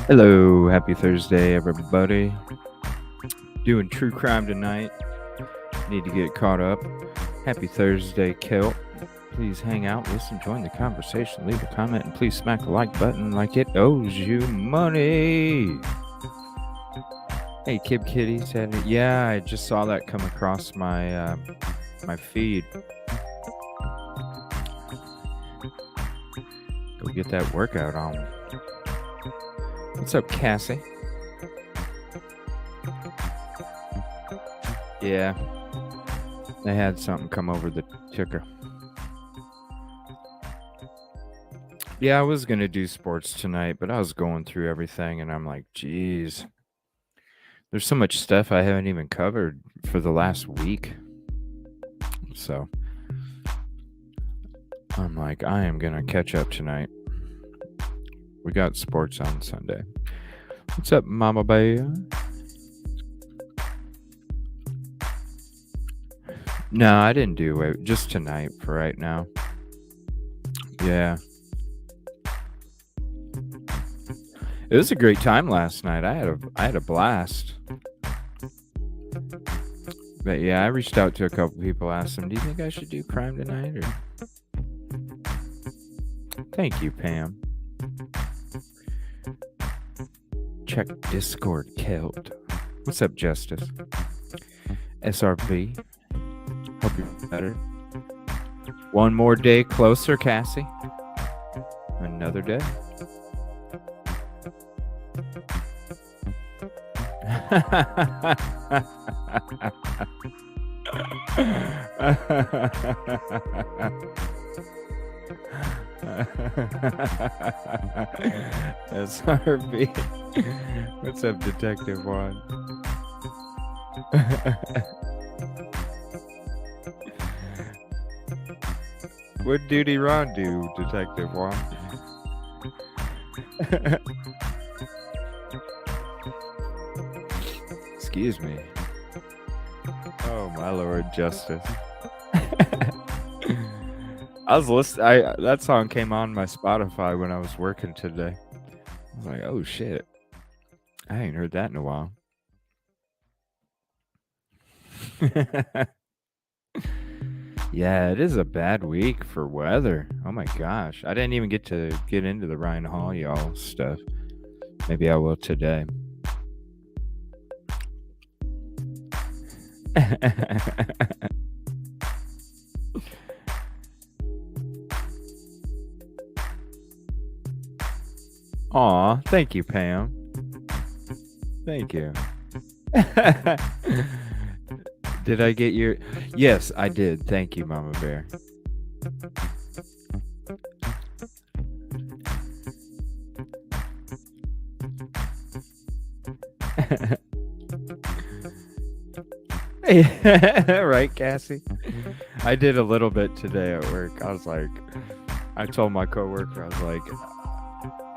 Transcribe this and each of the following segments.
Hello, happy Thursday, everybody. Doing true crime tonight. Need to get caught up. Happy Thursday, Kilt. Please hang out, listen, join the conversation, leave a comment, and please smack the like button like it owes you money. Hey, Kib Kitty said it. Yeah, I just saw that come across my my feed. Go get that workout on. What's up, Cassie? Yeah, they had something come over the ticker. Yeah, I was going to do sports tonight, but I was going through everything, and I'm like, geez, there's so much stuff I haven't even covered for the last week. So I'm like, I am going to catch up tonight. We got sports on Sunday. What's up, Mama Bear? No, I didn't do it. Just tonight for right now. Yeah. It was a great time last night. I had a blast. But yeah, I reached out to a couple people, asked them, do you think I should do crime tonight? Or... Thank you, Pam. Check Discord, Kilt. What's up, Justice? SRB. Hope you're better. One more day closer, Cassie. Another day. SRB. What's up, Detective Juan? What duty Ron do, Detective Juan? Excuse me. Oh my Lord, Justice. I was listening. That song came on my Spotify when I was working today. I was like, oh shit, I ain't heard that in a while. Yeah, it is a bad week for weather. Oh my gosh, I didn't even get to get into the Ryan Hall y'all stuff. Maybe I will today. Aw, thank you, Pam. Thank you. Did I get your... Yes, I did. Thank you, Mama Bear. Right, Cassie? I did a little bit today at work. I was like... I told my coworker, I was like...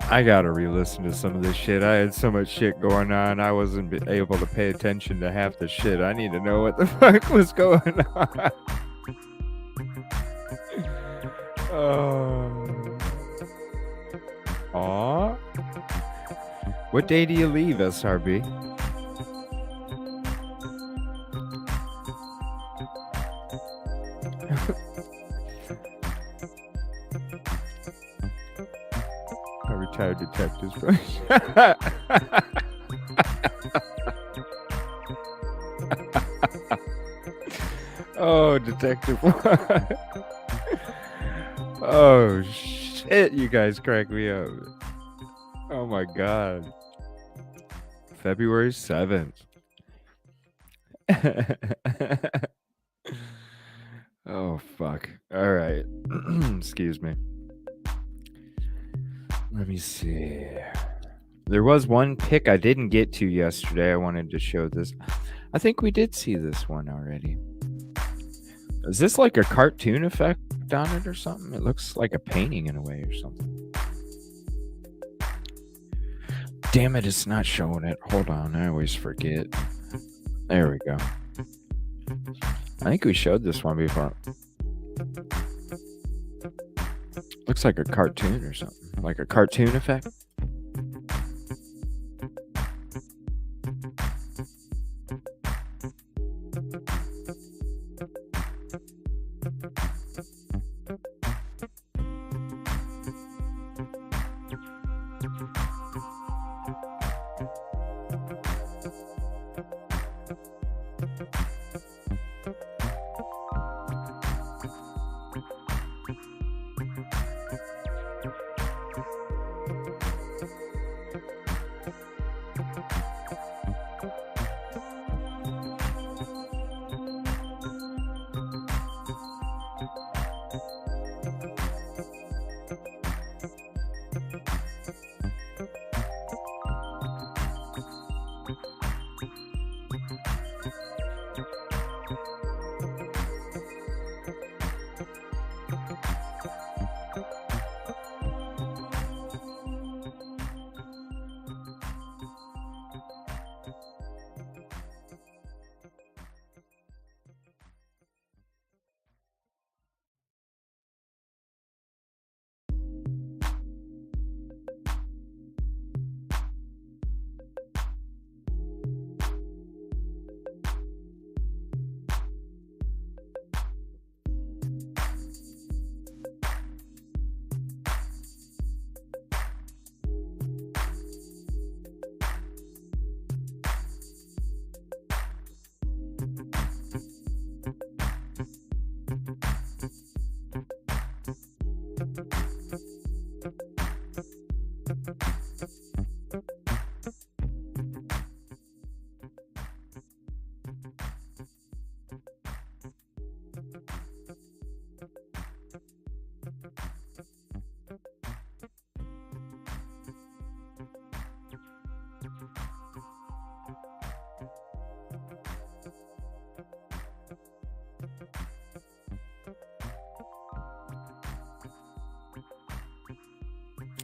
I gotta re-listen to some of this shit. I had so much shit going on. I wasn't able to pay attention to half the shit. I need to know what the fuck was going on. Aw. What day do you leave, SRB? Retired detectives, bro. Oh, Detective. Oh shit, you guys crack me up. Oh my god. February 7th. Oh fuck. All right. Excuse me. Let me see. There was one pick I didn't get to yesterday. I wanted to show this. I think we did see this one already. Is this like a cartoon effect on it or something? It looks like a painting in a way or something. Damn it, it's not showing it. Hold on, I always forget. There we go. I think we showed this one before. Looks like a cartoon or something. Like a cartoon effect.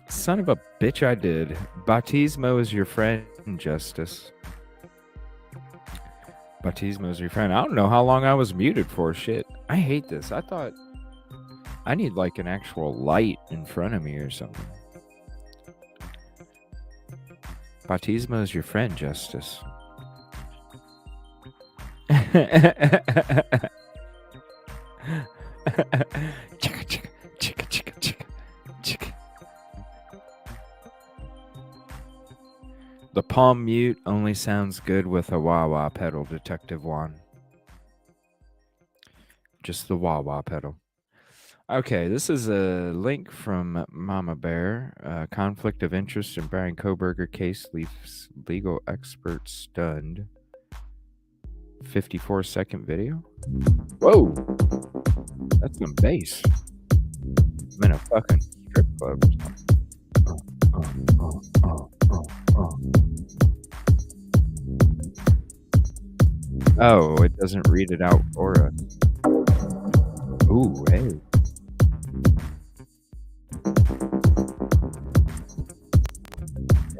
Son of a bitch, I did. Bautismo is your friend, Justice. Bautismo is your friend. I don't know how long I was muted for. Shit. I hate this. I thought I need like an actual light in front of me or something. Bautismo is your friend, Justice. Chicka, chicka, chicka, chicka, chicka, chicka. The palm mute only sounds good with a wah-wah pedal, Detective Juan. Just the wah-wah pedal. Okay, this is a link from Mama Bear. Conflict of interest in Brian Kohberger case leaves legal experts stunned. 54-second video. Whoa! That's some bass. I'm in a fucking strip club. Oh, it doesn't read it out for us. Ooh, hey.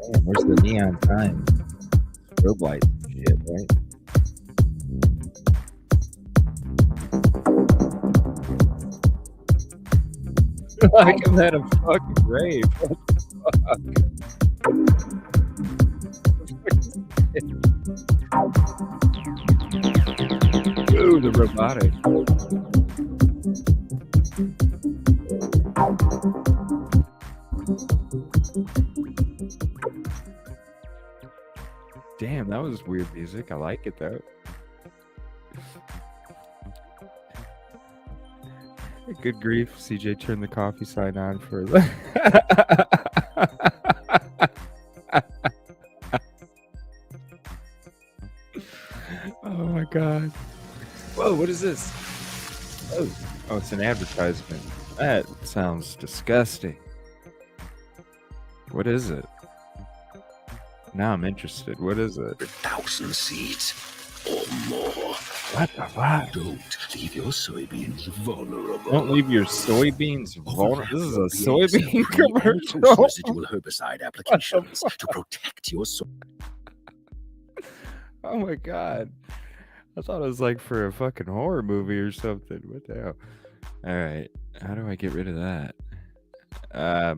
Damn, where's the neon time? Strobe light shit, right? Like I'm at a fucking rave. What the fuck? Ooh, the robotic. Damn, that was weird music. I like it though. Good grief, CJ turned the coffee sign on for the Oh my god. Whoa, what is this? Oh, it's an advertisement. That sounds disgusting. What is it? Now I'm interested. What is it? 1,000 seeds or more. What the fuck? Don't leave your soybeans vulnerable. Don't leave your soybeans vulnerable. This is a soybean commercial. Residual herbicide applications to protect your soil. Oh my god. I thought it was like for a fucking horror movie or something. What the hell? Alright. How do I get rid of that? Let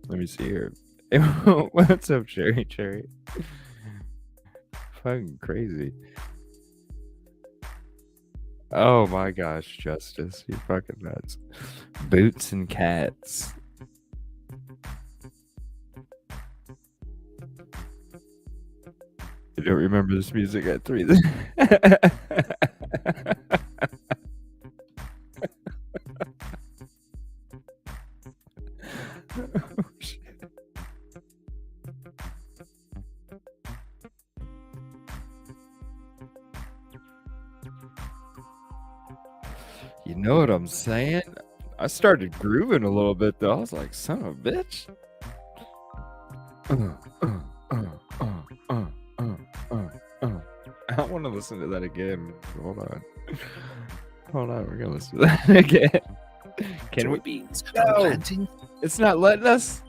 me see here. What's up, Cherry? Fucking crazy. Oh my gosh, Justice, you fucking nuts. Boots and cats. You don't remember this music at 3. Oh, shit. You know what I'm saying? I started grooving a little bit though. I was like, son of a bitch. I want to listen to that again. Hold on. We're gonna listen to that again. Can we? Soybeans No. from planting. It's not letting us.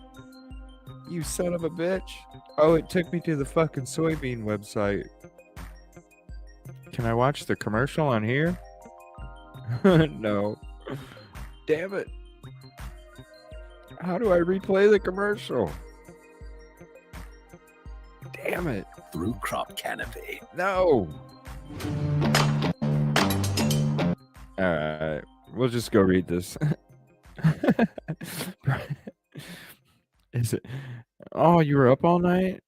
You son of a bitch. Oh, it took me to the fucking soybean website. Can I watch the commercial on here? No. Damn it. How do I replay the commercial? Damn it. Through crop canopy. No. Alright. We'll just go read this. Is it? Oh, you were up all night?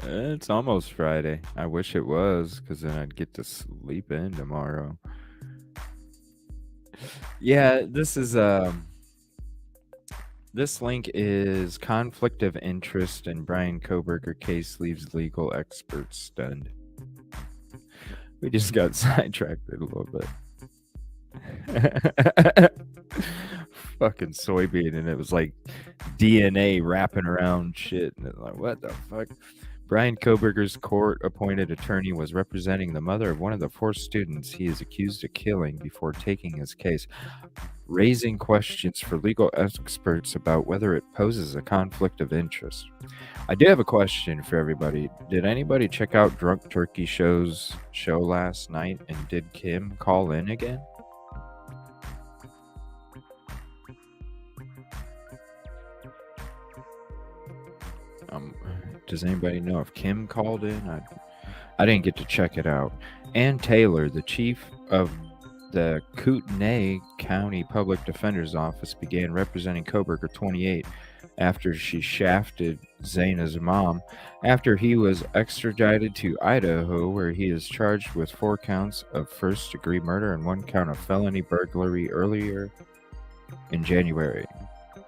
It's almost Friday. I wish it was, because then I'd get to sleep in tomorrow. Yeah, this is this link is conflict of interest in Brian Koberger case leaves legal experts stunned. We just got sidetracked a little bit. Fucking soybean, and it was like DNA wrapping around shit, and it's like, what the fuck? Brian Koberger's court-appointed attorney was representing the mother of one of the 4 students he is accused of killing before taking his case, raising questions for legal experts about whether it poses a conflict of interest. I do have a question for everybody. Did anybody check out Drunk Turkey Show's show last night, and did Kim call in again? Does anybody know if Kim called in? I didn't get to check it out. Ann Taylor, the chief of the Kootenai County Public Defender's Office, began representing Koberger 28 after she shafted Zaina's mom after he was extradited to Idaho, where he is charged with 4 counts of first-degree murder and 1 count of felony burglary earlier in January.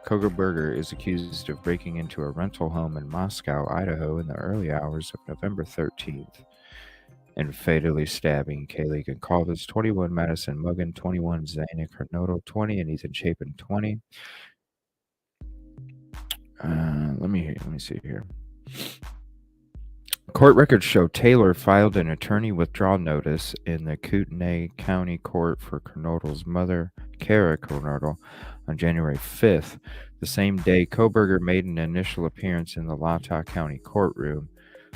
Koberger is accused of breaking into a rental home in Moscow, Idaho in the early hours of November 13th and fatally stabbing Kaylee Goncalves, 21, Madison Muggan, 21, Zaina Carnoto, 20, and Ethan Chapin, 20. Let me see here. Court records show Taylor filed an attorney withdrawal notice in the Kootenai County Court for Carnoto's mother, Kara Carnoto, on January 5th. The same day, Koberger made an initial appearance in the Latah County courtroom.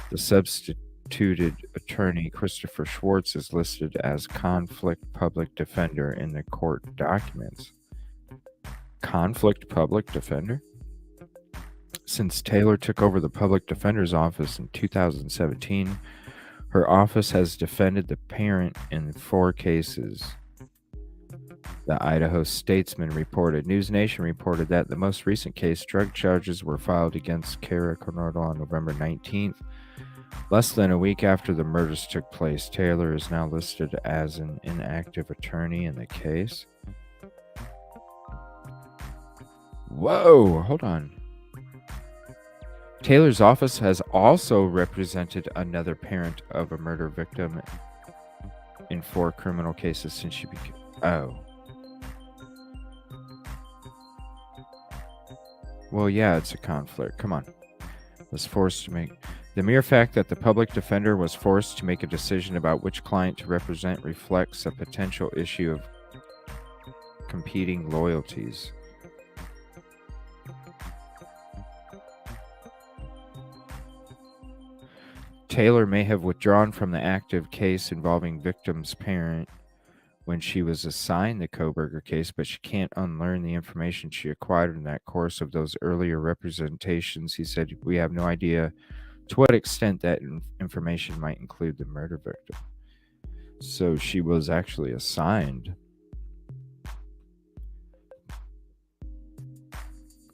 The substituted attorney, Christopher Schwartz, is listed as conflict public defender in the court documents. Conflict public defender? Since Taylor took over the public defender's office in 2017, her office has defended the parent in 4 cases. The Idaho Statesman reported. News Nation reported that the most recent case, drug charges were filed against Kara Carnoto on November 19th. Less than a week after the murders took place, Taylor is now listed as an inactive attorney in the case. Whoa, hold on. Taylor's office has also represented another parent of a murder victim in 4 criminal cases since she became... Oh. Well, yeah, it's a conflict. Come on. Was forced to make... The mere fact that the public defender was forced to make a decision about which client to represent reflects a potential issue of competing loyalties. Taylor may have withdrawn from the active case involving victim's parent when she was assigned the Koberger case, but she can't unlearn the information she acquired in that course of those earlier representations. He said, we have no idea to what extent that information might include the murder victim. So she was actually assigned.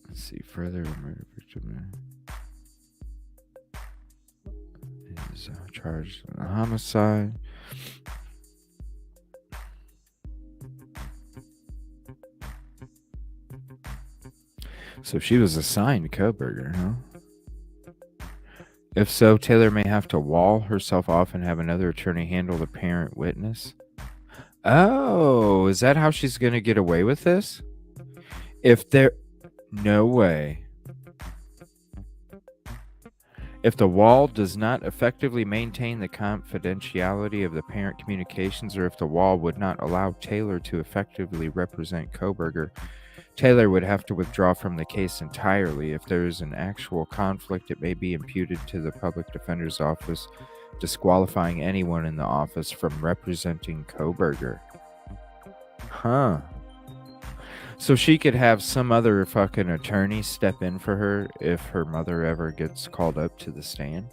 Let's see, further murder victim is charged with a homicide. So she was assigned Koberger, huh? If so, Taylor may have to wall herself off and have another attorney handle the parent witness. Oh, is that how she's going to get away with this? If there... No way. If the wall does not effectively maintain the confidentiality of the parent communications, or if the wall would not allow Taylor to effectively represent Koberger, Taylor would have to withdraw from the case entirely. If there is an actual conflict, it may be imputed to the public defender's office, disqualifying anyone in the office from representing Koberger. Huh. So she could have some other fucking attorney step in for her if her mother ever gets called up to the stand.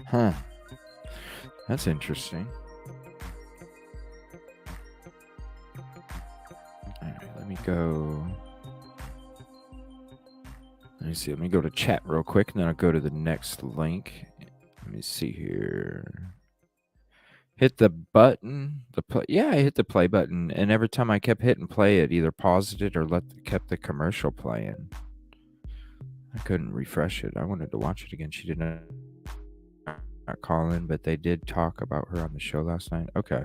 Huh. That's interesting. All right, let me go. Let me see. Let me go to chat real quick, and then I'll go to the next link. Let me see here. Hit the button. Yeah, I hit the play button, and every time I kept hitting play, it either paused it or kept the commercial playing. I couldn't refresh it. I wanted to watch it again. She did not call in, but they did talk about her on the show last night. Okay.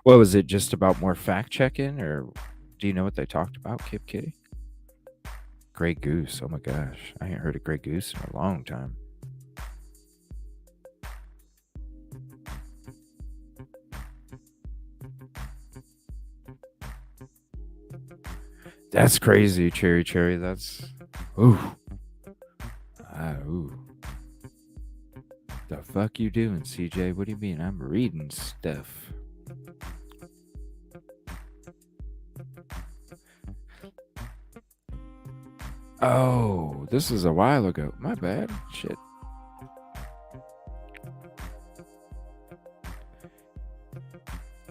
Well, was it just about more fact checking, or do you know what they talked about, Kip Kitty? Grey Goose. Oh my gosh. I ain't heard of Grey Goose in a long time. That's crazy, Cherry. That's... Ooh. Ooh. The fuck you doing, CJ? What do you mean? I'm reading stuff. Oh, this is a while ago. My bad. Shit.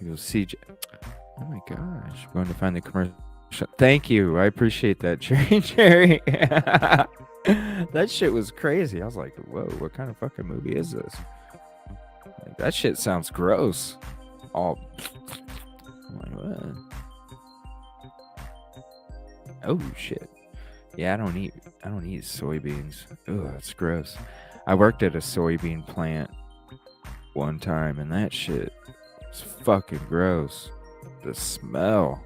You go, CJ. Oh my gosh. I'm going to find the commercial. Thank you. I appreciate that, Cherry. That shit was crazy. I was like, whoa, what kind of fucking movie is this? Like, that shit sounds gross. I'm like, what? Oh shit. Yeah, I don't eat soybeans. Ugh, that's gross. I worked at a soybean plant one time, and that shit was fucking gross. The smell.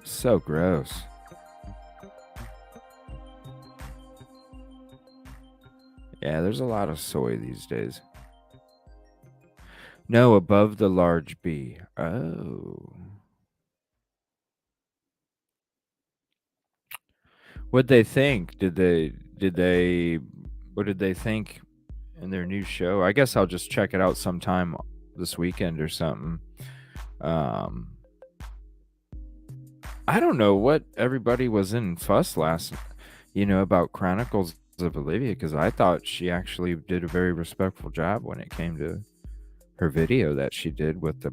So gross. Yeah, there's a lot of soy these days. No, above the large B. Oh. What'd they think? What did they think in their new show? I guess I'll just check it out sometime this weekend or something. I don't know what everybody was in fuss about Chronicles of Olivia, because I thought she actually did a very respectful job when it came to her video that she did with the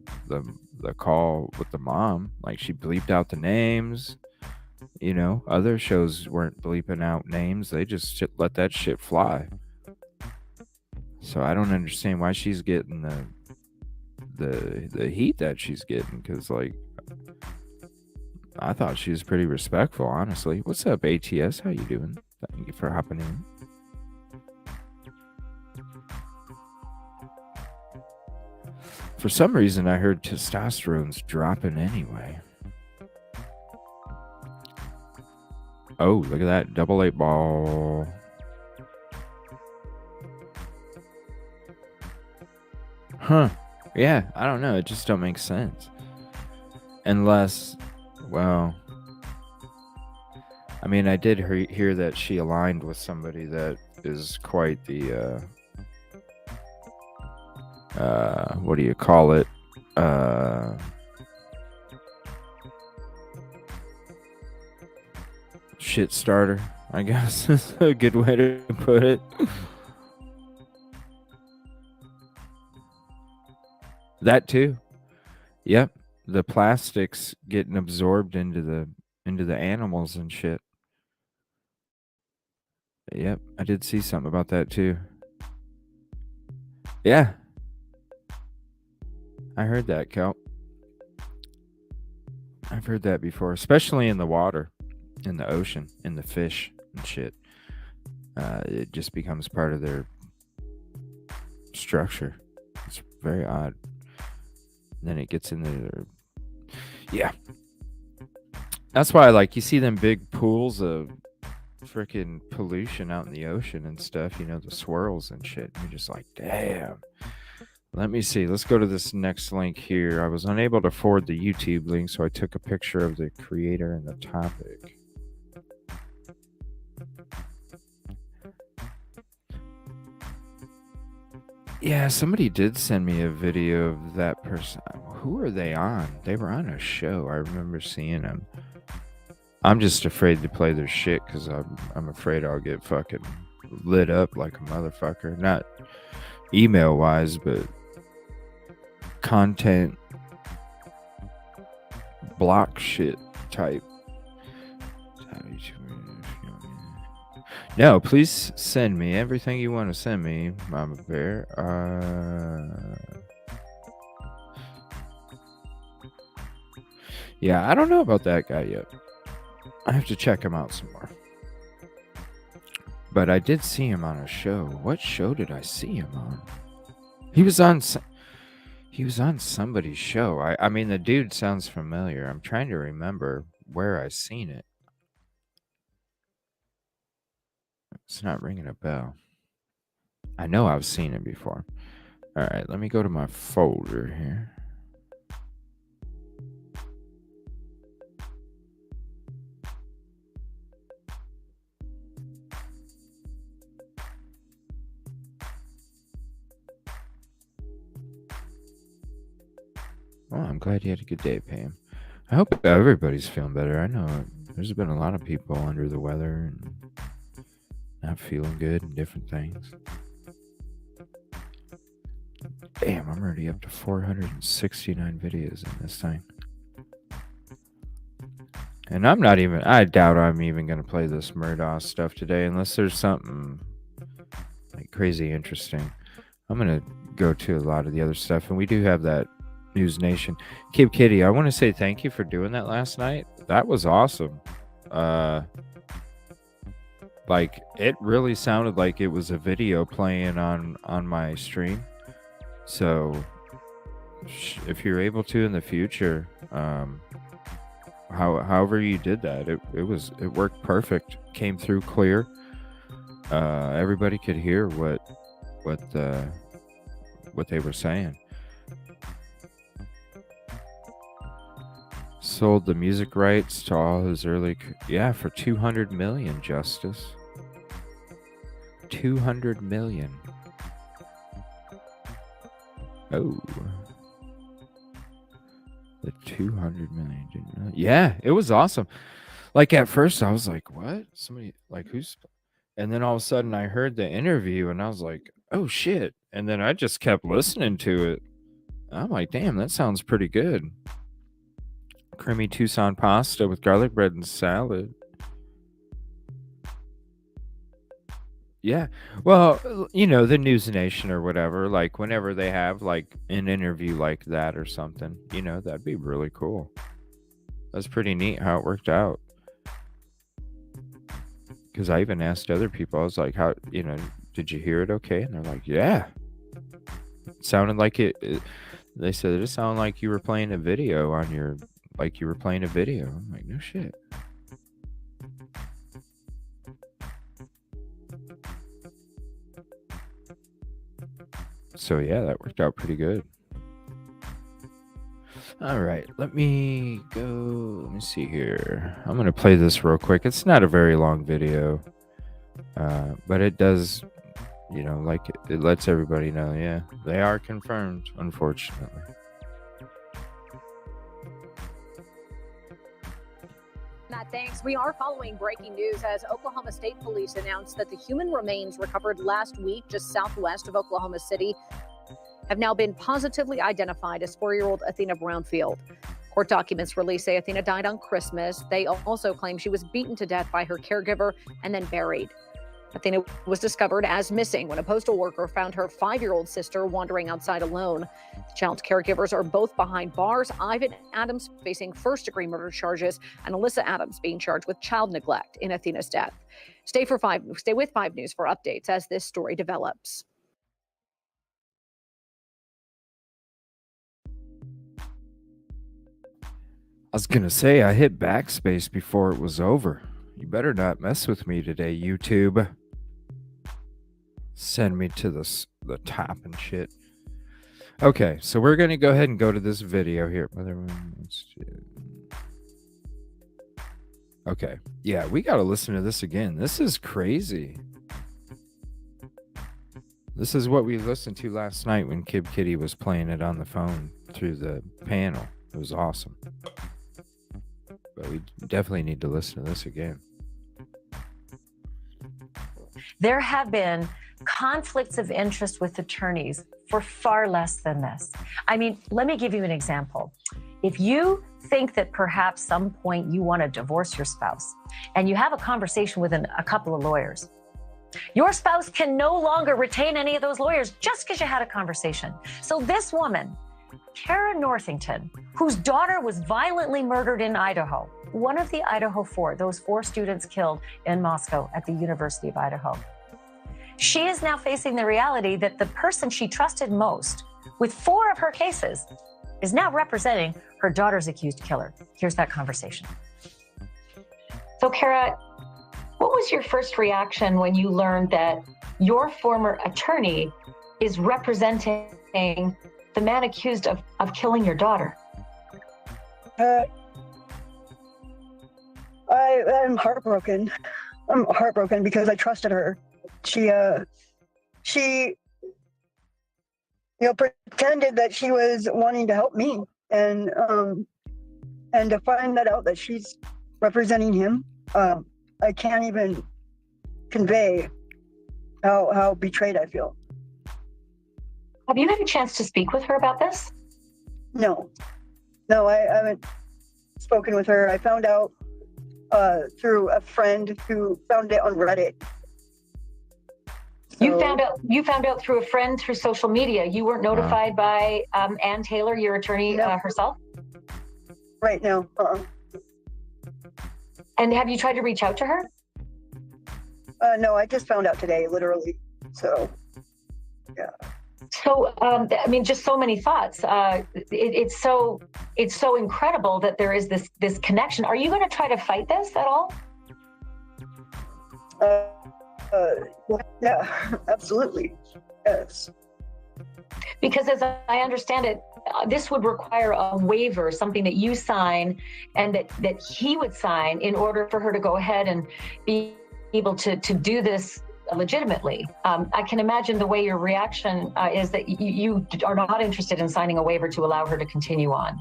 call with the mom. Like, she bleeped out the names. Other shows weren't bleeping out names. They just let that shit fly. So I don't understand why she's getting the heat that she's getting, because like, I thought she was pretty respectful, honestly. What's up, ATS? How you doing? Thank you for hopping in. For some reason, I heard testosterone's dropping anyway. Oh, look at that. Double 8 ball. Huh. Yeah, I don't know. It just don't make sense. Unless, well, I mean, I did hear that she aligned with somebody that is quite the what do you call it? Shit starter, I guess is a good way to put it. That too. Yep. The plastics getting absorbed into the animals and shit. Yep, I did see something about that too. Yeah. I heard that, Kel. I've heard that before, especially in the water, in the ocean, in the fish and shit. It just becomes part of their structure. It's very odd. And then it gets into their... Yeah. That's why, like, you see them big pools of freaking pollution out in the ocean and stuff, you know, the swirls and shit. You're just like, damn. Let me see. Let's go to this next link here. I was unable to forward the YouTube link, so I took a picture of the creator and the topic. Yeah, somebody did send me a video of that person. Who are they on? They were on a show. I remember seeing them. I'm just afraid to play their shit because I'm afraid I'll get fucking lit up like a motherfucker. Not email wise, but content block shit type. No, please send me everything you want to send me, Mama Bear. Yeah, I don't know about that guy yet. I have to check him out some more. But I did see him on a show. What show did I see him on? He was on somebody's show. I mean, the dude sounds familiar. I'm trying to remember where I seen it. It's not ringing a bell. I know I've seen it before. All right, let me go to my folder here. Well, I'm glad you had a good day, Pam. I hope everybody's feeling better. I know there's been a lot of people under the weather and not feeling good and different things. Damn, I'm already up to 469 videos in this thing. And I doubt I'm even going to play this Murdoch stuff today unless there's something like crazy interesting. I'm going to go to a lot of the other stuff. And we do have that News Nation. Cape Kitty, I want to say thank you for doing that last night. That was awesome. Like, it really sounded like it was a video playing on my stream. So, if you're able to in the future, however you did that, it worked perfect. Came through clear. Everybody could hear what they were saying. Sold the music rights to all his early... Yeah, for 200 million, Justice. 200 million. Oh. The 200 million. Yeah, it was awesome. Like, at first, I was like, what? Somebody, like, who's... And then all of a sudden, I heard the interview, and I was like, oh, shit. And then I just kept listening to it. I'm like, damn, that sounds pretty good. Creamy Tucson pasta with garlic bread and salad. Yeah. Well, you know, the News Nation or whatever, like whenever they have like an interview like that or something, you know, that'd be really cool. That's pretty neat how it worked out. Because I even asked other people, I was like, how, you know, did you hear it okay? And they're like, yeah. It sounded like they said it sounded like you were playing a video on your... Like you were playing a video. I'm like, no shit. So yeah, that worked out pretty good. All right, let me go. Let me see here. I'm going to play this real quick. It's not a very long video, but it does, like it lets everybody know, yeah, they are confirmed, unfortunately. Matt, thanks. We are following breaking news as Oklahoma State Police announced that the human remains recovered last week just southwest of Oklahoma City have now been positively identified as 4-year-old Athena Brownfield. Court documents released say Athena died on Christmas. They also claim she was beaten to death by her caregiver and then buried. Athena was discovered as missing when a postal worker found her 5-year-old sister wandering outside alone. The child's caregivers are both behind bars. Ivan Adams facing first-degree murder charges, and Alyssa Adams being charged with child neglect in Athena's death. Stay with 5 News for updates as this story develops. I was going to say, I hit backspace before it was over. You better not mess with me today, YouTube. Send me to the top and shit. Okay, so we're going to go ahead and go to this video here. Okay, yeah, we got to listen to this again. This is crazy. This is what we listened to last night when Kid Kitty was playing it on the phone through the panel. It was awesome. But we definitely need to listen to this again. There have been conflicts of interest with attorneys for far less than this. I mean, let me give you an example. If you think that perhaps some point you want to divorce your spouse and you have a conversation with a couple of lawyers, your spouse can no longer retain any of those lawyers just because you had a conversation. So this woman, Kara Northington, whose daughter was violently murdered in Idaho, one of the Idaho 4, those 4 students killed in Moscow at the University of Idaho. She is now facing the reality that the person she trusted most with 4 of her cases is now representing her daughter's accused killer. Here's that conversation. So Kara, what was your first reaction when you learned that your former attorney is representing the man accused of killing your daughter? I'm heartbroken. I'm heartbroken because I trusted her. She pretended that she was wanting to help me, and to find that out that she's representing him, I can't even convey how betrayed I feel. Have you had a chance to speak with her about this? No, I haven't spoken with her. I found out through a friend who found it on Reddit. So, you found out through a friend through social media. You weren't notified by Ann Taylor, your attorney, herself? Right now. And have you tried to reach out to her? No, I just found out today, literally. So, yeah. So, I mean, just so many thoughts. It's so incredible that there is this connection. Are you going to try to fight this at all? Yeah, absolutely. Yes. Because as I understand it, this would require a waiver, something that you sign and that he would sign in order for her to go ahead and be able to do this legitimately. I can imagine the way your reaction is that you are not interested in signing a waiver to allow her to continue on.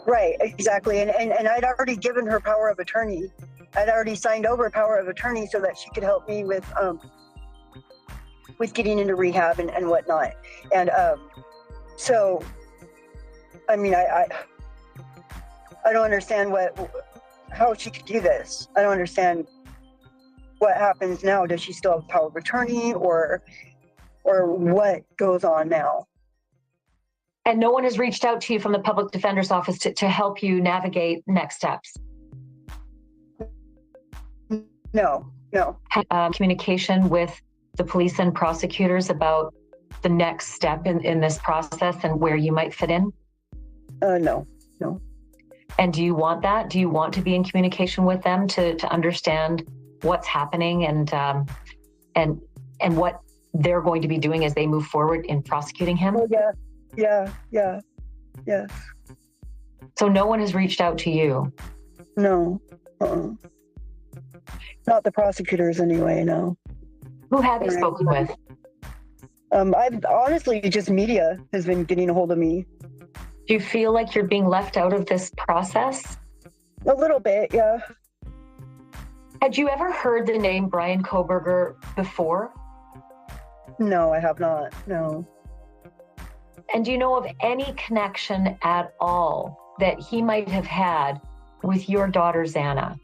Right, exactly. And I'd already given her power of attorney. I'd already signed over power of attorney so that she could help me with getting into rehab and whatnot. And so, I mean, I don't understand how she could do this. I don't understand what happens now. Does she still have power of attorney, or what goes on now? And no one has reached out to you from the public defender's office to help you navigate next steps? No. Communication with the police and prosecutors about the next step in this process and where you might fit in? No. And do you want that? Do you want to be in communication with them to understand what's happening and what they're going to be doing as they move forward in prosecuting him? Oh, yeah. Yes. So no one has reached out to you? No. Not the prosecutors anyway, no. Who have you spoken with? I've honestly, just media has been getting a hold of me. Do you feel like you're being left out of this process? A little bit, yeah. Had you ever heard the name Brian Kohberger before? No, I have not, no. And do you know of any connection at all that he might have had with your daughter, Xana?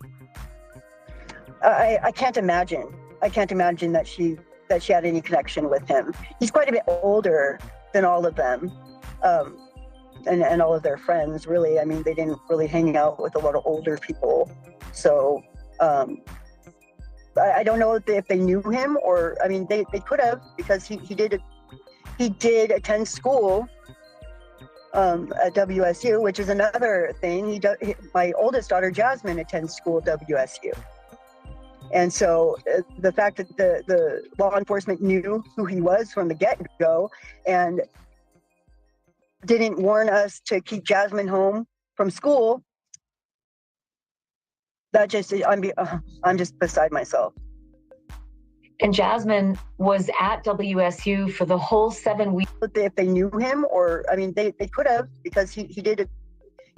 I can't imagine. I can't imagine that she had any connection with him. He's quite a bit older than all of them, and all of their friends, really. I mean, they didn't really hang out with a lot of older people. So I don't know if they knew him, or, I mean, they could have, because he did attend school at WSU, which is another thing. My oldest daughter, Jasmine, attends school at WSU. And so the fact that the law enforcement knew who he was from the get-go and didn't warn us to keep Jasmine home from school, that just, I'm just beside myself. And Jasmine was at WSU for the whole 7 weeks. If they knew him, or, I mean, they could have, because he did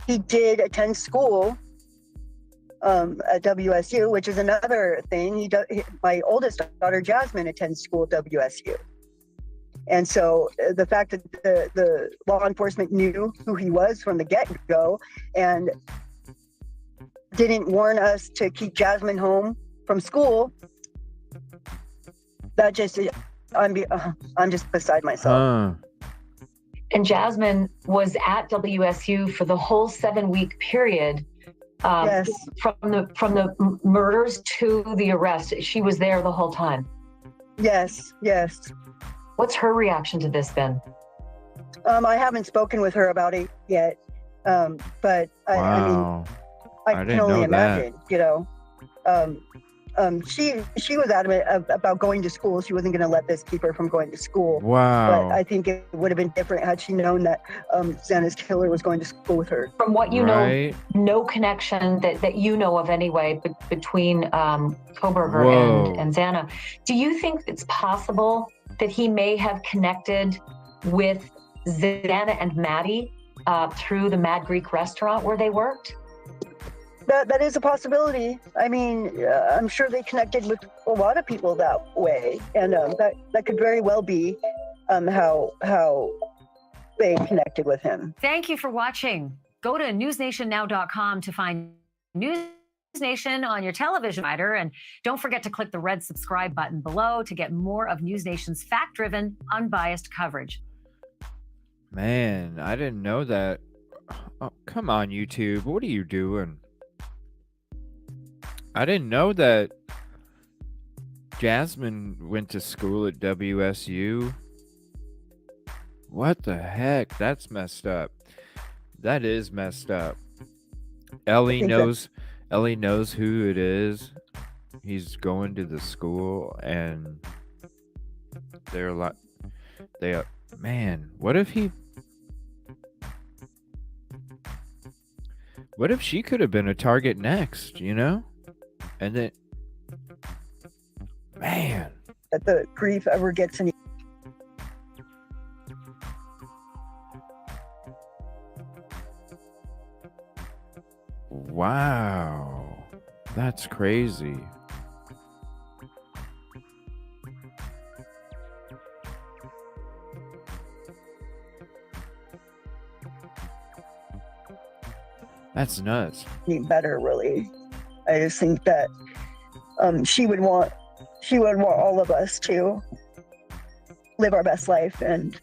attend school at WSU, which is another thing. My oldest daughter, Jasmine, attends school at WSU. And so the fact that the law enforcement knew who he was from the get-go and didn't warn us to keep Jasmine home from school, that just, I'm just beside myself. And Jasmine was at WSU for the whole 7 week period. Yes. From the murders to the arrest. She was there the whole time. Yes. What's her reaction to this then? I haven't spoken with her about it yet, but Wow. I mean, I can only imagine, you know. She was adamant about going to school. She wasn't going to let this keep her from going to school. Wow. But I think it would have been different had she known that Xana's killer was going to school with her. From what you know, no connection that you know of anyway between Kohberger and Xana. Do you think it's possible that he may have connected with Xana and Maddie through the Mad Greek restaurant where they worked? That is a possibility. I mean, I'm sure they connected with a lot of people that way, and that could very well be how they connected with him. Thank you for watching. Go to newsnationnow.com to find News Nation on your television provider, and don't forget to click the red subscribe button below to get more of News Nation's fact-driven, unbiased coverage. Man, I didn't know that. Oh, come on, YouTube. What are you doing? I didn't know that Jasmine went to school at WSU. What the heck? That's messed up. That is messed up. Ellie knows who it is. He's going to the school, and they're like, man, what if she could have been a target next, you know? And then, man, That the grief ever gets any. wow, that's crazy. That's nuts. Better, really. I just think that she would want all of us to live our best life and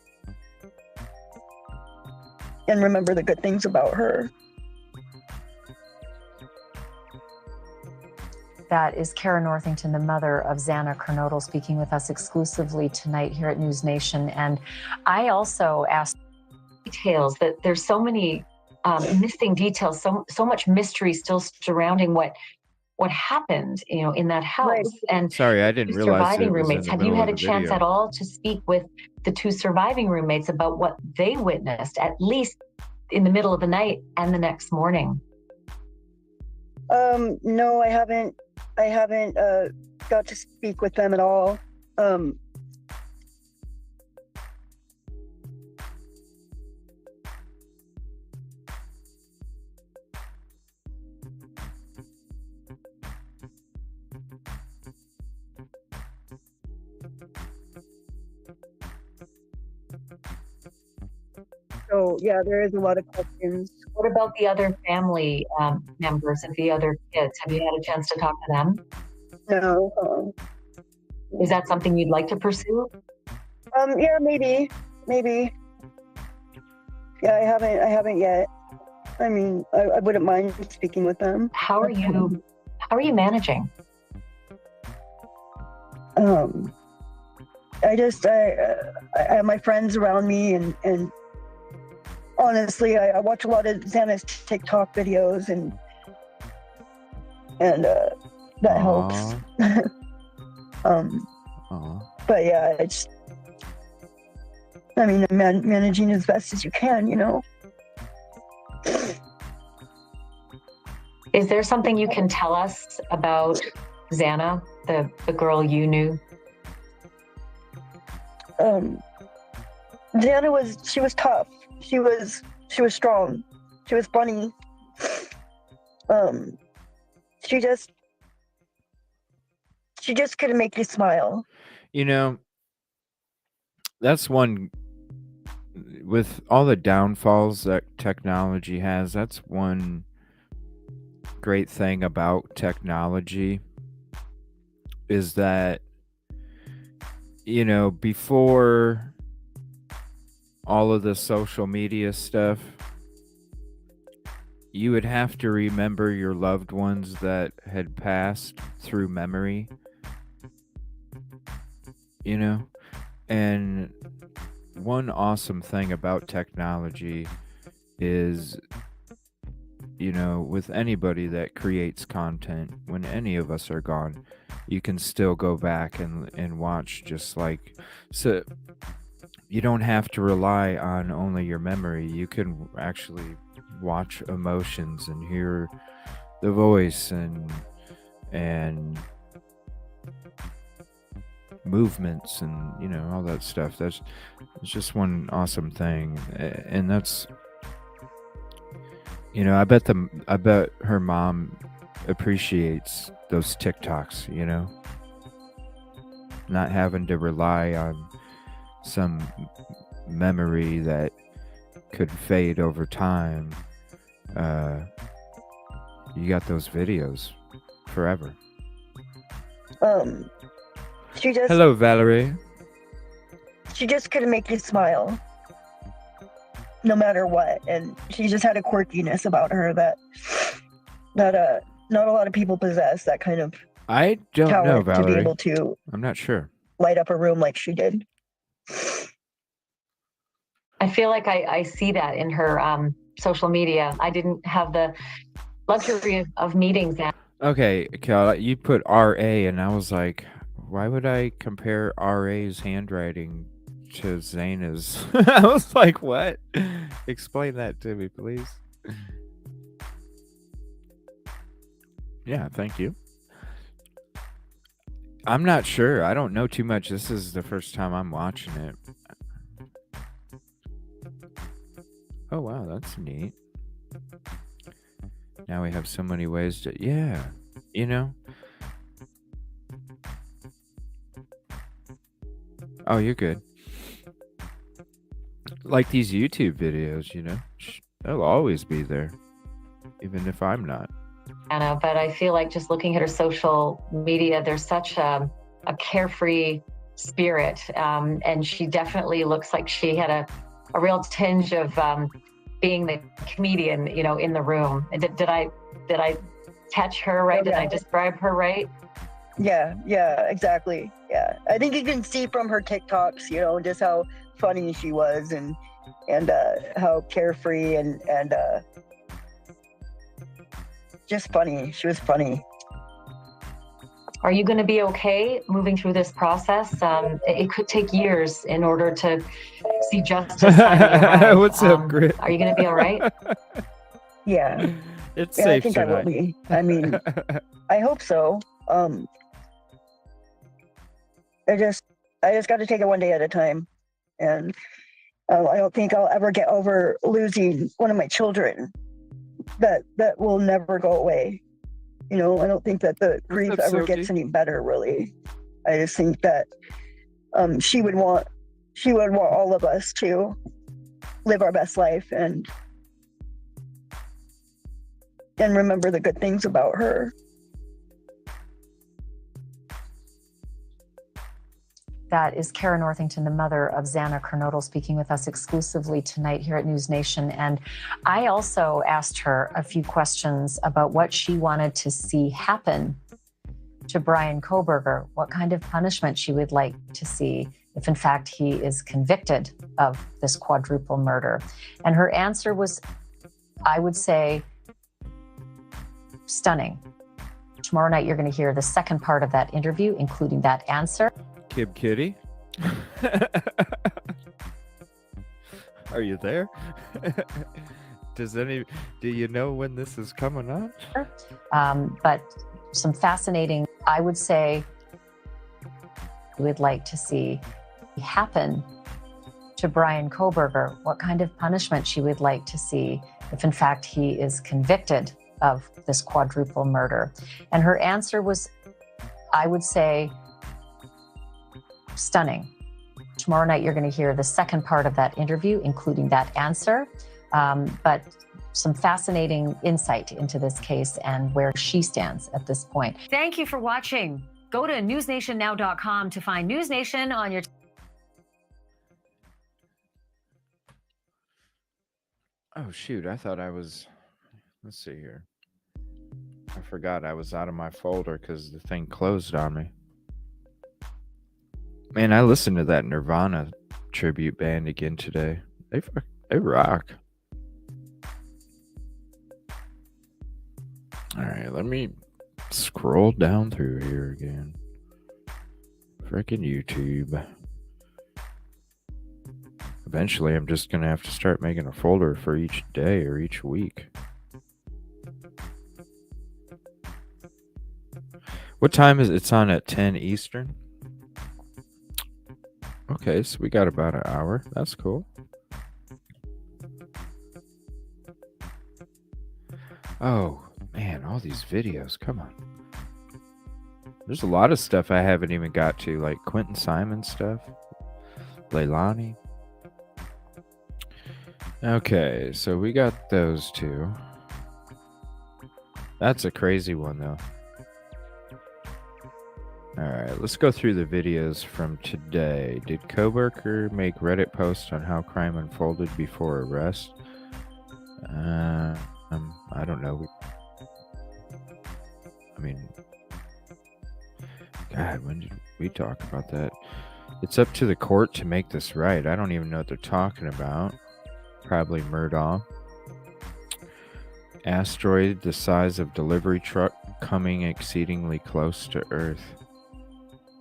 remember the good things about her. That is Kara Northington, the mother of Xana Kernodle, speaking with us exclusively tonight here at News Nation. And I also asked details that there's so many missing details, so much mystery still surrounding what happened, you know, in that house. Right. And Sorry, I didn't realize surviving it was roommates. in the Have you middle had a of the chance video. at all to speak with the two surviving roommates about what they witnessed? At least in the middle of the night and the next morning? No, I haven't got to speak with them at all. So yeah, there is a lot of questions. What about the other family members of the other kids? Have you had a chance to talk to them? No. Is that something you'd like to pursue? Yeah, maybe. Yeah, I haven't yet. I mean, I wouldn't mind speaking with them. How are you managing? I have my friends around me, and honestly, I watch a lot of Xana's TikTok videos, and that helps. But yeah, I'm managing as best as you can, you know. Is there something you can tell us about Xana, the girl you knew? Xana was tough. She was strong. She was funny. She just couldn't make you smile. You know, that's one, with all the downfalls that technology has, that's one great thing about technology, is that, you know, before all of the social media stuff, you would have to remember your loved ones that had passed through memory, you know. And one awesome thing about technology is, you know, with anybody that creates content, when any of us are gone, you can still go back and watch, just like, so you don't have to rely on only your memory. You can actually watch emotions and hear the voice and movements and, you know, all that stuff. It's just one awesome thing. And that's, you know, I bet her mom appreciates those TikToks, you know, not having to rely on some memory that could fade over time. You got those videos forever. Hello, Valerie. She just couldn't make you smile, no matter what, and she just had a quirkiness about her that not a lot of people possess. That kind of I don't know, talent to Valerie. be able to I'm not sure. light up a room like she did. I feel like I see that in her social media. I didn't have the luxury of meeting that. Okay, Cal, you put R.A. and I was like, why would I compare R.A.'s handwriting to Xana's? I was like, what? Explain that to me, please. Yeah, thank you. I'm not sure. I don't know too much. This is the first time I'm watching it. Oh, wow, that's neat. Now we have so many ways to, yeah, you know. Oh, you're good. Like these YouTube videos, you know, they'll always be there, even if I'm not. Anna, but I feel like just looking at her social media, there's such a carefree spirit, and she definitely looks like she had a real tinge of being the comedian, you know, in the room. Did I catch her right? Did I describe her right? Yeah, exactly. Yeah, I think you can see from her TikToks, you know, just how funny she was, and how carefree and just funny. She was funny. Are you going to be okay moving through this process? It could take years in order to see justice finally arrive. What's up, Grit? Are you going to be all right? Yeah. It's Yeah, I safe think I will tonight. be. I mean, I hope so. I just got to take it one day at a time, and I don't think I'll ever get over losing one of my children. That will never go away. You know, I don't think that the grief up, ever Silky? gets any better. Really, I just think that she would want all of us to live our best life and remember the good things about her. That is Kara Northington, the mother of Xana Kernodle, speaking with us exclusively tonight here at News Nation. And I also asked her a few questions about what she wanted to see happen to Brian Kohberger, what kind of punishment she would like to see if, in fact, he is convicted of this quadruple murder. And her answer was, I would say, stunning. Tomorrow night, you're going to hear the second part of that interview, including that answer. Kib Kitty. Are you there? Do you know when this is coming up? But some fascinating, I would say, we'd like to see happen to Brian Kohberger, what kind of punishment she would like to see if, in fact, he is convicted of this quadruple murder. And her answer was, I would say, stunning. Tomorrow night, you're going to hear the second part of that interview, including that answer, but some fascinating insight into this case and where she stands at this point. Thank you for watching. Go to newsnationnow.com to find News Nation on your... Oh, shoot. I thought I was... Let's see here. I forgot I was out of my folder because the thing closed on me. Man, I listened to that Nirvana tribute band again today. They rock. All right, let me scroll down through here again. Frickin' YouTube. Eventually, I'm just going to have to start making a folder for each day or each week. What time is it? It's on at 10 Eastern. Okay, so we got about an hour. That's cool. Oh, man, all these videos. Come on. There's a lot of stuff I haven't even got to, like Quentin Simon stuff. Leilani. Okay, so we got those two. That's a crazy one, though. Alright, let's go through the videos from today. Did Kohberger make Reddit posts on how crime unfolded before arrest? I don't know. I mean, God, when did we talk about that? It's up to the court to make this right. I don't even know what they're talking about. Probably Murdaugh. Asteroid the size of delivery truck coming exceedingly close to Earth.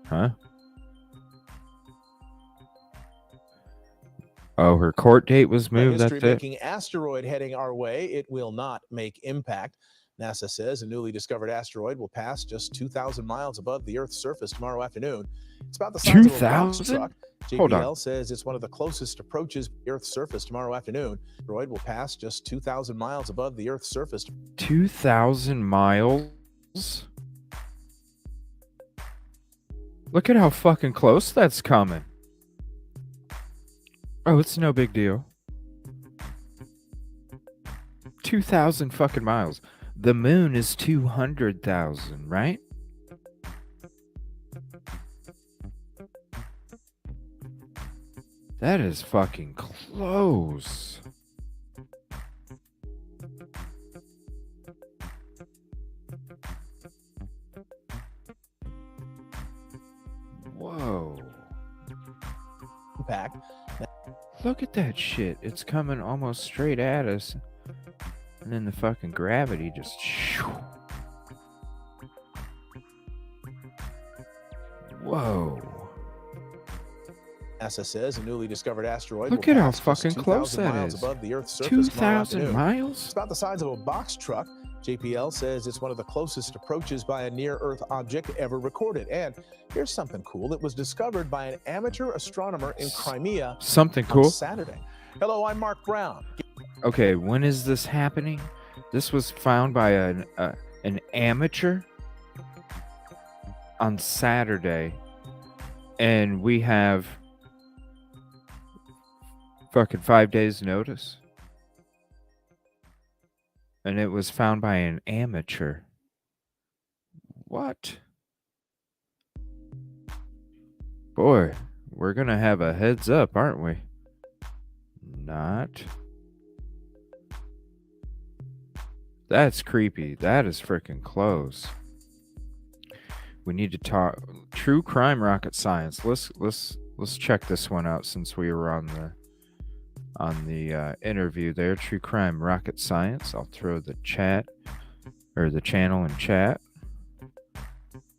Huh? Oh, her court date was moved. That's it. History-making asteroid heading our way. It will not make impact. NASA says a newly discovered asteroid will pass just 2,000 miles above the Earth's surface tomorrow afternoon. It's about the size of a box truck. JPL says it's one of the closest approaches to the Earth's surface tomorrow afternoon. The asteroid will pass just 2,000 miles above the Earth's surface. 2,000 miles? Look at how fucking close that's coming. Oh, it's no big deal. 2,000 fucking miles. The moon is 200,000, right? That is fucking close. Whoa. Impact. Look at that shit. It's coming almost straight at us. And then the fucking gravity just... Whoa. NASA says a newly discovered asteroid Look will at how pass just fucking 2,000 close that miles is. above the Earth's surface tomorrow 2,000 afternoon. miles? It's about the size of a box truck. JPL says it's one of the closest approaches by a near-Earth object ever recorded. And here's something cool. It was discovered by an amateur astronomer in Crimea Something on cool. Saturday. Hello, I'm Mark Brown. Okay, when is this happening? This was found by an amateur on Saturday, and we have fucking 5 days notice. And it was found by an amateur. What? Boy, we're gonna have a heads up, aren't we? Not. That's creepy. That is freaking close. We need to talk true crime rocket science. Let's check this one out since we were on the interview there. True crime rocket science. I'll throw the chat or the channel in chat.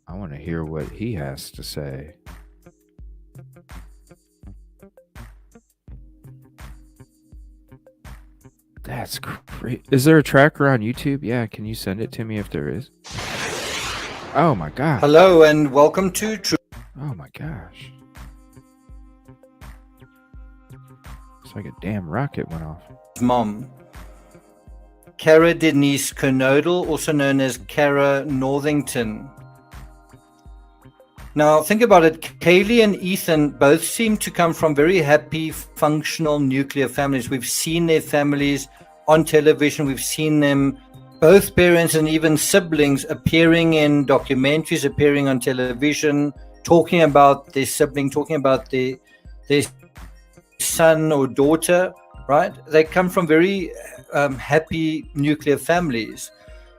I want to hear what he has to say. That's great. Is there a tracker on YouTube? Yeah, can you send it to me if there is? Oh my god. Hello and welcome to True. Oh my gosh. It's like a damn rocket went off. Mom, Cara Denise Kernodle, also known as Cara Northington. Now, think about it. Kaylee and Ethan both seem to come from very happy, functional nuclear families. We've seen their families on television. We've seen them, both parents and even siblings, appearing in documentaries, appearing on television, talking about their sibling, talking about their son or daughter, right? They come from very happy nuclear families.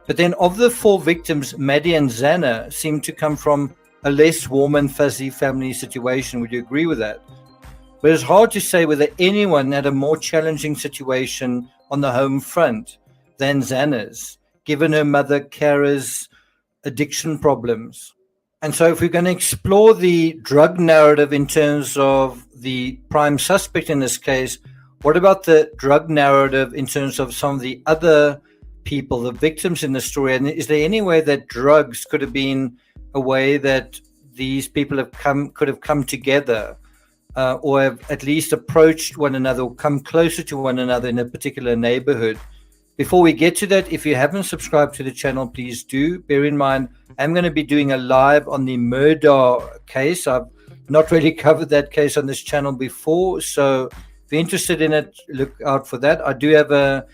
But then of the four victims, Maddie and Xana seem to come from a less warm and fuzzy family situation. Would you agree with that? But it's hard to say whether anyone had a more challenging situation on the home front than Xana's, given her mother Cara's addiction problems. And so if we're going to explore the drug narrative in terms of the prime suspect in this case, what about the drug narrative in terms of some of the other people, the victims in the story? And is there any way that drugs could have been a way that these people could have come together, or have at least approached one another or come closer to one another in a particular neighborhood? Before we get to that, if you haven't subscribed to the channel, please do. Bear in mind, I'm going to be doing a live on the murder case. I've not really covered that case on this channel before, so if you're interested in it, look out for that. I do have a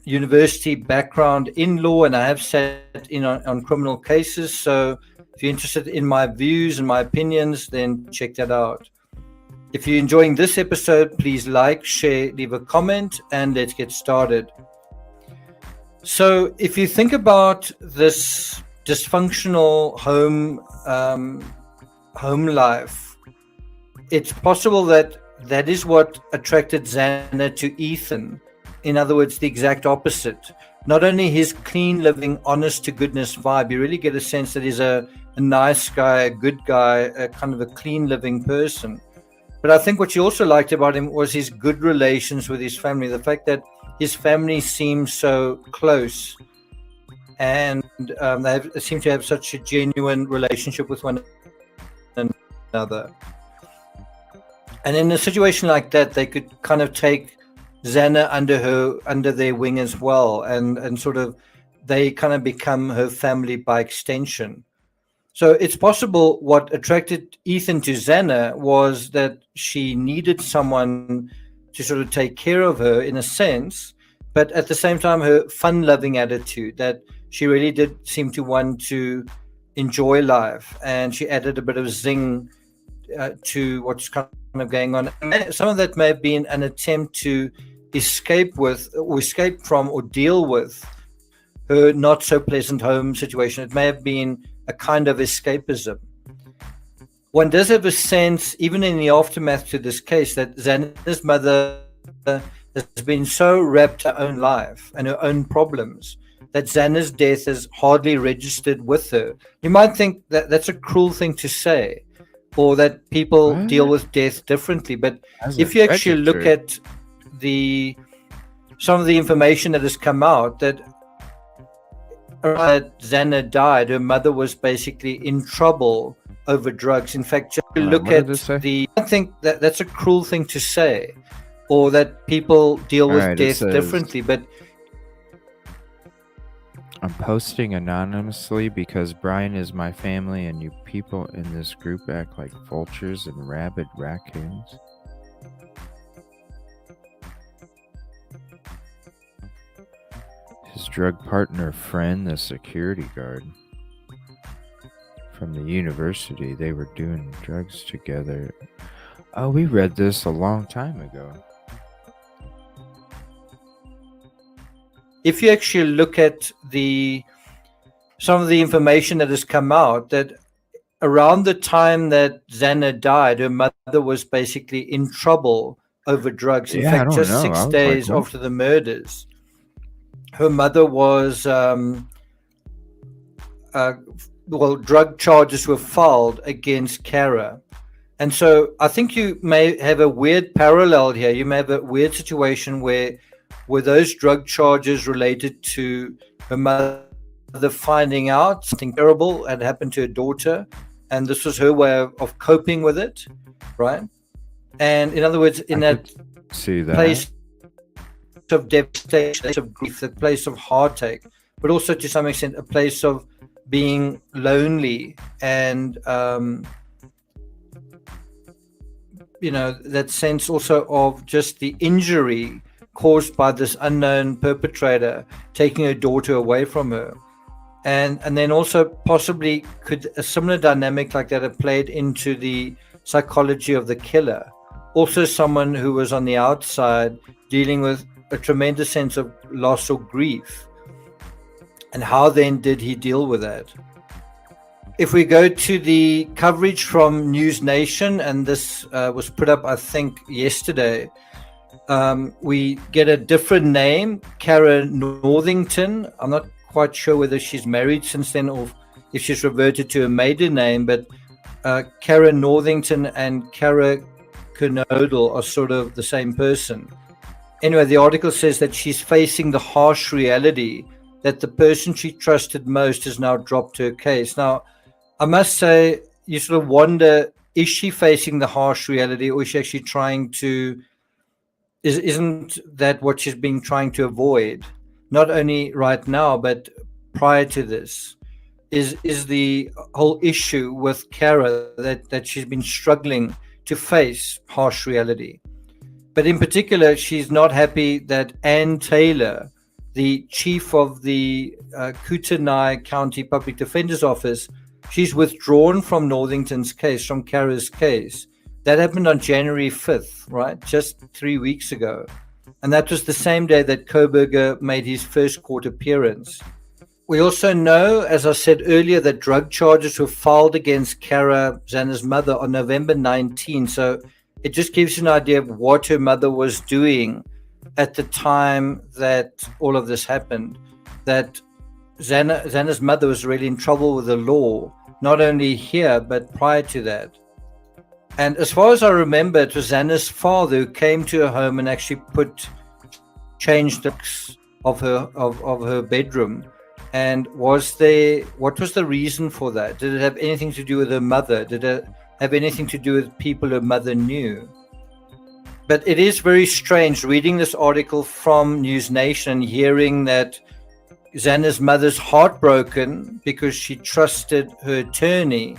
university background in law, and I have sat in on criminal cases. So if you're interested in my views and my opinions, then check that out. If you're enjoying this episode, please like, share, leave a comment, and let's get started. So if you think about this dysfunctional home life, it's possible that is what attracted Xana to Ethan. In other words, the exact opposite. Not only his clean living, honest to goodness vibe, you really get a sense that he's a nice guy, a good guy, a kind of a clean living person. But I think what you also liked about him was his good relations with his family, the fact that his family seems so close, and they seem to have such a genuine relationship with one another. And in a situation like that, they could kind of take Xana under their wing as well, and sort of they kind of become her family by extension. So it's possible what attracted Ethan to Xana was that she needed someone to sort of take care of her in a sense, but at the same time her fun-loving attitude, that she really did seem to want to enjoy life, and she added a bit of zing to what's kind of going on. Some of that may have been an attempt to escape from or deal with her not so pleasant home situation. It may have been a kind of escapism. One does have a sense, even in the aftermath to this case, that Xana's mother has been so wrapped her own life and her own problems that Xana's death is hardly registered with her. You might think that that's a cruel thing to say, or that people deal with death differently. But if you actually look at some of the information that has come out, that Xana died, her mother was basically in trouble over drugs. In fact, just look at I think that that's a cruel thing to say, or that people deal with death differently. But I'm posting anonymously because Brian is my family and you people in this group act like vultures and rabid raccoons. His drug partner friend, the security guard from the university, they were doing drugs together. Oh, we read this a long time ago. If you actually look at some of the information that has come out, that around the time that Xana died, her mother was basically in trouble over drugs. In fact, just 6 days after the murders, her mother was drug charges were filed against Kara. And so I think you may have a weird parallel here. You may have a weird situation where those drug charges related to her mother finding out something terrible had happened to her daughter, and this was her way of coping with it, right? And in other words, in that place of devastation, place of grief, that place of heartache, but also to some extent a place of being lonely and that sense also of just the injury caused by this unknown perpetrator taking her daughter away from her. And then also possibly could a similar dynamic like that have played into the psychology of the killer. Also someone who was on the outside dealing with a tremendous sense of loss or grief. And how then did he deal with that? If we go to the coverage from News Nation, and this was put up, I think, yesterday, we get a different name, Kara Northington. I'm not quite sure whether she's married since then or if she's reverted to her maiden name, but Kara Northington and Kara Kernodle are sort of the same person. Anyway, the article says that she's facing the harsh reality that the person she trusted most has now dropped her case. Now, I must say, you sort of wonder, is she facing the harsh reality, or is she actually trying to, isn't that what she's been trying to avoid? Not only right now, but prior to this, is the whole issue with Kara that she's been struggling to face harsh reality. But in particular, she's not happy that Ann Taylor, the chief of the Kootenai County Public Defender's Office, she's withdrawn from Northington's case, from Kara's case. That happened on January 5th, right? Just 3 weeks ago. And that was the same day that Koberger made his first court appearance. We also know, as I said earlier, that drug charges were filed against Kara, Xana's mother, on November 19. So it just gives you an idea of what her mother was doing at the time that all of this happened. That Xana's mother was really in trouble with the law, not only here, but prior to that. And as far as I remember, it was Xana's father who came to her home and actually changed the locks of her bedroom. And what was the reason for that? Did it have anything to do with her mother? Did it have anything to do with people her mother knew? But it is very strange reading this article from News Nation, hearing that Xana's mother's heartbroken because she trusted her attorney,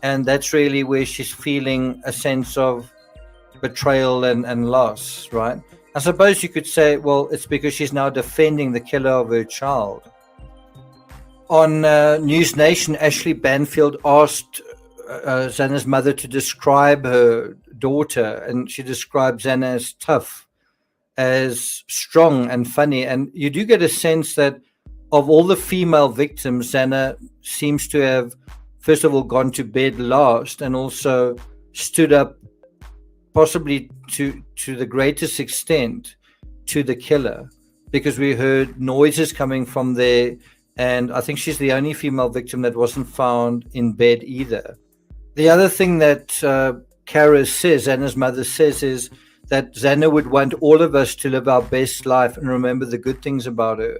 and that's really where she's feeling a sense of betrayal and loss, right? I suppose you could say, well, it's because she's now defending the killer of her child. On News Nation, Ashley Banfield asked Xana's mother to describe her daughter, and she described Xana as tough, as strong and funny. And you do get a sense that of all the female victims, Xana seems to have, first of all, gone to bed last, and also stood up, possibly to the greatest extent, to the killer. because we heard noises coming from there. And I think she's the only female victim that wasn't found in bed either. The other thing that Kara says, Xana's mother says, is that Xana would want all of us to live our best life and remember the good things about her.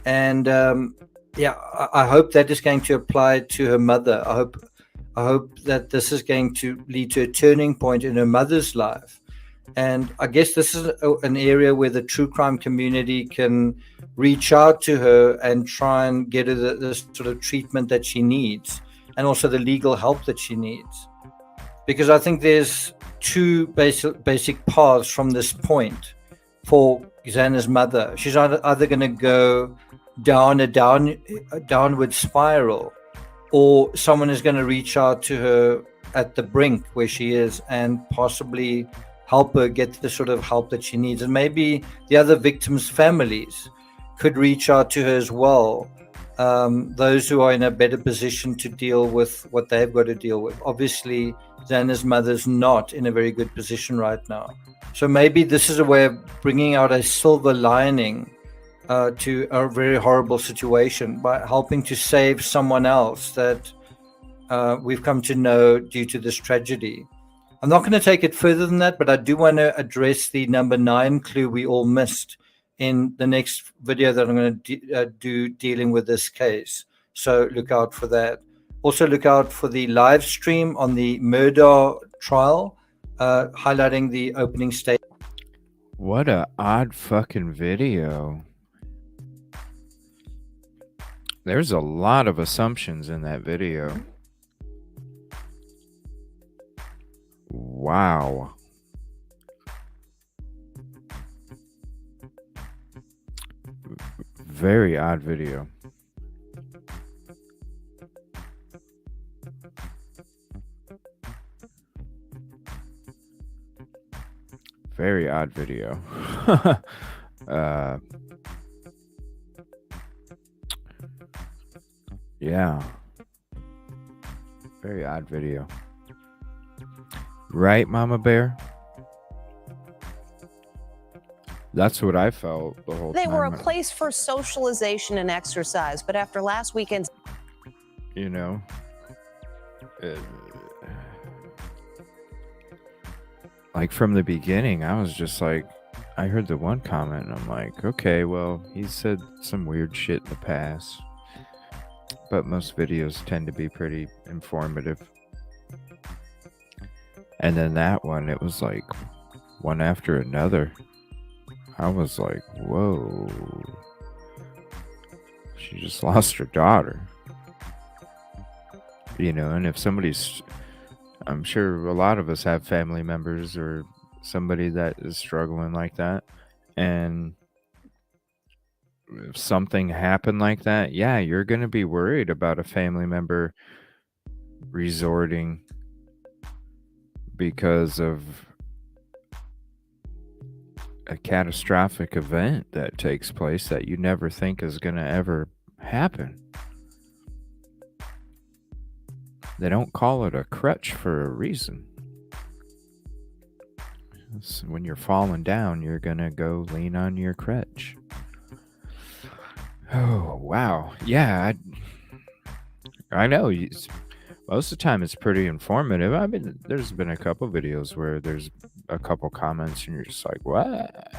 And I hope that is going to apply to her mother. I hope that this is going to lead to a turning point in her mother's life. And I guess this is an area where the true crime community can reach out to her and try and get her the sort of treatment that she needs, and also the legal help that she needs. Because I think there's two basic paths from this point for Xana's mother. She's either going to go down a downward spiral, or someone is going to reach out to her at the brink where she is and possibly help her get the sort of help that she needs. And maybe the other victims' families could reach out to her as well, those who are in a better position to deal with what they've got to deal with. Obviously, Xana's mother's not in a very good position right now. So maybe this is a way of bringing out a silver lining to a very horrible situation by helping to save someone else that we've come to know due to this tragedy. I'm not going to take it further than that, but I do want to address the number 9 clue we all missed in the next video that I'm going to do dealing with this case. So look out for that. Also look out for the live stream on the murder trial, highlighting the opening statement. What a odd fucking video. There's a lot of assumptions in that video. Wow. Very odd video. Very odd video. Yeah. Very odd video. Right, Mama Bear? That's what I felt the whole time. They were a place for socialization and exercise, but after last weekend's... You know? Like from the beginning, I was just like, I heard the one comment and I'm like, okay, well, he said some weird shit in the past. But most videos tend to be pretty informative. And then that one, it was like one after another. I was like, whoa. She just lost her daughter. You know, and if somebody's... I'm sure a lot of us have family members or somebody that is struggling like that. And if something happened like that, yeah, you're going to be worried about a family member resorting because of a catastrophic event that takes place that you never think is going to ever happen. They don't call it a crutch for a reason. So when you're falling down, you're going to go lean on your crutch. Oh, wow. Yeah, I know. Most of the time, it's pretty informative. I mean, there's been a couple videos where there's a couple comments and you're just like, what?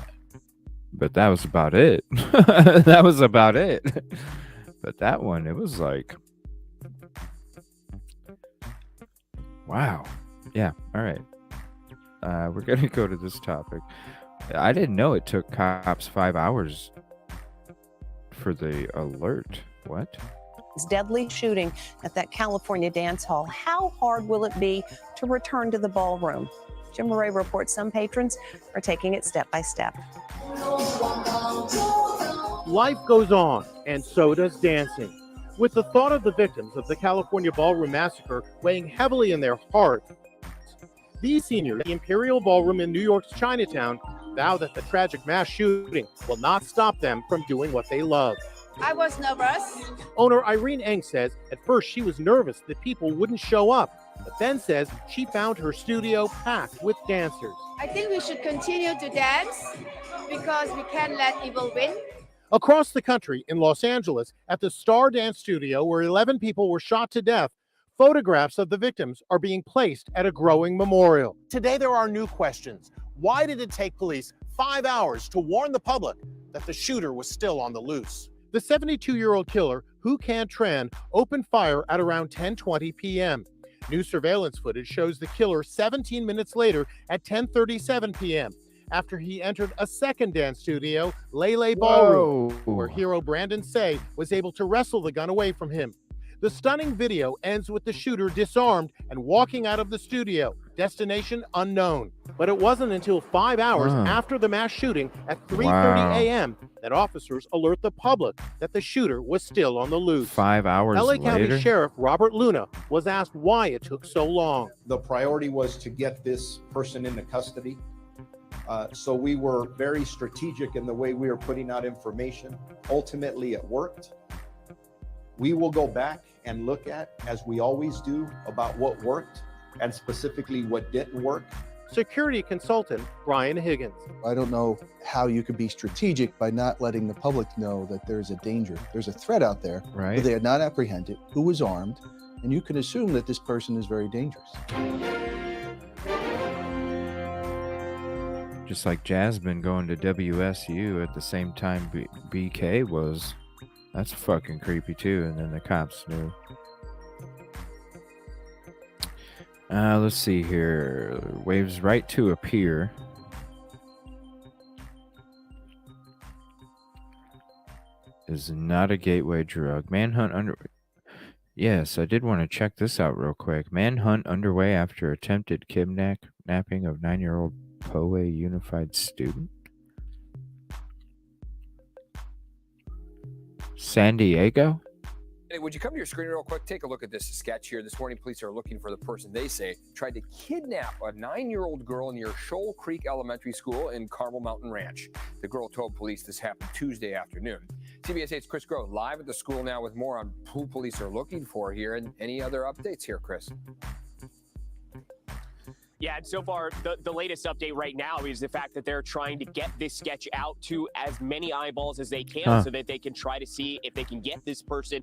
But that was about it. That was about it. But that one, it was like, wow. Yeah. All right. We're going to go to this topic. I didn't know it took cops 5 hours for the alert. What? deadly shooting at that California dance hall. How hard will it be to return to the ballroom? Jim Murray reports some patrons are taking it step by step. Life goes on, and so does dancing. With the thought of the victims of the California Ballroom Massacre weighing heavily in their hearts, these seniors at the Imperial Ballroom in New York's Chinatown vow that the tragic mass shooting will not stop them from doing what they love. I was nervous. Owner Irene Eng says at first she was nervous that people wouldn't show up. but then says she found her studio packed with dancers. I think we should continue to dance because we can't let evil win. Across the country, in Los Angeles, at the Star Dance Studio, where 11 people were shot to death, photographs of the victims are being placed at a growing memorial. Today, there are new questions. Why did it take police 5 hours to warn the public that the shooter was still on the loose? The 72-year-old killer, Hu Can Tran, opened fire at around 10:20 p.m. New surveillance footage shows the killer 17 minutes later at 10:37 p.m. after he entered a second dance studio, Lele Ballroom, where hero Brandon Say was able to wrestle the gun away from him. The stunning video ends with the shooter disarmed and walking out of the studio, destination unknown. But it wasn't until 5 hours after the mass shooting at 3:30 a.m. that officers alert the public that the shooter was still on the loose. 5 hours LA later? County Sheriff Robert Luna was asked why it took so long. The priority was to get this person into custody. So we were very strategic in the way we were putting out information. Ultimately, it worked. We will go back and look at, as we always do, about what worked and specifically what didn't work. Security consultant Brian Higgins. I don't know how you could be strategic by not letting the public know that there's a danger. There's a threat out there, but they are not apprehended, who was armed, and you can assume that this person is very dangerous. Just like Jasmine going to WSU at the same time BK was. That's fucking creepy too, and then the cops knew. Let's see here. Waves right to appear. Is not a gateway drug. Manhunt under... Yes, I did want to check this out real quick. Manhunt underway after attempted kidnapping of 9-year-old Poe Unified student. San Diego? Hey, would you come to your screen real quick? Take a look at this sketch here. This morning, police are looking for the person they say tried to kidnap a 9-year-old girl near Shoal Creek Elementary School in Carmel Mountain Ranch. The girl told police this happened Tuesday afternoon. CBS 8's Chris Grove live at the school now with more on who police are looking for here and any other updates here, Chris. Yeah, and so far, the latest update right now is the fact that they're trying to get this sketch out to as many eyeballs as they can so that they can try to see if they can get this person.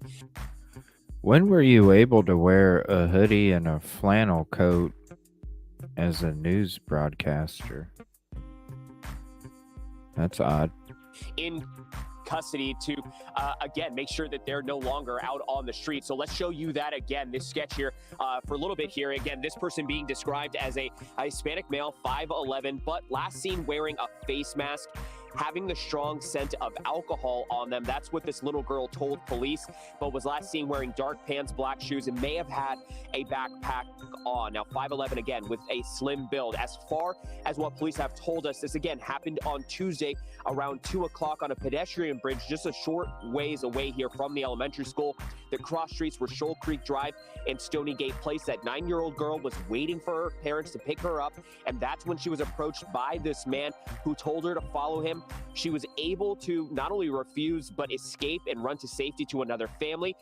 When were you able to wear a hoodie and a flannel coat as a news broadcaster? That's odd. In custody to, again, make sure that they're no longer out on the street. So let's show you that again, this sketch here for a little bit here. Again, this person being described as a Hispanic male, 5'11", but last seen wearing a face mask, having the strong scent of alcohol on them. That's what this little girl told police, but was last seen wearing dark pants, black shoes, and may have had a backpack on. Now, 5'11", again, with a slim build. As far as what police have told us, this again happened on Tuesday around 2 o'clock on a pedestrian bridge just a short ways away here from the elementary school. The cross streets were Shoal Creek Drive and Stony Gate Place. That 9-year-old girl was waiting for her parents to pick her up, and that's when she was approached by this man who told her to follow him. She was able to not only refuse, but escape and run to safety to another family.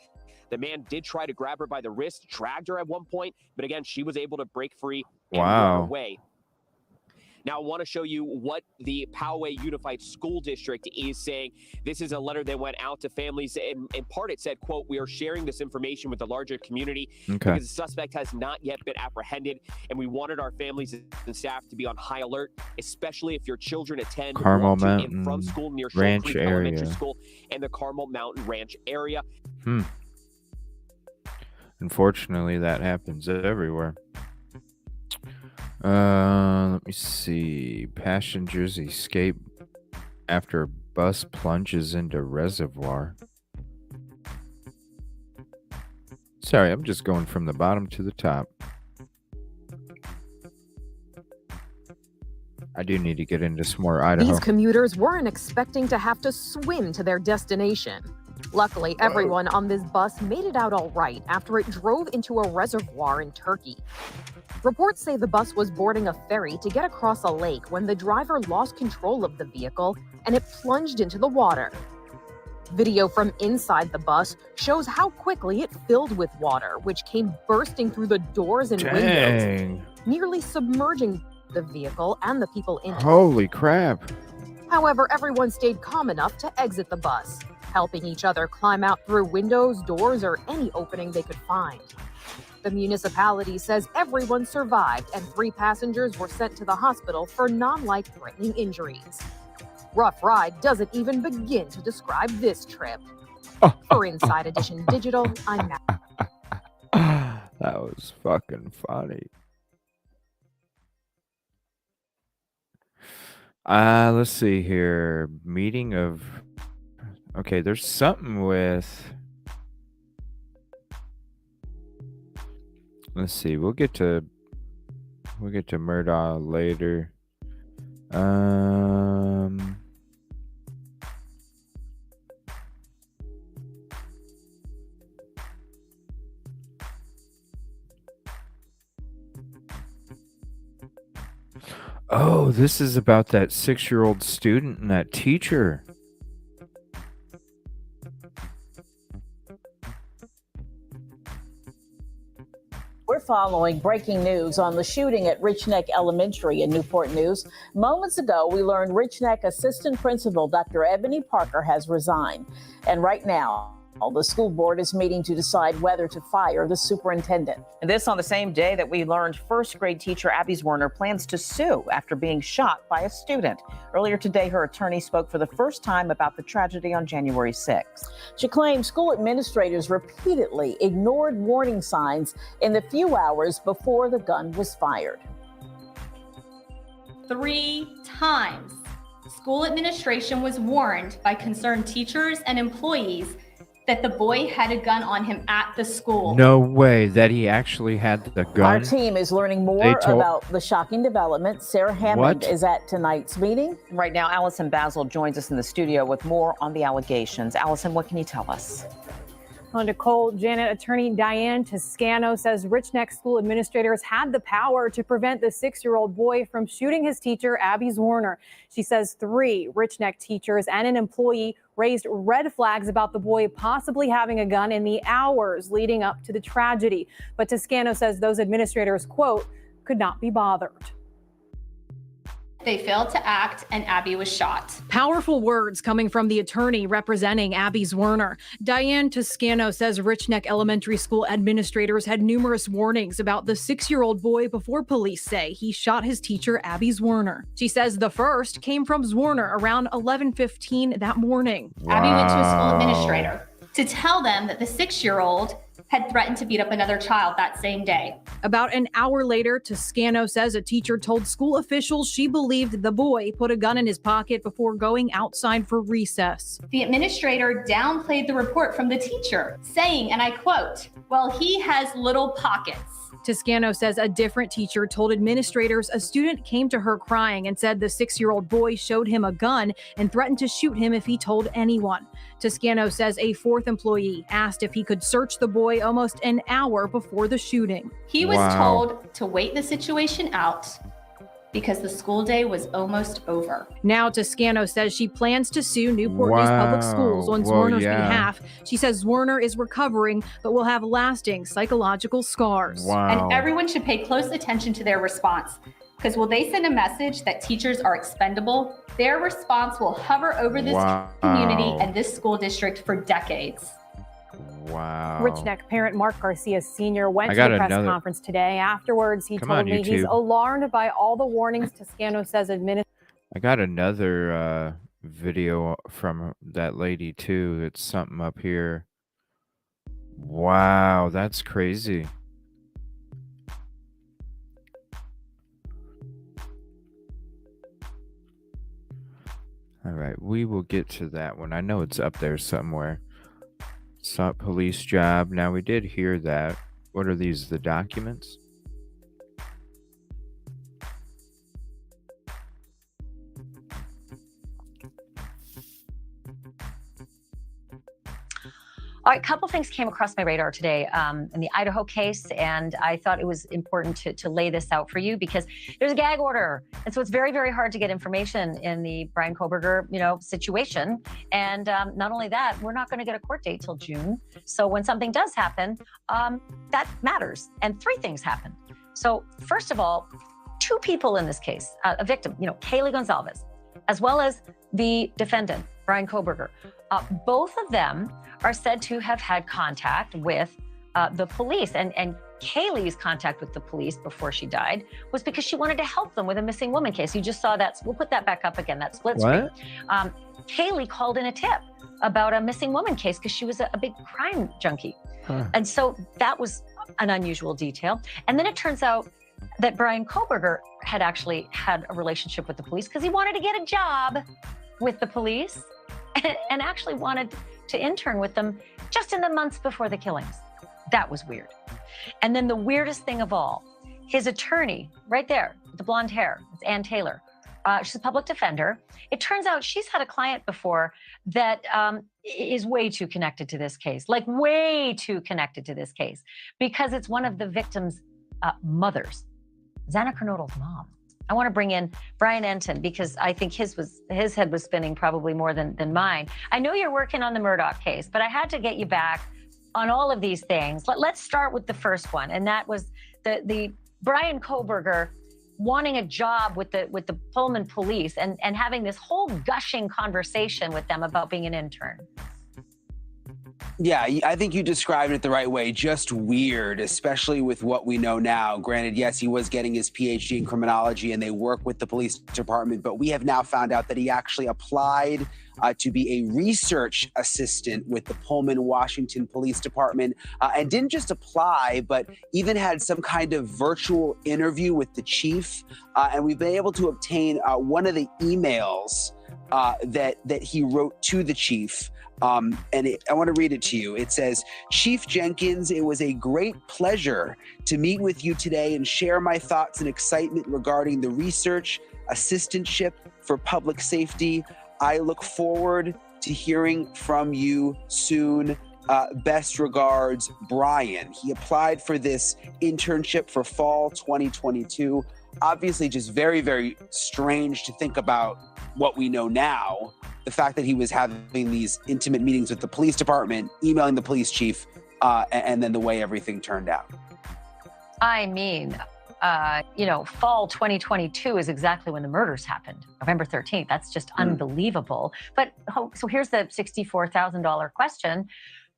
The man did try to grab her by the wrist, dragged her at one point, but again, she was able to break free and run away. Now, I want to show you what the Poway Unified School District is saying. This is a letter that went out to families. In part, it said, quote, "We are sharing this information with the larger community because the suspect has not yet been apprehended, and we wanted our families and staff to be on high alert, especially if your children attend Carmel to and Mountain from school near Shoal Ranch Creek area. Elementary School and the Carmel Mountain Ranch area." Unfortunately, that happens everywhere. Let me see. Passengers escape after bus plunges into reservoir. Sorry, I'm just going from the bottom to the top. I do need to get into some more Idaho. These commuters weren't expecting to have to swim to their destination. Luckily, everyone on this bus made it out all right after it drove into a reservoir in Turkey. Reports say the bus was boarding a ferry to get across a lake when the driver lost control of the vehicle and it plunged into the water. Video from inside the bus shows how quickly it filled with water, which came bursting through the doors and windows, nearly submerging the vehicle and the people in it. Holy crap. However, everyone stayed calm enough to exit the bus, helping each other climb out through windows, doors, or any opening they could find. The municipality says everyone survived and 3 passengers were sent to the hospital for non-life-threatening injuries. Rough Ride doesn't even begin to describe this trip. For Inside Edition Digital, I'm Matt. That was fucking funny. Let's see here. Meeting of... Okay, there's something with... Let's see. We'll get to Murdaugh later. Oh, this is about that 6-year-old student and that teacher. We're following breaking news on the shooting at Rich Neck Elementary in Newport News. Moments ago, we learned Rich Neck Assistant Principal Dr. Ebony Parker has resigned. And right now, the school board is meeting to decide whether to fire the superintendent. And this on the same day that we learned first grade teacher Abby Zwerner plans to sue after being shot by a student. Earlier today, her attorney spoke for the first time about the tragedy on January 6th. She claimed school administrators repeatedly ignored warning signs in the few hours before the gun was fired. 3 times, school administration was warned by concerned teachers and employees that the boy had a gun on him at the school. No way that he actually had the gun. Our team is learning more about the shocking development. Sarah Hammond is at tonight's meeting. Right now, Allison Basil joins us in the studio with more on the allegations. Allison, what can you tell us? On Nicole, Janet, attorney Diane Toscano says Rich Neck school administrators had the power to prevent the 6-year-old boy from shooting his teacher, Abby Zwerner. She says 3 Rich Neck teachers and an employee raised red flags about the boy possibly having a gun in the hours leading up to the tragedy. But Toscano says those administrators, quote, could not be bothered. They failed to act and Abby was shot. Powerful words coming from the attorney representing Abby Zwerner. Diane Toscano says Rich Neck Elementary School administrators had numerous warnings about the 6-year-old boy before police say he shot his teacher, Abby Zwerner. She says the first came from Zwerner around 11:15 that morning. Abby went to a school administrator to tell them that the 6-year-old had threatened to beat up another child that same day. About an hour later, Toscano says a teacher told school officials she believed the boy put a gun in his pocket before going outside for recess. The administrator downplayed the report from the teacher, saying, and I quote, "Well, he has little pockets." Toscano says a different teacher told administrators a student came to her crying and said the 6-year-old boy showed him a gun and threatened to shoot him if he told anyone. Toscano says a 4th employee asked if he could search the boy almost an hour before the shooting. He was told to wait the situation out because the school day was almost over. Now Toscano says she plans to sue Newport News Public Schools on Zwerner's behalf. She says Zwerner is recovering, but will have lasting psychological scars. And everyone should pay close attention to their response, because will they send a message that teachers are expendable? Their response will hover over this community and this school district for decades. Wow. Rich Neck parent Mark Garcia Sr. went to the press conference today. Afterwards, he told me he's alarmed by all the warnings Toscano says I got another video from that lady too. It's something up here. Wow, that's crazy. All right, we will get to that one. I know it's up there somewhere. Sought police job. Now, we did hear that. What are these, the documents? All right, a couple things came across my radar today in the Idaho case, and I thought it was important to lay this out for you because there's a gag order, and so it's very, very hard to get information in the Brian Koberger, situation. And not only that, we're not going to get a court date till June. So when something does happen, that matters. And 3 things happen. So first of all, 2 people in this case, a victim, Kaylee Gonzalez, as well as the defendant, Brian Koberger, both of them are said to have had contact with the police. And Kaylee's contact with the police before she died was because she wanted to help them with a missing woman case. You just saw that. We'll put that back up again, that split screen. Kaylee called in a tip about a missing woman case because she was a big crime junkie. And so that was an unusual detail. And then it turns out that Brian Koberger had actually had a relationship with the police because he wanted to get a job with the police and actually wanted to intern with them just in the months before the killings. That was weird. And then the weirdest thing of all, his attorney, right there, with the blonde hair, it's Ann Taylor. She's a public defender. It turns out she's had a client before that is way too connected to this case, like way too connected to this case, because it's one of the victim's mothers, Xana Kernodle's mom. I want to bring in Brian Enton because I think his head was spinning probably more than mine. I know you're working on the Murdaugh case, but I had to get you back on all of these things. Let's start with the first one, and that was the Brian Koberger wanting a job with the Pullman police and having this whole gushing conversation with them about being an intern. Yeah, I think you described it the right way. Just weird, especially with what we know now. Granted, yes, he was getting his PhD in criminology and they work with the police department, but we have now found out that he actually applied to be a research assistant with the Pullman, Washington Police Department, and didn't just apply, but even had some kind of virtual interview with the chief. And we've been able to obtain one of the emails that he wrote to the chief. I want to read it to you. It says, "Chief Jenkins, it was a great pleasure to meet with you today and share my thoughts and excitement regarding the research assistantship for public safety. I look forward to hearing from you soon. Best regards, Brian." He applied for this internship for fall 2022. Obviously, just very, very strange to think about what we know now. The fact that he was having these intimate meetings with the police department, emailing the police chief, and then the way everything turned out. I mean, fall 2022 is exactly when the murders happened, November 13th. That's just unbelievable. But so here's the $64,000 question.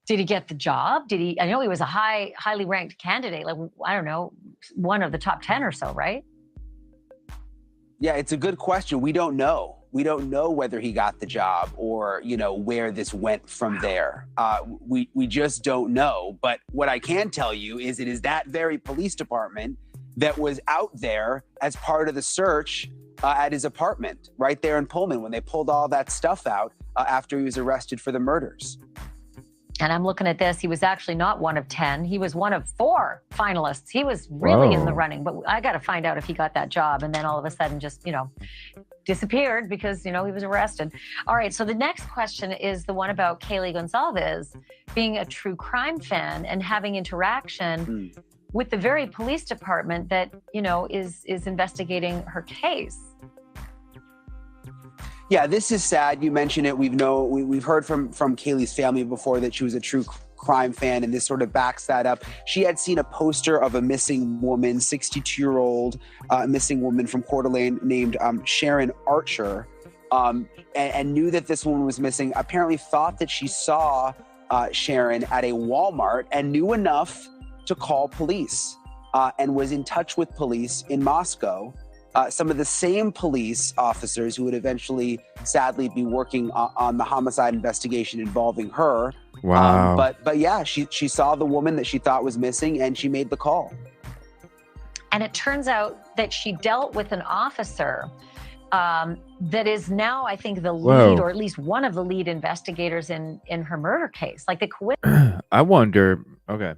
Did he get the job? I know he was a highly ranked candidate, like, I don't know, one of the top 10 or so, right? Yeah, it's a good question. We don't know. We don't know whether he got the job or, where this went from there. We just don't know. But what I can tell you is it is that very police department that was out there as part of the search at his apartment right there in Pullman when they pulled all that stuff out after he was arrested for the murders. And I'm looking at this. He was actually not one of 10. He was one of 4 finalists. He was really in the running, but I got to find out if he got that job. And then all of a sudden just, disappeared because, he was arrested. All right. So the next question is the one about Kaylee Gonzalez being a true crime fan and having interaction with the very police department that, is investigating her case. Yeah, this is sad. You mentioned it. We've heard from Kaylee's family before that she was a true crime fan, and this sort of backs that up. She had seen a poster of a missing woman, 62-year-old missing woman from Coeur d'Alene named Sharon Archer, and knew that this woman was missing. Apparently thought that she saw Sharon at a Walmart and knew enough to call police and was in touch with police in Moscow. Some of the same police officers who would eventually, sadly, be working on the homicide investigation involving her. Wow. But yeah, she saw the woman that she thought was missing and she made the call. And it turns out that she dealt with an officer that is now, I think, the lead, or at least one of the lead investigators in her murder case. Like I wonder, okay.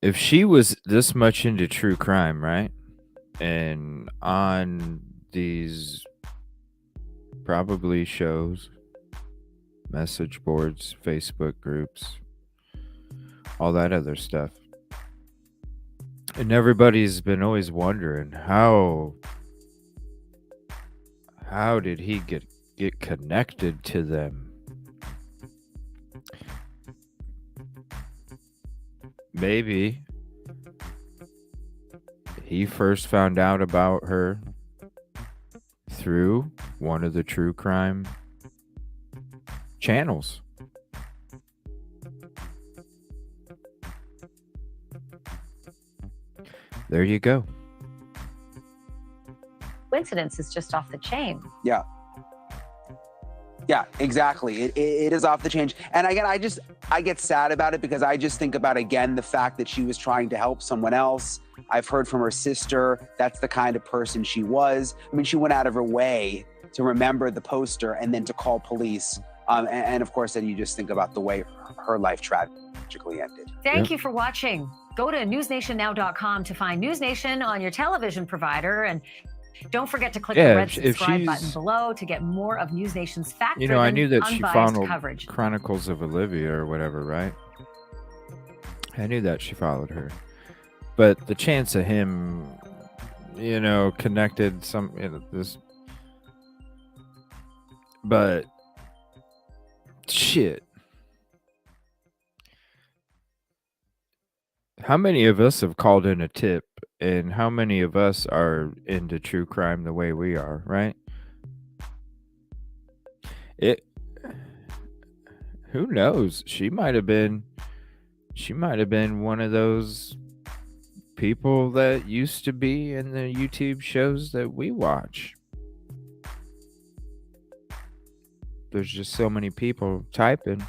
If she was this much into true crime, right? And on these probably shows, message boards, Facebook groups, all that other stuff. And everybody's been always wondering how did he get connected to them? Maybe he first found out about her through one of the true crime channels. There you go. Coincidence is just off the chain. Yeah. Yeah, exactly. It is off the chain. And again, I get sad about it because I just think about, again, the fact that she was trying to help someone else. I've heard from her sister, that's the kind of person she was. I mean, she went out of her way to remember the poster and then to call police. And of course, then you just think about the way her life tragically ended. Thank you for watching. Go to newsnationnow.com to find News Nation on your television provider, and don't forget to click the red subscribe button below to get more of News Nation's fact-driven, I knew that she unbiased followed coverage. Chronicles of Olivia or whatever, right? I knew that she followed her. But the chance of him, connected this. But shit. How many of us have called in a tip, and how many of us are into true crime the way we are, right? Who knows? She might have been one of those people that used to be in the YouTube shows that we watch. There's just so many people typing,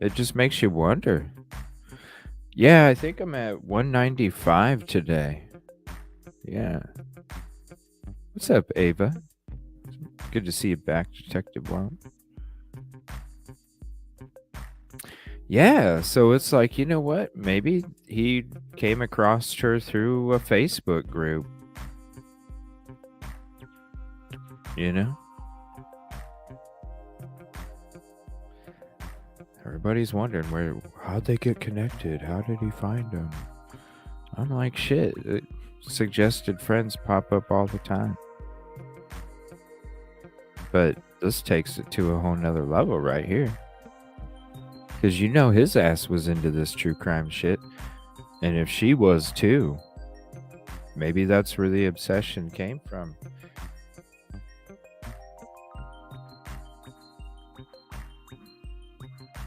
It just makes you wonder. Yeah, I think I'm at 195 today. Yeah. What's up, Ava? Good to see you back, Detective Wild. Yeah, so it's like, you know what? Maybe he came across her through a Facebook group. Everybody's wondering how'd they get connected? How did he find them? I'm like, shit. Suggested friends pop up all the time. But this takes it to a whole nother level right here. Because his ass was into this true crime shit. And if she was too, maybe that's where the obsession came from.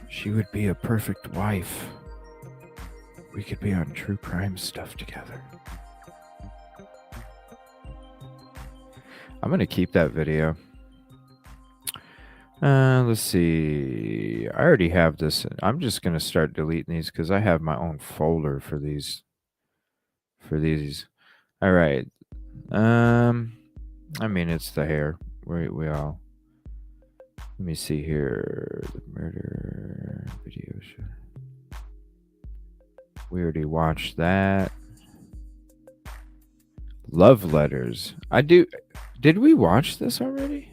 She would be a perfect wife. We could be on true crime stuff together. I'm going to keep that video. Let's see. I already have this. I'm just going to start deleting these because I have my own folder for these. All right. It's the hair. We all. Let me see here. The murder video show. We already watched that. Love letters. Did we watch this already?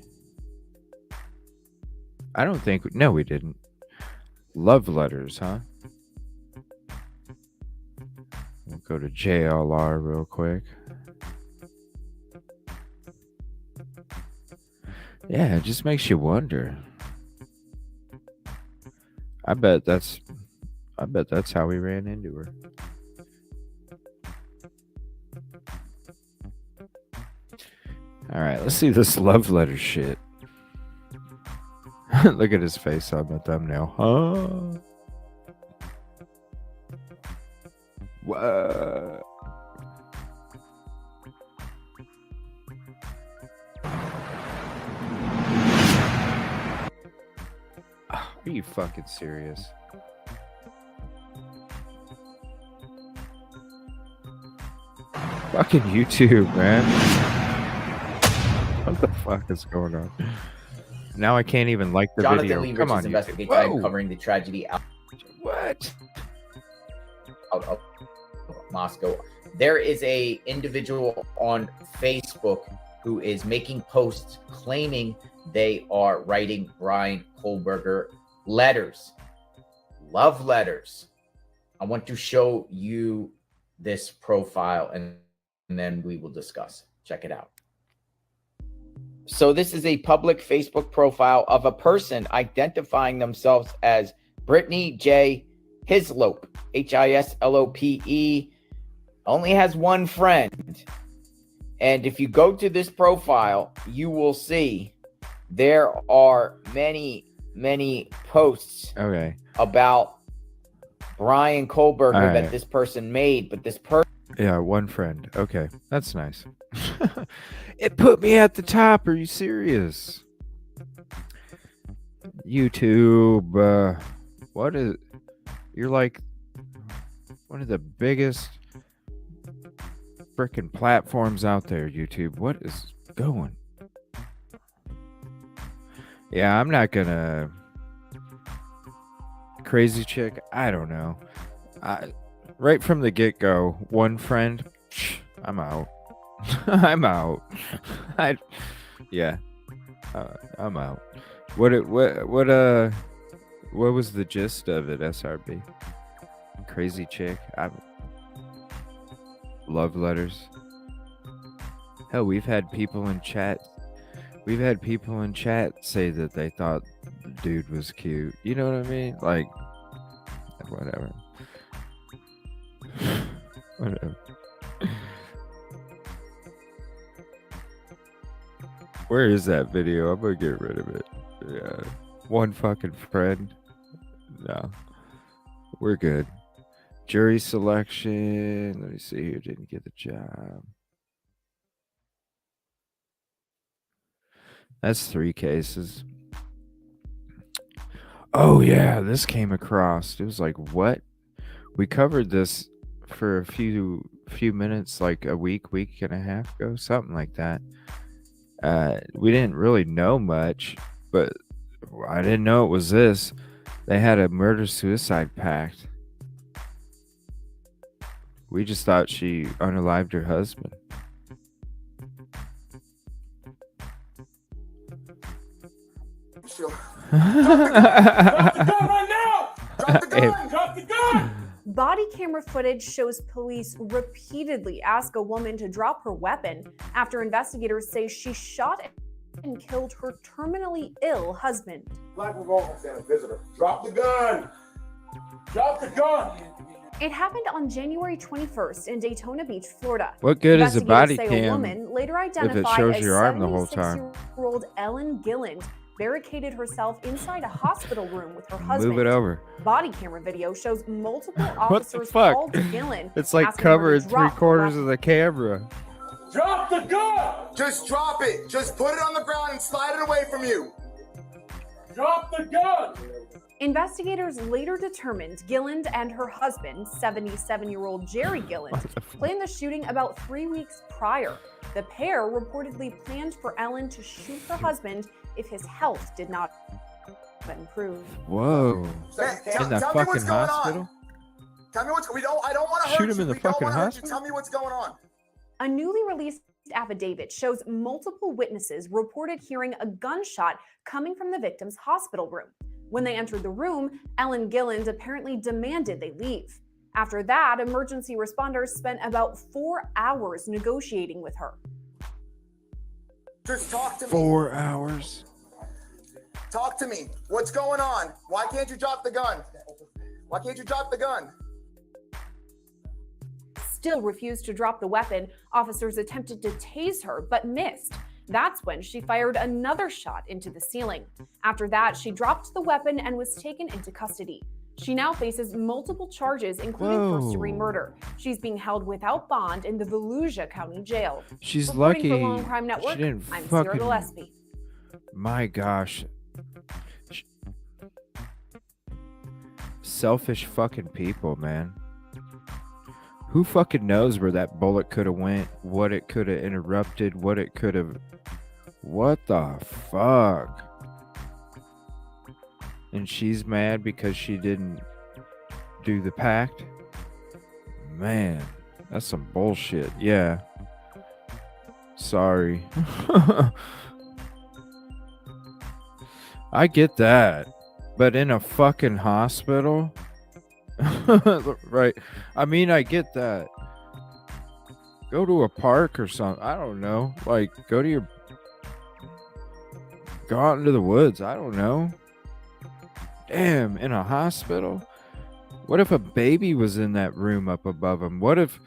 I don't think. No, we didn't. Love letters, huh? We'll go to JLR real quick. Yeah, it just makes you wonder. I bet that's how we ran into her. All right, let's see this love letter shit. Look at his face on the thumbnail. Huh? What? Are you fucking serious? Fucking YouTube, man. What the fuck is going on? Now I can't even like the Jonathan video. Lee Come on, investigates YouTube. covering the tragedy out of Moscow. There is a individual on Facebook who is making posts claiming they are writing Brian Kohlberger letters, love letters. I want to show you this profile and then we will discuss. Check it out. So this is a public Facebook profile of a person identifying themselves as Brittany J. Hislope, Hislope, only has one friend. And if you go to this profile, you will see there are many, many posts about Brian Kohlberger that this person made, but this person... Yeah, one friend. Okay, that's nice. It put me at the top. Are you serious? YouTube, what is... You're like one of the biggest freaking platforms out there, YouTube. What is going? Yeah, I'm not gonna... Crazy chick, I don't know. Right from the get-go, one friend, I'm out. I'm out. I'm out. What was the gist of it, SRB? Crazy chick. Love letters. Hell, we've had people in chat say that they thought the dude was cute. You know what I mean? Like, whatever. Whatever. Where is that video? I'm gonna get rid of it. Yeah. One fucking friend. No. We're good. Jury selection. Let me see who didn't get the job. That's 3 cases. Oh yeah, this came across. It was like, what? We covered this for a few minutes, like a week and a half ago, something like that. We didn't really know much, but I didn't know it was this. They had a murder-suicide pact. We just thought she unalived her husband. Body camera footage shows police repeatedly ask a woman to drop her weapon after investigators say she shot and killed her terminally ill husband. Black revolver and a visitor. Drop the gun! Drop the gun! It happened on January 21st in Daytona Beach, Florida. What good is a body Investigators say cam a woman later if it identified shows as your arm the whole time? 76-year-old Ellen Gilland barricaded herself inside a hospital room with her husband. Move it over. Body camera video shows multiple What the officers fuck? called to Gilland. It's like asking her to covering drop the 3/4 weapon. of the camera. Drop the gun! Just drop it. Just put it on the ground and slide it away from you. Drop the gun! Investigators later determined Gilland and her husband, 77-year-old Jerry Gilland, planned the shooting about 3 weeks prior. The pair reportedly planned for Ellen to shoot her husband if his health did not improve. Whoa. Man, In the tell me what's fucking going hospital? on. Tell me what's I don't want to hurt Shoot him you. in the We don't fucking wanna hurt you. hospital? Tell me what's going on. A newly released affidavit shows multiple witnesses reported hearing a gunshot coming from the victim's hospital room. When they entered the room, Ellen Gilland apparently demanded they leave. After that, emergency responders spent about 4 hours negotiating with her. Just talk to me. 4 hours. Talk to me. What's going on? Why can't you drop the gun? Why can't you drop the gun? Still refused to drop the weapon. Officers attempted to tase her, but missed. That's when she fired another shot into the ceiling. After that, she dropped the weapon and was taken into custody. She now faces multiple charges, including first-degree murder. She's being held without bond in the Volusia County Jail. She's Reporting lucky for Law and Crime Network, she didn't I'm Sarah fucking... Gillespie. My gosh. Selfish fucking people, man. Who fucking knows where that bullet could have went, what it could have interrupted, what it could have... What the fuck? And she's mad because she didn't do the pact? Man, that's some bullshit. Yeah. Sorry. I get that. But in a fucking hospital? Right. I mean, I get that. Go to a park or something. I don't know. Like, go out into the woods. I don't know. Damn, in a hospital? What if a baby was in that room up above him? What if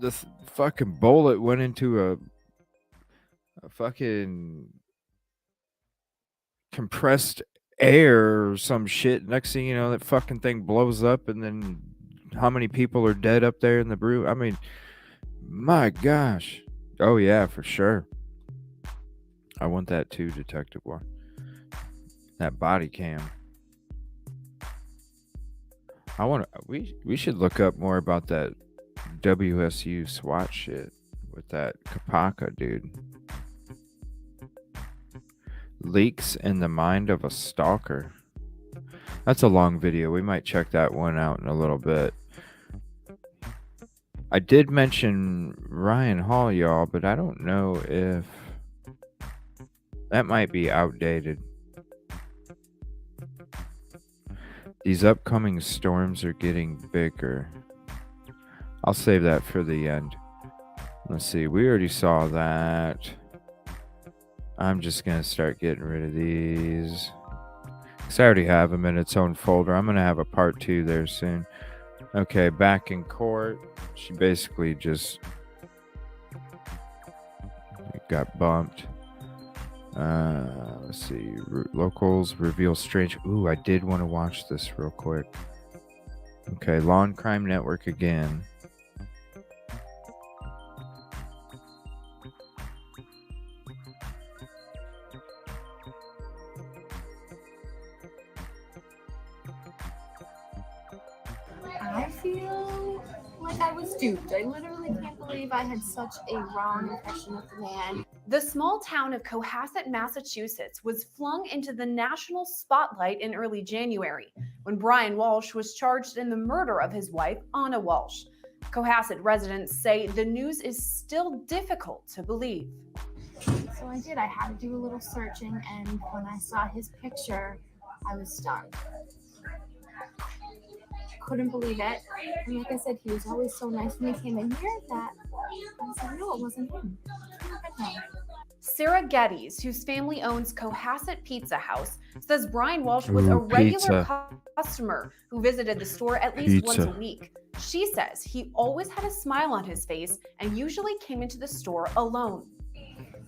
the fucking bullet went into a fucking compressed air or some shit? Next thing you know, that fucking thing blows up, and then how many people are dead up there in the room? I mean, my gosh. Oh yeah, for sure. I want that too, Detective One. That body cam. We should look up more about that WSU SWAT shit with that Kapaka dude. Leaks in the mind of a stalker. That's a long video. We might check that one out in a little bit. I did mention Ryan Hall, y'all, but I don't know if that might be outdated. These upcoming storms are getting bigger. I'll save that for the end. Let's see. We already saw that. I'm just going to start getting rid of these. Because I already have them in its own folder. I'm going to have a part 2 there soon. Okay, back in court. She basically just got bumped. Let's see. Locals reveal strange. Ooh, I did want to watch this real quick. Okay, Law and Crime Network again. I feel like I was duped. I literally can't believe I had such a wrong impression of the man. The small town of Cohasset, Massachusetts was flung into the national spotlight in early January when Brian Walsh was charged in the murder of his wife, Anna Walsh. Cohasset residents say the news is still difficult to believe. So I did. I had to do a little searching, and when I saw his picture, I was stunned. Couldn't believe it. And like I said, he was always so nice when he came in here that I said, no, it wasn't him. Sarah Geddes, whose family owns Cohasset Pizza House, says Brian Walsh was a regular customer who visited the store at least once a week. She says he always had a smile on his face and usually came into the store alone.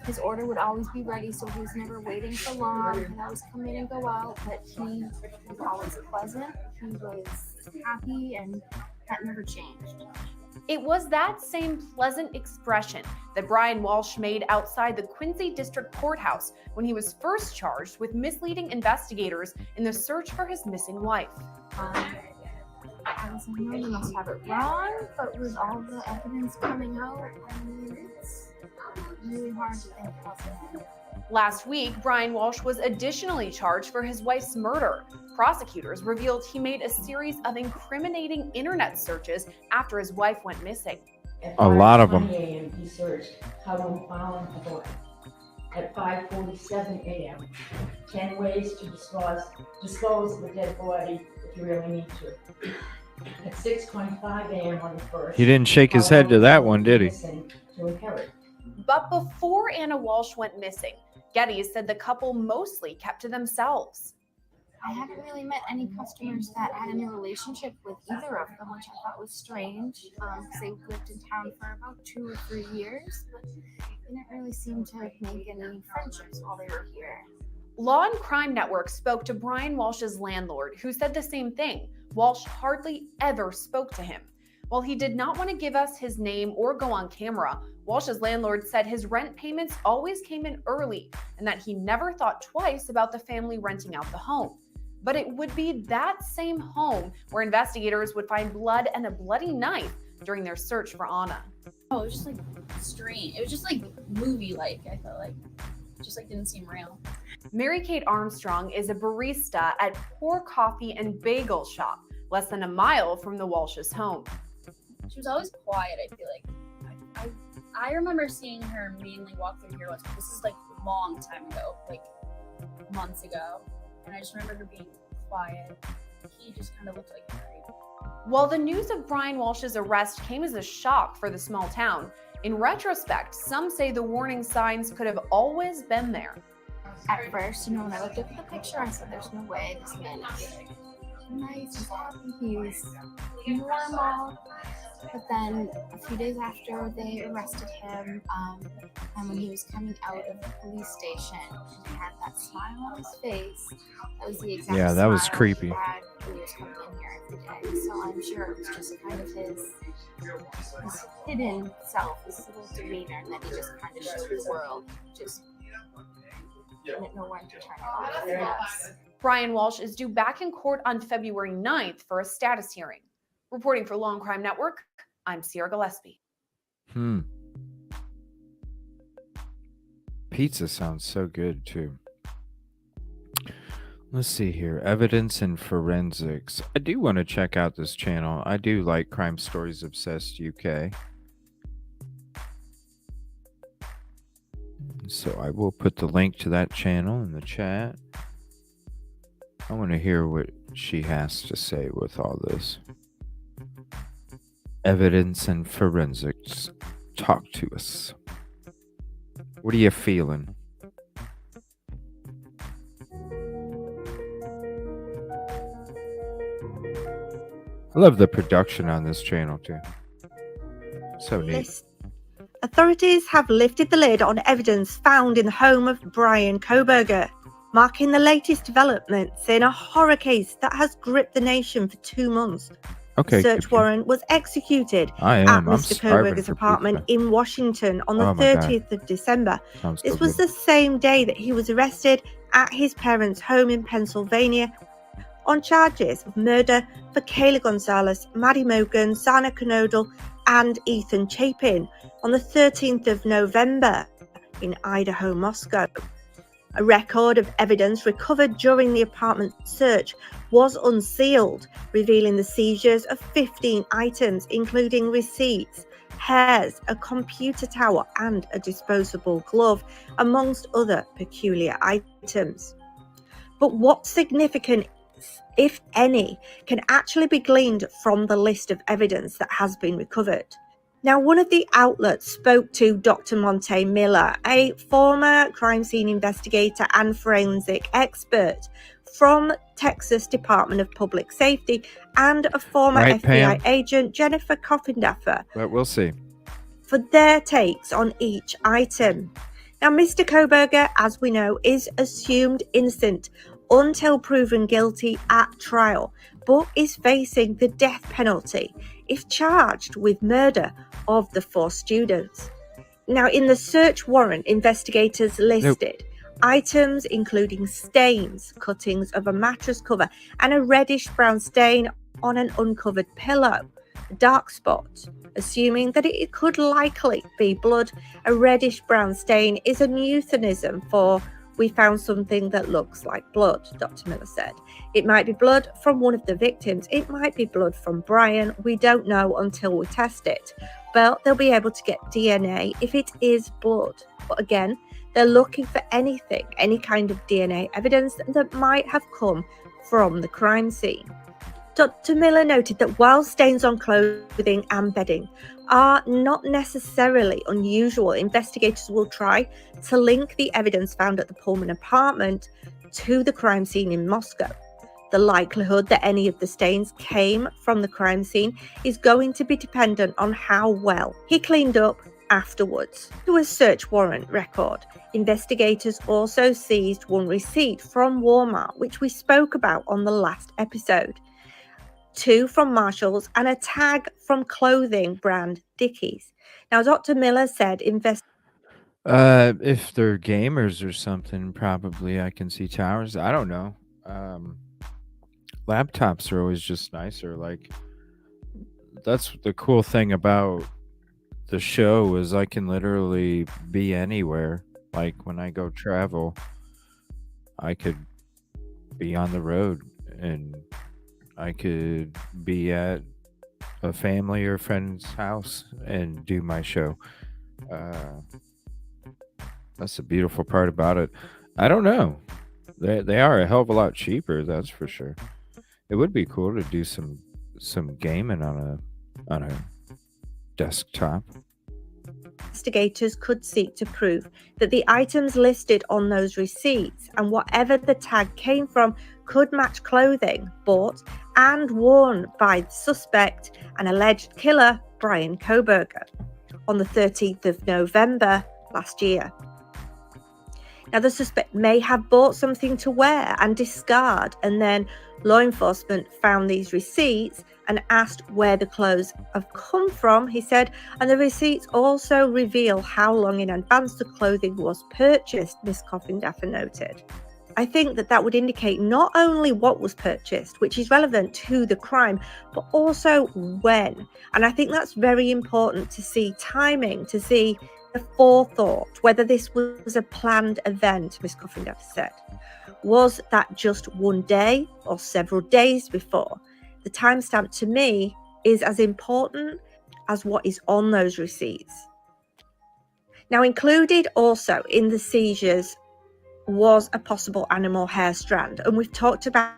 His order would always be ready, so he was never waiting for long. He'd always come in and go out, but he was always pleasant. He was happy, and that never changed. It was that same pleasant expression that Brian Walsh made outside the Quincy District Courthouse when he was first charged with misleading investigators in the search for his missing wife. I was like, no, you must have it wrong, but with all the evidence coming out, I mean, it's really hard to think it wasn't him. Last week, Brian Walsh was additionally charged for his wife's murder. Prosecutors revealed he made a series of incriminating internet searches after his wife went missing. A lot of them. At 5:20 a.m., he searched how to found a body. At 5:47 a.m., 10 ways to dispose of a dead body if you really need to. At 6:25 a.m. on the 1st, He didn't shake his head to that one, did he? To inherit. But before Anna Walsh went missing, Geddes said the couple mostly kept to themselves. I haven't really met any customers that had any relationship with either of them, which I thought was strange, because they lived in town for about 2 or 3 years, but they didn't really seem to make any friendships while they were here. Law and Crime Network spoke to Brian Walsh's landlord, who said the same thing. Walsh hardly ever spoke to him. While he did not want to give us his name or go on camera, Walsh's landlord said his rent payments always came in early and that he never thought twice about the family renting out the home. But it would be that same home where investigators would find blood and a bloody knife during their search for Anna. Oh, it was just like strange. It was just like movie-like, I felt like. It just like didn't seem real. Mary Kate Armstrong is a barista at Pour Coffee and Bagel Shop, less than a mile from the Walsh's home. She was always quiet, I feel like. I I remember seeing her mainly walk through here once, but this is like a long time ago, like months ago. And I just remember her being quiet. He just kind of looked like a creep. While the news of Brian Walsh's arrest came as a shock for the small town, in retrospect, some say the warning signs could have always been there. At first, when I looked at the picture, I said, there's no way this man is nice, he's happy, he's normal. But then a few days after they arrested him, and when he was coming out of the police station, he had that smile on his face. That was the exact that was smile creepy. he had when he was coming in here every day. So I'm sure it was just kind of his hidden self, his little demeanor, and then he just kind of showed the world, just didn't know when to turn it off. Brian Walsh is due back in court on February 9th for a status hearing. Reporting for Long Crime Network, I'm Sierra Gillespie. Pizza sounds so good too. Let's see here. Evidence and forensics. I do want to check out this channel. I do like Crime Stories Obsessed UK. So I will put the link to that channel in the chat. I want to hear what she has to say with all this. Evidence and forensics. Talk to us. What are you feeling? I love the production on this channel too. So neat. Authorities have lifted the lid on evidence found in the home of Brian Kohberger, marking the latest developments in a horror case that has gripped the nation for 2 months. Okay. Search warrant was executed I at am. I'm Mr. starving Kohberger's for apartment pizza. in Washington on the Oh my God. 30th of December. Sounds so This was good. the same day that he was arrested at his parents' home in Pennsylvania on charges of murder for Kayla Gonzalez, Maddie Mogan, Sana Knodel, and Ethan Chapin on the 13th of November in Idaho, Moscow. A record of evidence recovered during the apartment search was unsealed, revealing the seizures of 15 items, including receipts, hairs, a computer tower, and a disposable glove, amongst other peculiar items. But what significance, if any, can actually be gleaned from the list of evidence that has been recovered? Now, one of the outlets spoke to Dr. Monte Miller, a former crime scene investigator and forensic expert from Texas Department of Public Safety, and a former Right, FBI Pam? agent, Jennifer Coffindaffer, But we'll see. for their takes on each item. Now, Mr. Kohberger, as we know, is assumed innocent until proven guilty at trial, but is facing the death penalty if charged with murder of the 4 students. Now, in the search warrant, investigators listed items including stains, cuttings of a mattress cover, and a reddish-brown stain on an uncovered pillow, a dark spot. Assuming that it could likely be blood, a reddish-brown stain is a euphemism for "we found something that looks like blood," Dr. Miller said. It might be blood from one of the victims. It might be blood from Brian. We don't know until we test it. But they'll be able to get DNA if it is blood. But again, they're looking for anything, any kind of DNA evidence that might have come from the crime scene. Dr. Miller noted that while stains on clothing and bedding are not necessarily unusual, investigators will try to link the evidence found at the Pullman apartment to the crime scene in Moscow. The likelihood that any of the stains came from the crime scene is going to be dependent on how well he cleaned up afterwards. To a search warrant record, investigators also seized one receipt from Walmart, which we spoke about on the last episode, 2 from Marshalls, and a tag from clothing brand Dickies. Now, Dr. Miller said If they're gamers or something, probably I can see towers. I don't know. Laptops are always just nicer. Like, that's the cool thing about the show is I can literally be anywhere. Like when I go travel, I could be on the road and I could be at a family or friend's house and do my show. That's the beautiful part about it. I don't know. They are a hell of a lot cheaper, that's for sure. It would be cool to do some gaming on a desktop. Investigators could seek to prove that the items listed on those receipts and whatever the tag came from could match clothing bought and worn by the suspect and alleged killer Brian Koberger on the 13th of November last year. Now, the suspect may have bought something to wear and discard, and then law enforcement found these receipts and asked where the clothes have come from, he said, and the receipts also reveal how long in advance the clothing was purchased, Miss Coffindaffer noted. I think that would indicate not only what was purchased, which is relevant to the crime, but also when. And I think that's very important to see timing, to see the forethought, whether this was a planned event, Miss Coffindaffer said. Was that just one day or several days before? The timestamp to me is as important as what is on those receipts. Now, included also in the seizures was a possible animal hair strand, and we've talked about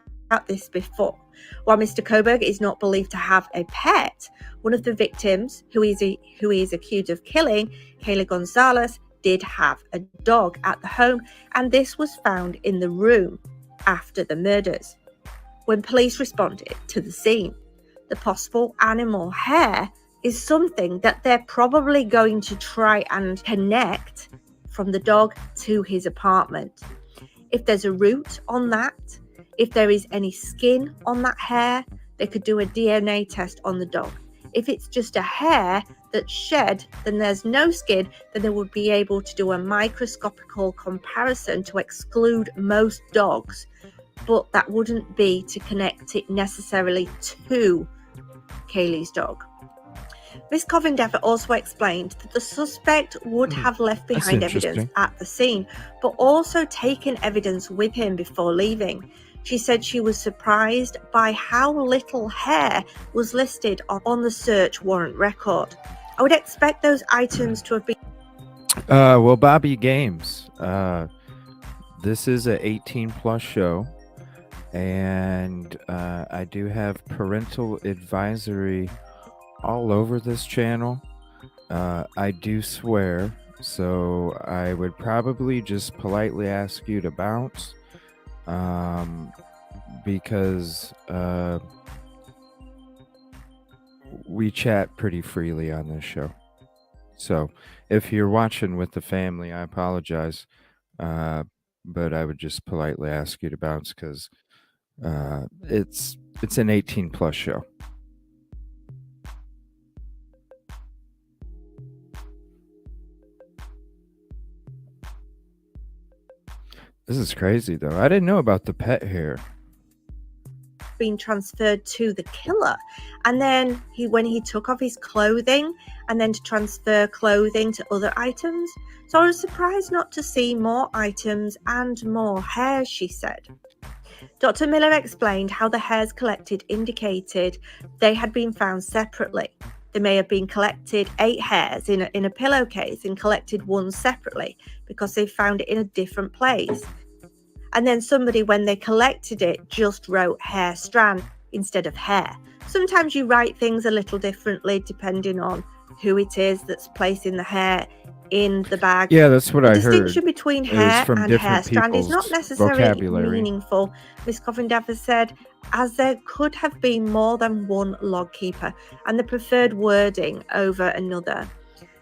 this before. While Mr. Koberger is not believed to have a pet, one of the victims who is accused of killing, Kayla Gonzalez, did have a dog at the home, and this was found in the room after the murders. When police responded to the scene, the possible animal hair is something that they're probably going to try and connect from the dog to his apartment. If there's a root on that, if there is any skin on that hair, they could do a DNA test on the dog. If it's just a hair that's shed, then there's no skin, then they would be able to do a microscopical comparison to exclude most dogs, but that wouldn't be to connect it necessarily to Kaylee's dog. Miss Coffindaffer also explained that the suspect would have left behind evidence at the scene, but also taken evidence with him before leaving. She said she was surprised by how little hair was listed on the search warrant record. I would expect those items to have been... Well, Bobby Games, this is a 18+ show, and I do have parental advisory all over this channel. I do swear, so I would probably just politely ask you to bounce, because we chat pretty freely on this show. So if you're watching with the family, I apologize, but I would just politely ask you to bounce, because it's an 18+ show. This is crazy, though. I didn't know about the pet hair being transferred to the killer, and then when he took off his clothing and then to transfer clothing to other items. So I was surprised not to see more items and more hairs, she said. Dr. Miller explained how the hairs collected indicated they had been found separately. They may have been collected 8 hairs in a pillowcase and collected one separately because they found it in a different place. And then somebody, when they collected it, just wrote hair strand instead of hair. Sometimes you write things a little differently depending on who it is that's placing the hair in the bag. Yeah, that's what I heard. The distinction between hair and hair strand is not necessarily meaningful, Miss Coffindaffer said, as there could have been more than one log keeper and the preferred wording over another.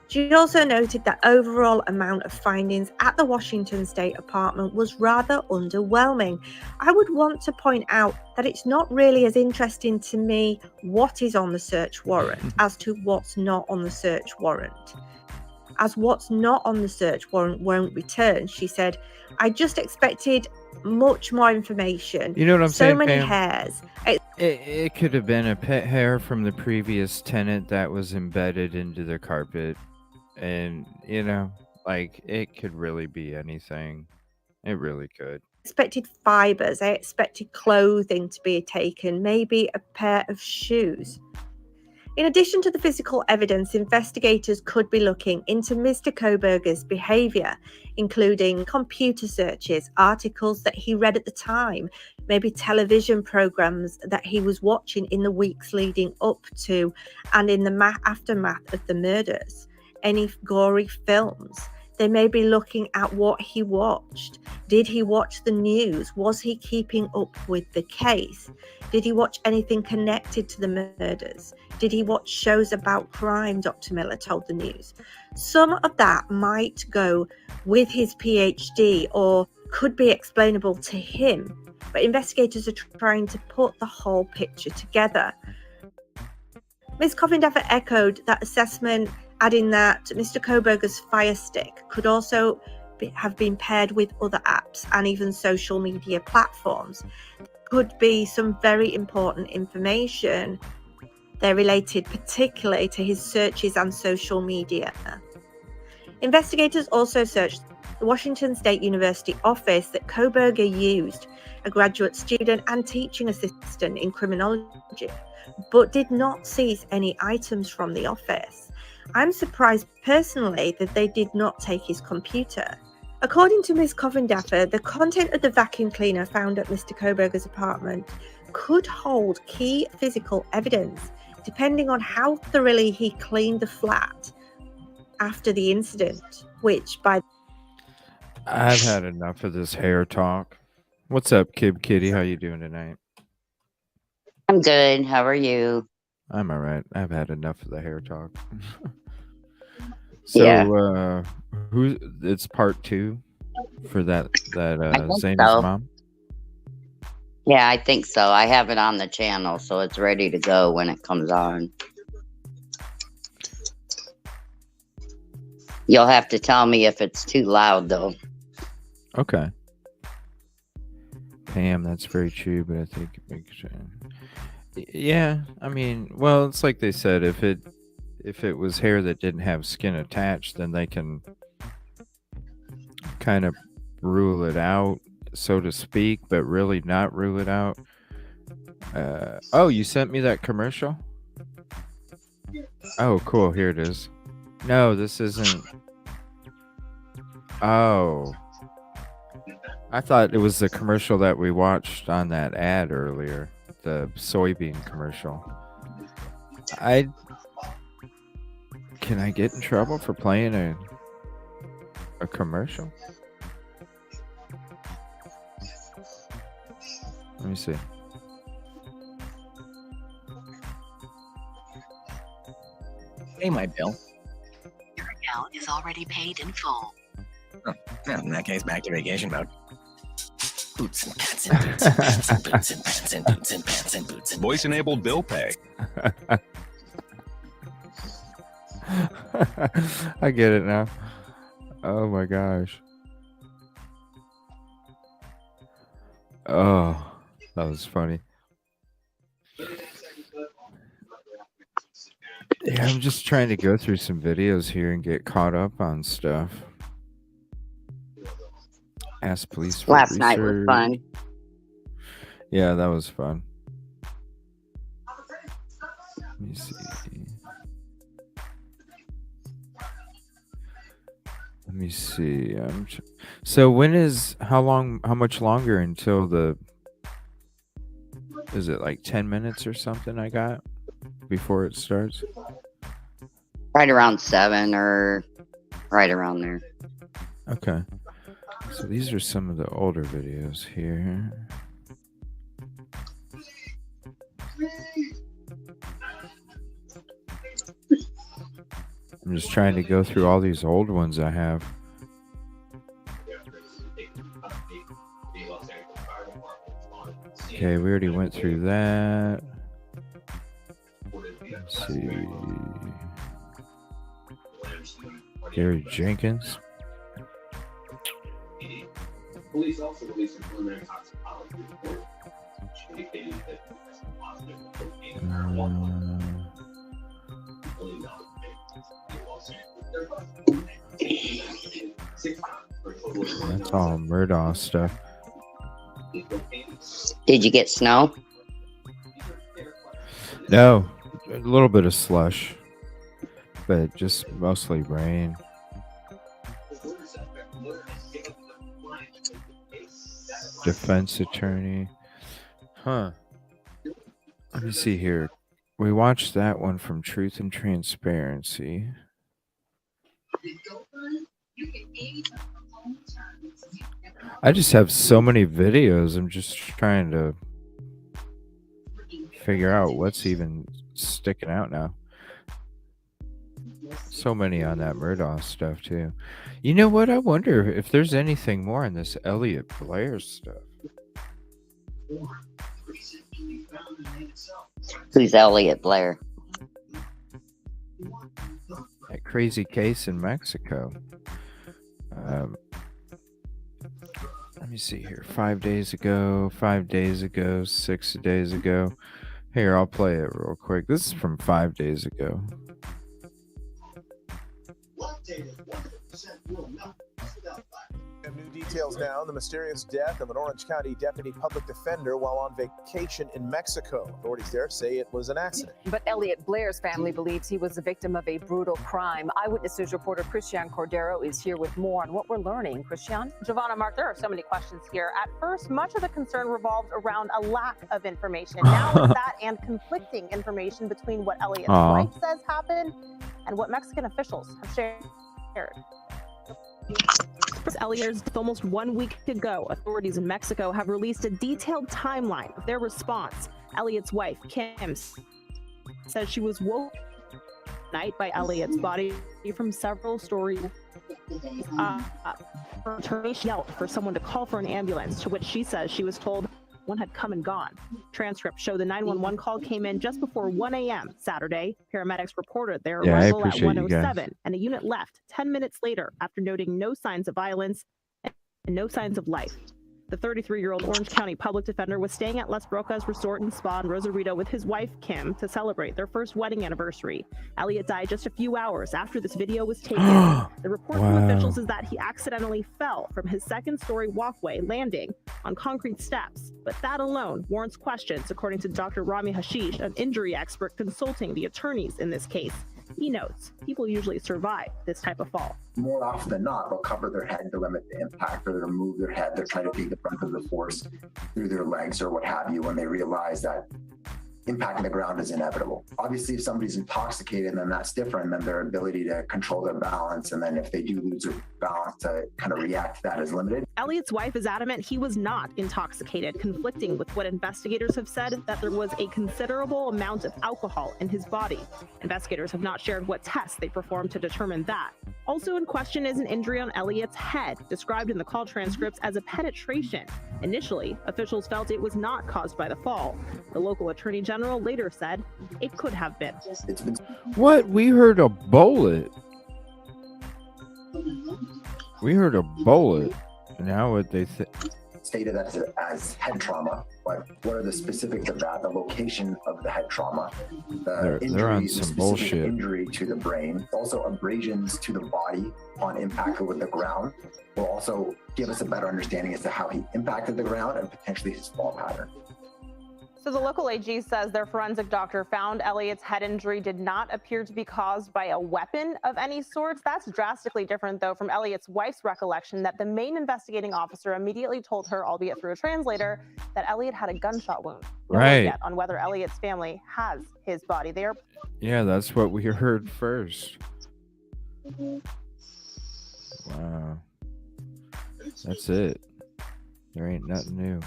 She also noted that overall amount of findings at the Washington State apartment was rather underwhelming. I would want to point out that it's not really as interesting to me what is on the search warrant as to what's not on the search warrant. As what's not on the search warrant won't return, she said, I just expected much more information. You know what I'm saying? So many Pam? hairs. It could have been a pet hair from the previous tenant that was embedded into the carpet. And, you know, like, it could really be anything. It really could. Expected fibers. I expected clothing to be taken, maybe a pair of shoes. In addition to the physical evidence, investigators could be looking into Mr. Koberger's behaviour, including computer searches, articles that he read at the time, maybe television programmes that he was watching in the weeks leading up to and in the aftermath of the murders, any gory films. They may be looking at what he watched. Did he watch the news? Was he keeping up with the case? Did he watch anything connected to the murders? Did he watch shows about crime, Dr. Miller told the news. Some of that might go with his PhD or could be explainable to him, but investigators are trying to put the whole picture together. Ms. Coffindaffer echoed that assessment, adding that Mr. Koberger's Fire Stick could also have been paired with other apps and even social media platforms. Could be some very important information. They're related particularly to his searches on social media. Investigators also searched the Washington State University office that Koberger used, a graduate student and teaching assistant in criminology, but did not seize any items from the office. I'm surprised personally that they did not take his computer. According to Ms. Coffindaffer, the content of the vacuum cleaner found at Mr. Koberger's apartment could hold key physical evidence, depending on how thoroughly he cleaned the flat after the incident, which by... I've had enough of this hair talk. What's up, Kib Kitty? How you doing tonight? I'm good. How are you? I'm all right. I've had enough of the hair talk. So, who? It's part 2 for that Zane's so. mom. Yeah, I think so. I have it on the channel, so it's ready to go when it comes on. You'll have to tell me if it's too loud, though. Okay. Pam, that's very true, but I think it makes sense. Yeah, I mean, well, it's like they said, if it was hair that didn't have skin attached, then they can kind of rule it out, so to speak, but really not rule it out. Oh, you sent me that commercial? Oh, cool. Here it is. No, this isn't. Oh. I thought it was the commercial that we watched on that ad earlier. The soybean commercial. Can I get in trouble for playing a commercial? Let me see. Pay my bill. Your account is already paid in full. Oh, well, in that case, back to vacation mode. Boots and pants and boots and pants and boots and pants and boots and pants and boots and voice-enabled bill pay. I get it now. Oh my gosh. Oh, that was funny. Yeah, I'm just trying to go through some videos here and get caught up on stuff. Ask police for Last research. night was fun. Yeah, that was fun. Let me see. Let me see. So how much longer until is it like 10 minutes or something I got before it starts? Right around 7 or right around there. Okay. So these are some of the older videos here. I'm just trying to go through all these old ones I have. Okay, we already went through that. Let's see. Gary Jenkins. Police also released a preliminary toxicology report, which indicated that the test positive for cocaine and marijuana. That's all Murdaugh stuff. Did you get snow? No, a little bit of slush, but just mostly rain. Defense attorney. Huh. Let me see here. We watched that one from Truth and Transparency. I just have so many videos. I'm just trying to figure out what's even sticking out now. So many on that Murdaugh stuff too. You know what? I wonder if there's anything more on this Elliot Blair stuff. Who's Elliot Blair? That crazy case in Mexico. Let me see here. 5 days ago, 5 days ago, 6 days ago. Here, I'll play it real quick. This is from 5 days ago. New details now. The mysterious death of an Orange County deputy public defender while on vacation in Mexico. Authorities there say it was an accident. But Elliot Blair's family believes he was the victim of a brutal crime. Eyewitness News reporter Christian Cordero is here with more on what we're learning. Christian? Giovanna, Mark, there are so many questions here. At first, much of the concern revolved around a lack of information. Now it's that and conflicting information between what Elliot's wife says happened and what Mexican officials have shared. Elliot's almost 1 week ago, authorities in Mexico have released a detailed timeline of their response. Elliot's wife, Kim, says she was woke night by Elliot's body from several stories. Her attorney yelled for someone to call for an ambulance, to which she says she was told one had come and gone. Transcripts show the 911 call came in just before 1 a.m. Saturday. Paramedics reported their arrival at 1:07, and a unit left 10 minutes later after noting no signs of violence and no signs of life. The 33-year-old Orange County public defender was staying at Las Brocas Resort and Spa in Rosarito with his wife, Kim, to celebrate their first wedding anniversary. Elliot died just a few hours after this video was taken. The report from officials is that he accidentally fell from his second-story walkway, landing on concrete steps. But that alone warrants questions, according to Dr. Rami Hashish, an injury expert consulting the attorneys in this case. He notes people usually survive this type of fall. More often than not, they'll cover their head to limit the impact, or they'll move their head. They're trying to take the brunt of the force through their legs or what have you when they realize that impacting the ground is inevitable. Obviously, if somebody's intoxicated, then that's different than their ability to control their balance. And then if they do lose their balance, to kind of react to that is limited. Elliot's wife is adamant he was not intoxicated, conflicting with what investigators have said that there was a considerable amount of alcohol in his body. Investigators have not shared what tests they performed to determine that. Also in question is an injury on Elliot's head, described in the call transcripts as a penetration. Initially, officials felt it was not caused by the fall. The local attorney general later said it could have been. What? We heard a bullet. We heard a bullet. Now what they stated as head trauma, but what are the specifics of that? The location of the head trauma, the they're on injury, the some specific bullshit. injury to the brain, also abrasions to the body on impact with the ground will also give us a better understanding as to how he impacted the ground and potentially his fall pattern. So the local AG says their forensic doctor found Elliot's head injury did not appear to be caused by a weapon of any sort. That's drastically different, though, from Elliot's wife's recollection that the main investigating officer immediately told her, albeit through a translator, that Elliot had a gunshot wound. No word Right. yet on whether Elliot's family has his body. They are Yeah, that's what we heard first. Wow. That's it. There ain't nothing new.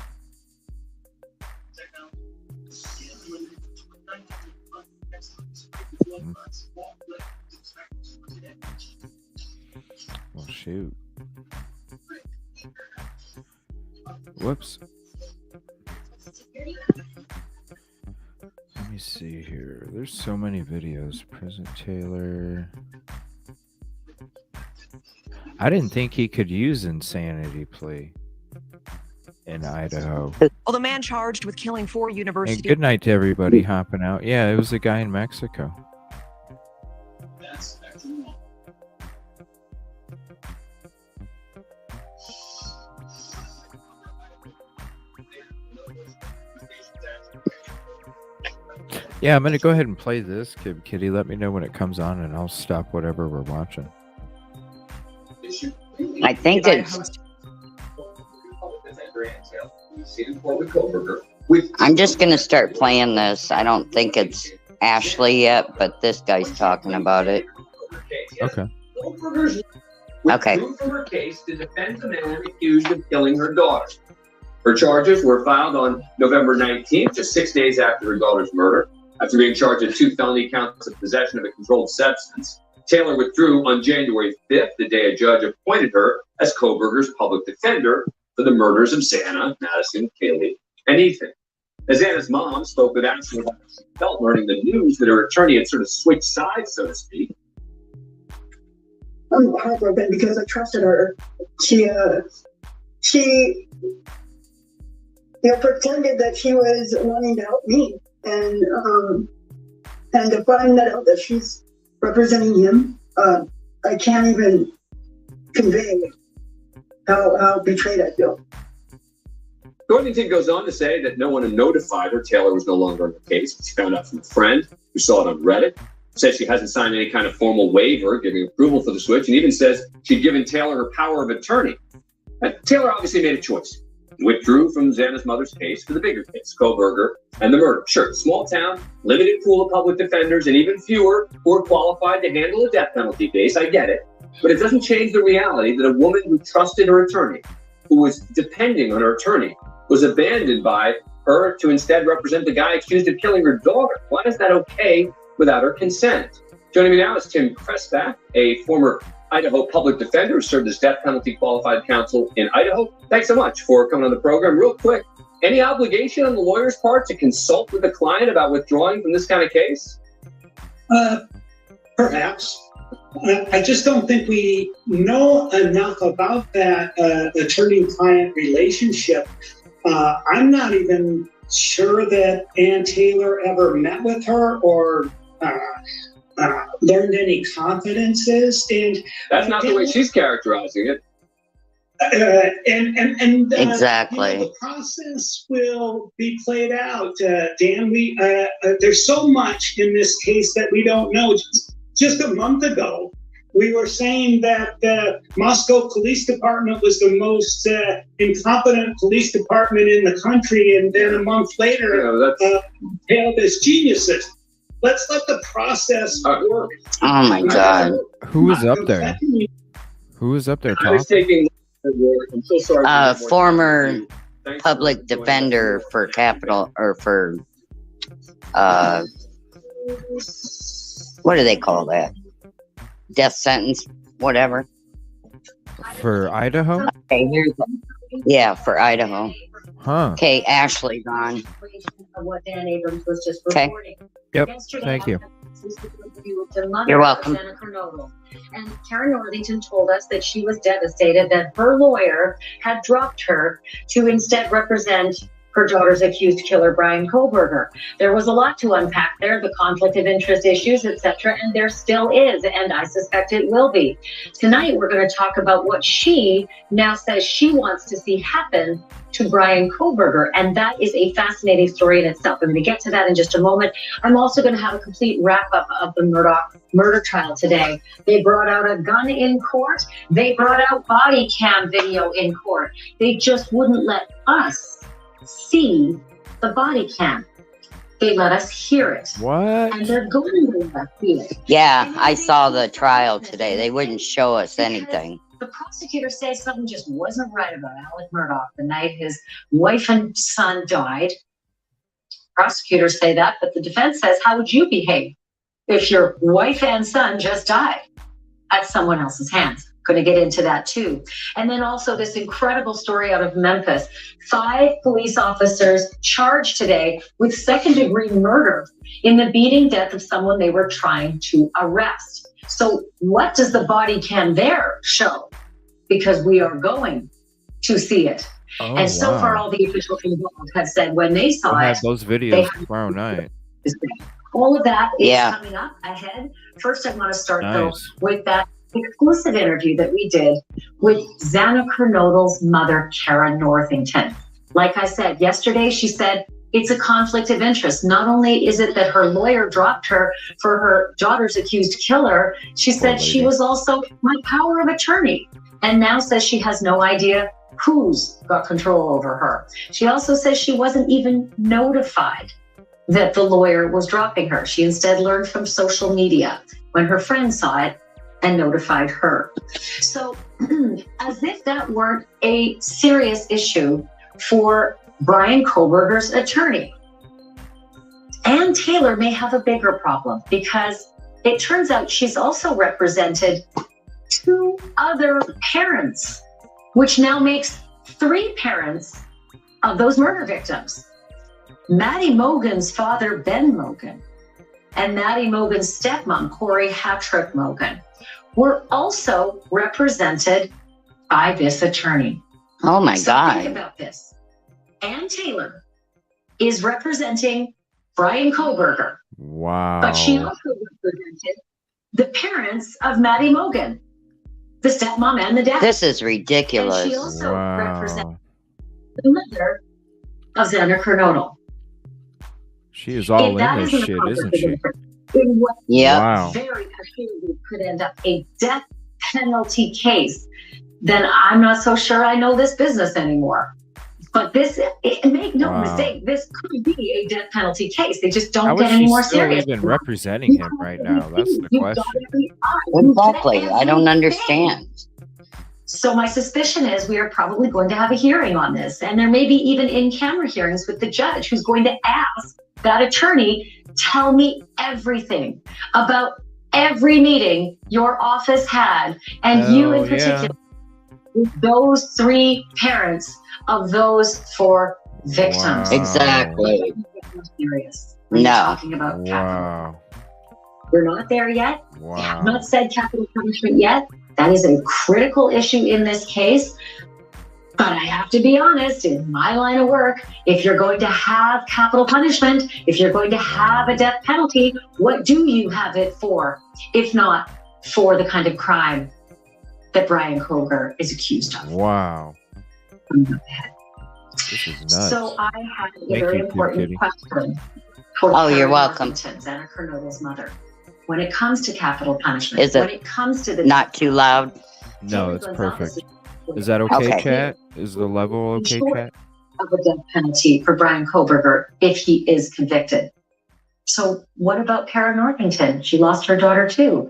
Well, shoot. Whoops. Let me see here. There's so many videos. President Taylor. I didn't think he could use insanity plea in Idaho. Well, the man charged with killing 4 And university. good night to everybody hopping out. Yeah, it was a guy in Mexico. Yeah, I'm gonna go ahead and play this. Kitty, let me know when it comes on, and I'll stop whatever we're watching. I think it's. I'm just gonna start playing this. I don't think it's Ashley yet, but this guy's talking about it. Okay. Okay. From her case to defend the man accused of killing her daughter. Her charges were filed on November 19th, just 6 days after her daughter's murder. After being charged with 2 felony counts of possession of a controlled substance, Taylor withdrew on January 5th, the day a judge appointed her as Kohberger's public defender for the murders of Xana, Madison, Kaylee, and Ethan. As Xana's mom spoke with Ashley about how she felt learning the news that her attorney had sort of switched sides, so to speak. I'm heartbroken because I trusted her. She pretended that she was wanting to help me, and to find that out that she's representing him, I can't even convey how betrayed I feel. Thornton goes on to say that no one had notified her Taylor was no longer in the case, but she found out from a friend who saw it on Reddit. Says she hasn't signed any kind of formal waiver giving approval for the switch, and even says she'd given Taylor her power of attorney. Taylor obviously made a choice. Withdrew from Xana's mother's case for the bigger case, Kohberger and the murder. Sure, small town, limited pool of public defenders, and even fewer who are qualified to handle a death penalty case. I get it. But it doesn't change the reality that a woman who trusted her attorney, who was depending on her attorney, was abandoned by her to instead represent the guy accused of killing her daughter. Why is that okay without her consent? Joining me now is Tim Kresbach, a former Idaho public defender who served as death penalty qualified counsel in Idaho. Thanks so much for coming on the program. Real quick, any obligation on the lawyer's part to consult with the client about withdrawing from this kind of case? Perhaps. I just don't think we know enough about that attorney-client relationship. I'm not even sure that Ann Taylor ever met with her or learned any confidences. And that's not the way she's characterizing it. Exactly. The process will be played out, Dan. There's so much in this case that we don't know. Just a month ago, we were saying that the Moscow Police Department was the most incompetent police department in the country, and then a month later, hailed as geniuses. Let's let the process work. Oh my God! Who was up there? Who was up there talking? I'm so sorry. Former public defender for capital or for what do they call that? Death sentence, whatever. For Idaho? Okay, yeah, for Idaho. Huh. Okay, Ashley's on. What Dan Abrams was just Okay. reporting. Yep. Yesterday, Thank you. The mother You're welcome. of Jennifer Noble. And Karen Northington told us that she was devastated that her lawyer had dropped her to instead represent her daughter's accused killer, Brian Kohberger. There was a lot to unpack there, the conflict of interest issues, etc., and there still is, and I suspect it will be. Tonight, we're going to talk about what she now says she wants to see happen to Brian Kohberger, and that is a fascinating story in itself. I'm going to get to that in just a moment. I'm also going to have a complete wrap-up of the Murdaugh murder trial today. They brought out a gun in court. They brought out body cam video in court. They just wouldn't let us see the body cam. They let us hear it. What? And they're going to let us see it. Yeah, I saw the trial today. They wouldn't show us anything. The prosecutors say something just wasn't right about Alec Murdaugh the night his wife and son died. Prosecutors say that, but the defense says, how would you behave if your wife and son just died at someone else's hands? Going to get into that too. And then also this incredible story out of Memphis. 5 police officers charged today with second-degree murder in the beating death of someone they were trying to arrest. So what does the body cam there show? Because we are going to see it. Oh, and so far, all the officials involved have said when they saw We'll it, have those videos tomorrow night. all of that is Yeah. coming up ahead. First, I want to start Nice. though with that exclusive interview that we did with Xana Kernodle's mother, Karen Northington. Like I said yesterday, she said it's a conflict of interest. Not only is it that her lawyer dropped her for her daughter's accused killer, she said she was also my power of attorney, and now says she has no idea who's got control over her. She also says she wasn't even notified that the lawyer was dropping her. She instead learned from social media when her friend saw it and notified her. So as if that weren't a serious issue for Brian Kohberger's attorney, Ann Taylor may have a bigger problem, because it turns out she's also represented 2 other parents, which now makes 3 parents of those murder victims. Maddie Mogan's father, Ben Mogan, and Maddie Mogan's stepmom, Corey Hattrick Mogan, were also represented by this attorney. Oh my God. Think about this. Ann Taylor is representing Brian Kohberger, Wow. but she also represented the parents of Maddie Mogan, the stepmom and the dad. This is ridiculous. And she also represents the mother of Xander Kernodle. She is all in this shit, isn't she? In what Wow. very assuredly could end up a death penalty case, then I'm not so sure I know this business anymore. But this, make no mistake, this could be a death penalty case. They just don't get any more serious. Even representing him right now? That's the question. Exactly. I don't understand. So my suspicion is we are probably going to have a hearing on this, and there may be even in-camera hearings with the judge, who's going to ask that attorney, tell me everything about every meeting your office had, and you in particular, with those 3 parents of those 4 victims. Exactly. Serious. We're talking about capital. We're not there yet. We have not said capital punishment yet. That is a critical issue in this case. But I have to be honest, in my line of work, if you're going to have capital punishment, if you're going to have a death penalty, what do you have it for, if not for the kind of crime that Brian Kohberger is accused of? Wow. This is nuts. So I had a very important question for you're welcome. Xander Kernodle's mother. When it comes to capital punishment, Is it when it comes to the not too loud? No, it's perfect. Is that okay, chat? Is the level okay, chat? Of a death penalty for Brian Kohberger if he is convicted. So what about Kara Northington? She lost her daughter too.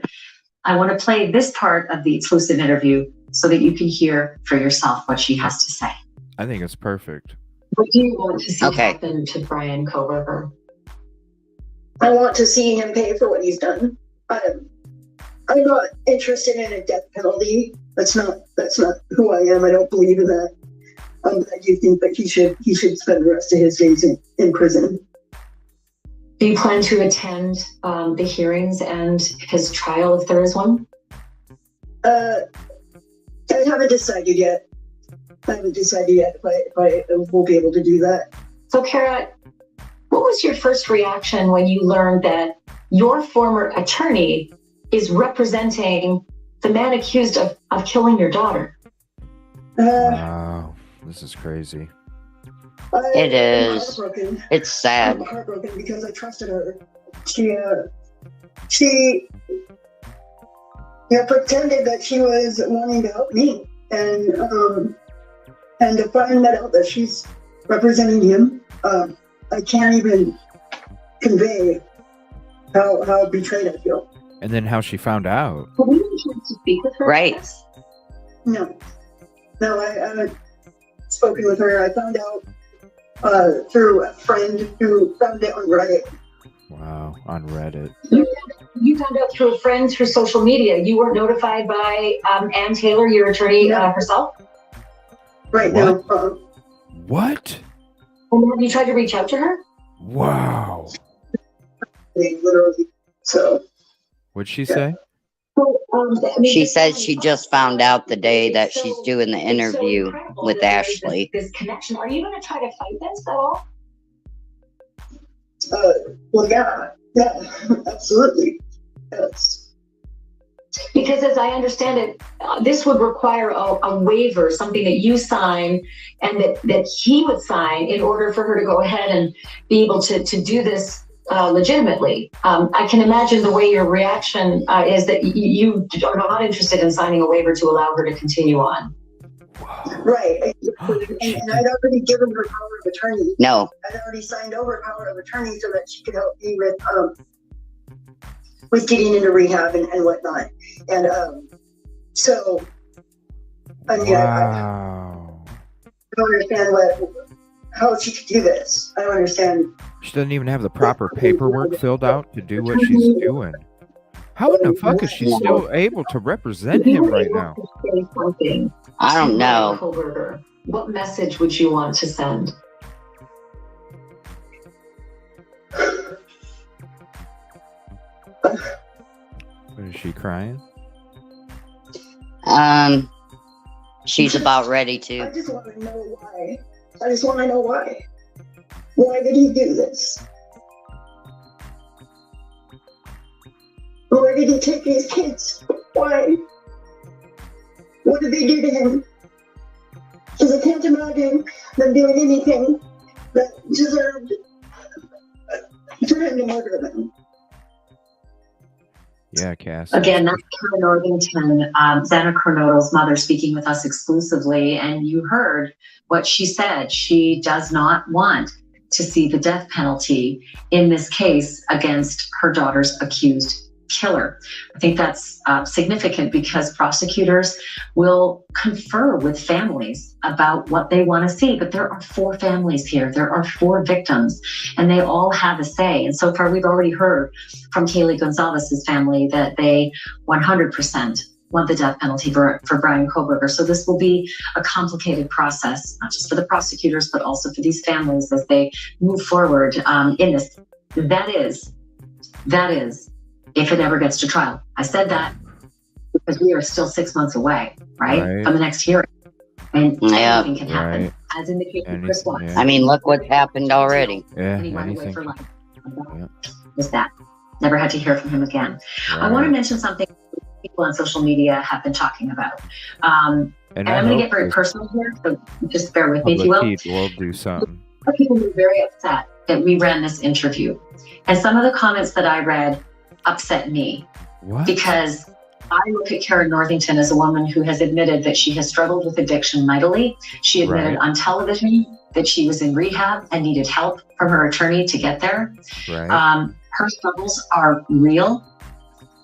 I want to play this part of the exclusive interview so that you can hear for yourself what she has to say. I think it's perfect. What do you want to see happen to Brian Kohberger? I want to see him pay for what he's done. I'm not interested in a death penalty. That's not who I am. I don't believe in that. I do think that he should spend the rest of his days in prison. Do you plan to attend the hearings and his trial if there is one? I haven't decided yet. If I will be able to do that. So, Kara, what was your first reaction when you learned that your former attorney is representing the man accused of killing your daughter? Wow, this is crazy. It is. It's sad. I'm heartbroken because I trusted her. She pretended that she was wanting to help me, and to find that out that she's representing him, I can't even convey how betrayed I feel. And then how she found out. Have you been trying to speak with her? Right. No, I haven't spoken with her. I found out through a friend who found it on Reddit. Wow, on Reddit. You found out through a friend through social media. You weren't notified by Ann Taylor, your attorney herself? Right now. What? And have you tried to reach out to her? Wow. Literally. So. What'd she say? She says she just found out the day that she's doing the interview with Ashley. This connection. Are you going to try to fight this at all? Well, yeah, absolutely. Yes. Because as I understand it, this would require a waiver, something that you sign and that he would sign in order for her to go ahead and be able to do this legitimately. I can imagine the way your reaction is that you are not interested in signing a waiver to allow her to continue on. Right. And I'd already given her power of attorney. No. I'd already signed over power of attorney so that she could help me with getting into rehab and whatnot. And so, I mean, Wow. I don't understand how she could do this. I don't understand. She doesn't even have the proper paperwork filled out to do what she's doing. How in the fuck is she still able to represent him right now? I don't know. What message would you want to send? Is she crying? She's about ready to. I just want to know why. I just want to know why. Why did he do this? Why did he take these kids? Why? What did they do to him? Because I can't imagine them doing anything that deserved for him to murder them. Yeah, Cass. Again, that's Karen Northington, Xana Coronato's mother, speaking with us exclusively. And you heard what she said. She does not want to see the death penalty in this case against her daughter's accused killer. I think that's significant because prosecutors will confer with families about what they want to see. But there are 4 families here. There are 4 victims, and they all have a say. And so far, we've already heard from Kaylee Gonzalez's family that they 100% want the death penalty for Brian Kohberger. So this will be a complicated process, not just for the prosecutors, but also for these families as they move forward in this. That is, if it ever gets to trial. I said that because we are still 6 months away, right? From the next hearing. And anything can happen, as in the case of Chris Watts. I mean, look what's happened already. Yeah, And he went away for life. Was that. Never had to hear from him again. I want to mention something people on social media have been talking about. And I'm going to get very personal here, so just bear with me, if you will. We'll do something. People were very upset that we ran this interview. And some of the comments that I read upset me. What? Because I look at Karen Northington as a woman who has admitted that she has struggled with addiction mightily. She admitted on television that she was in rehab and needed help from her attorney to get there. Her struggles are real.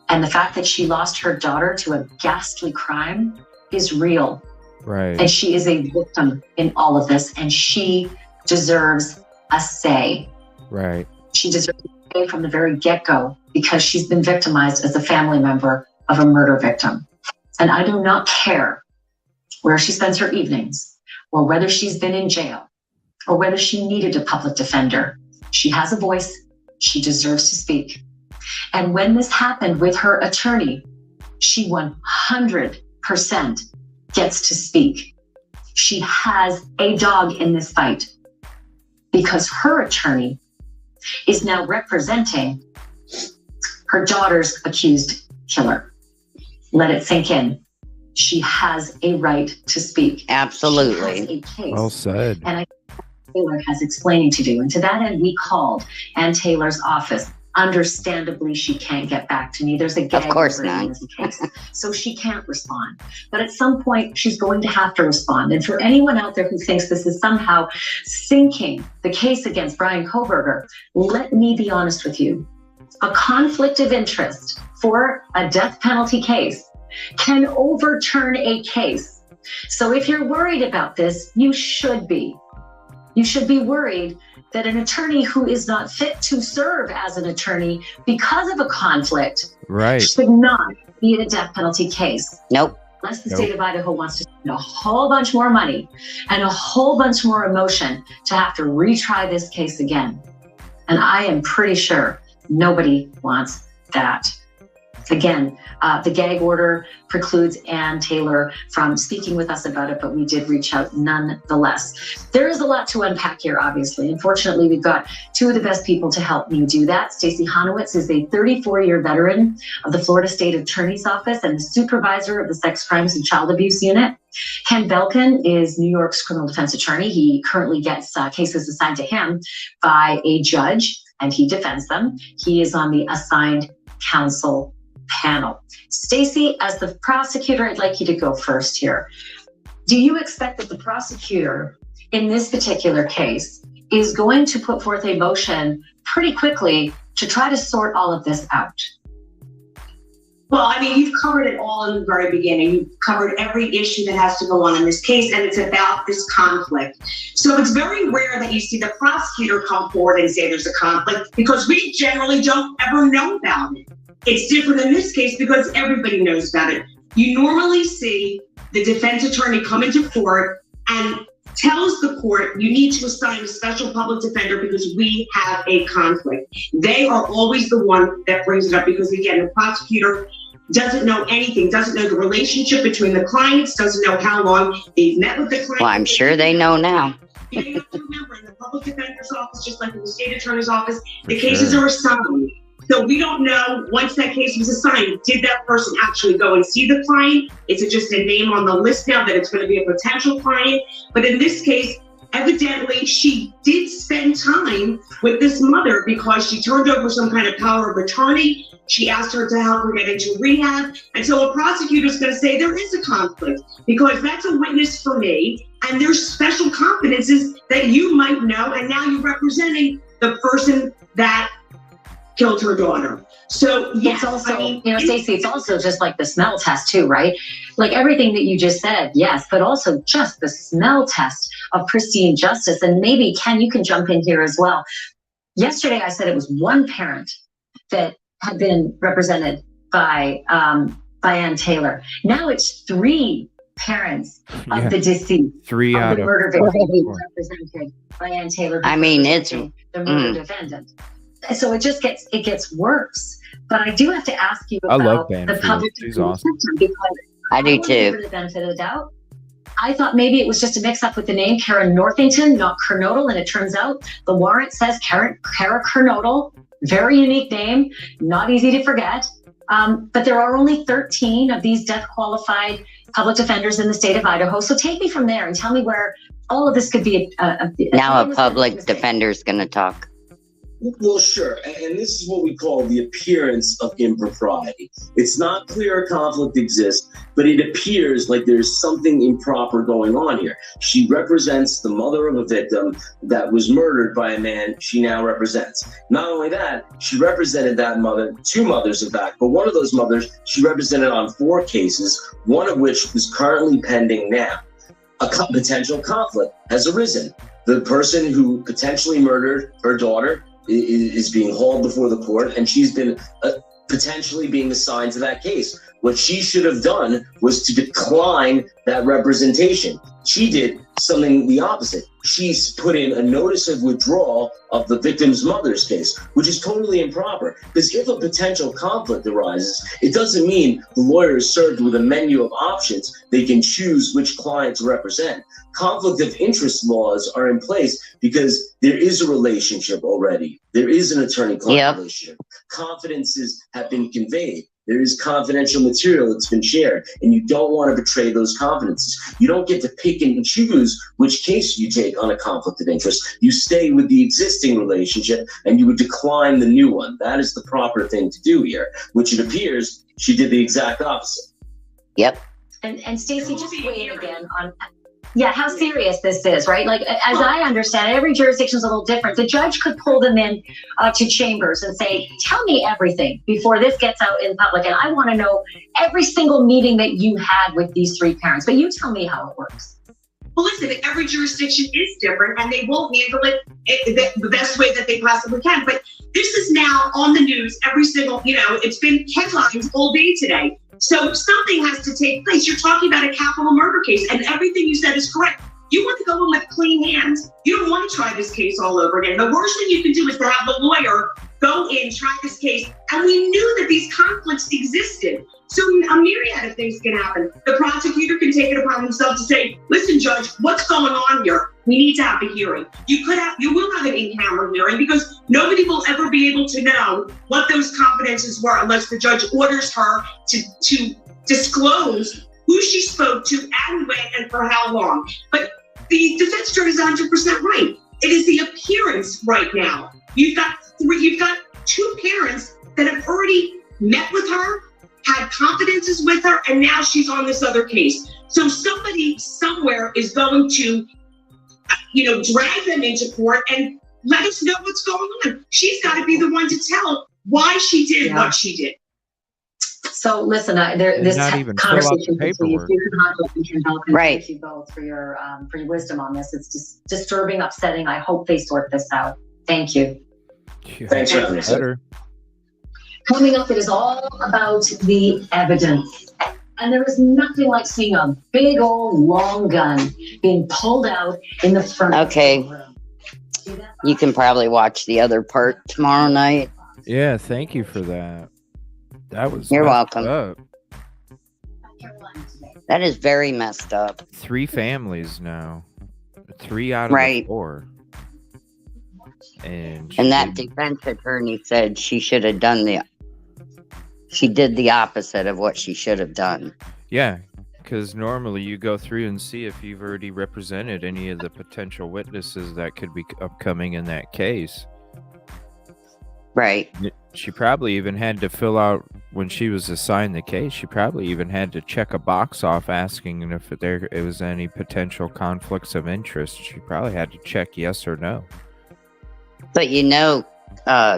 And the fact that she lost her daughter to a ghastly crime is real. And she is a victim in all of this, and she deserves a say. She deserves a say from the very get-go because she's been victimized as a family member of a murder victim. And I do not care where she spends her evenings or whether she's been in jail or whether she needed a public defender. She has a voice. She deserves to speak. And when this happened with her attorney, she 100% gets to speak. She has a dog in this fight because her attorney is now representing her daughter's accused killer. Let it sink in. She has a right to speak. Absolutely. She has a case. Well said. And Taylor has explaining to do. And to that end, we called Ann Taylor's office. Understandably, she can't get back to me. There's a gag order in this case, so she can't respond. But at some point, she's going to have to respond. And for anyone out there who thinks this is somehow sinking the case against Brian Kohberger, let me be honest with you. A conflict of interest for a death penalty case can overturn a case. So if you're worried about this, you should be. You should be worried that an attorney who is not fit to serve as an attorney because of a conflict should not be in a death penalty case. Unless the state of Idaho wants to spend a whole bunch more money and a whole bunch more emotion to have to retry this case again. And I am pretty sure nobody wants that. Again, the gag order precludes Ann Taylor from speaking with us about it, but we did reach out nonetheless. There is a lot to unpack here, obviously. Unfortunately, we've got two of the best people to help me do that. Stacey Honowitz is a 34-year veteran of the Florida State Attorney's Office and the supervisor of the Sex Crimes and Child Abuse Unit. Ken Belkin is New York's criminal defense attorney. He currently gets cases assigned to him by a judge, and he defends them. He is on the assigned counsel panel. Stacey, as the prosecutor, I'd like you to go first here. Do you expect that the prosecutor in this particular case is going to put forth a motion pretty quickly to try to sort all of this out? Well, I mean, you've covered it all in the very beginning. You've covered every issue that has to go on in this case, and it's about this conflict. So it's very rare that you see the prosecutor come forward and say there's a conflict, because we generally don't ever know about it. It's different in this case because everybody knows about it. You normally see the defense attorney come into court and tells the court, you need to assign a special public defender because we have a conflict. They are always the one that brings it up because, again, the prosecutor doesn't know anything, doesn't know the relationship between the clients, doesn't know how long they've met with the client. Well, I'm sure they know now. You have to remember, in the public defender's office, just like in the state attorney's office, the cases are assigned. So we don't know, once that case was assigned, did that person actually go and see the client? Is it just a name on the list now that it's going to be a potential client? But in this case, evidently, she did spend time with this mother because she turned over some kind of power of attorney. She asked her to help her get into rehab. And so a prosecutor is going to say there is a conflict because that's a witness for me. And there's special confidences that you might know. And now you're representing the person that killed her daughter. So yes, it's also, I mean, Stacey, it's also just like the smell test too, right? Like everything that you just said, yes, but also just the smell test of pristine justice. And maybe, Ken, you can jump in here as well. Yesterday, I said it was one parent that had been represented by Ann Taylor. Now it's three parents of the deceased, Three out the of murder victim represented by Ann Taylor. I mean, it's the murder defendant. So it gets worse. But I do have to ask you about I love the Banfield. public She's awesome. because I do was too. given the benefit of the doubt. I thought maybe it was just a mix-up with the name Karen Northington, not Kernodle, and it turns out the warrant says Kara Kernodle. Very unique name, not easy to forget. But there are only 13 of these death-qualified public defenders in the state of Idaho. So take me from there and tell me where all of this could be. Now a public defender is going to talk. Well, sure. And this is what we call the appearance of impropriety. It's not clear a conflict exists, but it appears like there's something improper going on here. She represents the mother of a victim that was murdered by a man she now represents. Not only that, she represented that mother, two mothers in fact, but one of those mothers she represented on 4 cases, one of which is currently pending now. A potential conflict has arisen. The person who potentially murdered her daughter is being hauled before the court, and she's been potentially being assigned to that case. What she should have done was to decline that representation. She did something the opposite. She's put in a notice of withdrawal of the victim's mother's case, which is totally improper. Because if a potential conflict arises, it doesn't mean the lawyer is served with a menu of options. They can choose which client to represent. Conflict of interest laws are in place because there is a relationship already. There is an attorney-client relationship. Confidences have been conveyed. There is confidential material that's been shared, and you don't want to betray those confidences. You don't get to pick and choose which case you take on a conflict of interest. You stay with the existing relationship, and you would decline the new one. That is the proper thing to do here, which it appears she did the exact opposite. Yep. And Stacey, just weigh in again on how serious this is, right? Like, as I understand it, every jurisdiction is a little different. The judge could pull them in to chambers and say, tell me everything before this gets out in public. And I want to know every single meeting that you had with these 3 parents. But you tell me how it works. Well, listen, every jurisdiction is different, and they will handle it the best way that they possibly can. But this is now on the news every single, it's been headlines all day today. So something has to take place. You're talking about a capital murder case, and everything you said is correct. You want to go in with clean hands. You don't want to try this case all over again. The worst thing you can do is to have the lawyer go in, try this case. And we knew that these conflicts existed. So a myriad of things can happen. The prosecutor can take it upon himself to say, listen, judge, what's going on here? We need to have a hearing. You will have an in-camera hearing because nobody will ever be able to know what those confidences were unless the judge orders her to disclose who she spoke to and when and for how long. But the defense attorney is 100% right. It is the appearance right now. You've got two parents that have already met with her, had confidences with her, and now she's on this other case. So somebody somewhere is going to, drag them into court and let us know what's going on. She's got to be the one to tell why she did what she did. So listen, this not even conversation fill out the paperwork. can help and thank you both for your wisdom on this. It's just disturbing, upsetting. I hope they sort this out. Thank you. Thanks for having us. Coming up, it is all about the evidence. And there is nothing like seeing a big old long gun being pulled out in the front of the room. You can probably watch the other part tomorrow night. Yeah, thank you for that. That was You're messed welcome. up. That is very messed up. 3 families now. 3 out of the 4. And that defense attorney said she should have done she did the opposite of what she should have done. Yeah, because normally you go through and see if you've already represented any of the potential witnesses that could be upcoming in that case. Right. She probably even had to fill out, when she was assigned the case, she probably even had to check a box off asking if there was any potential conflicts of interest. She probably had to check yes or no. But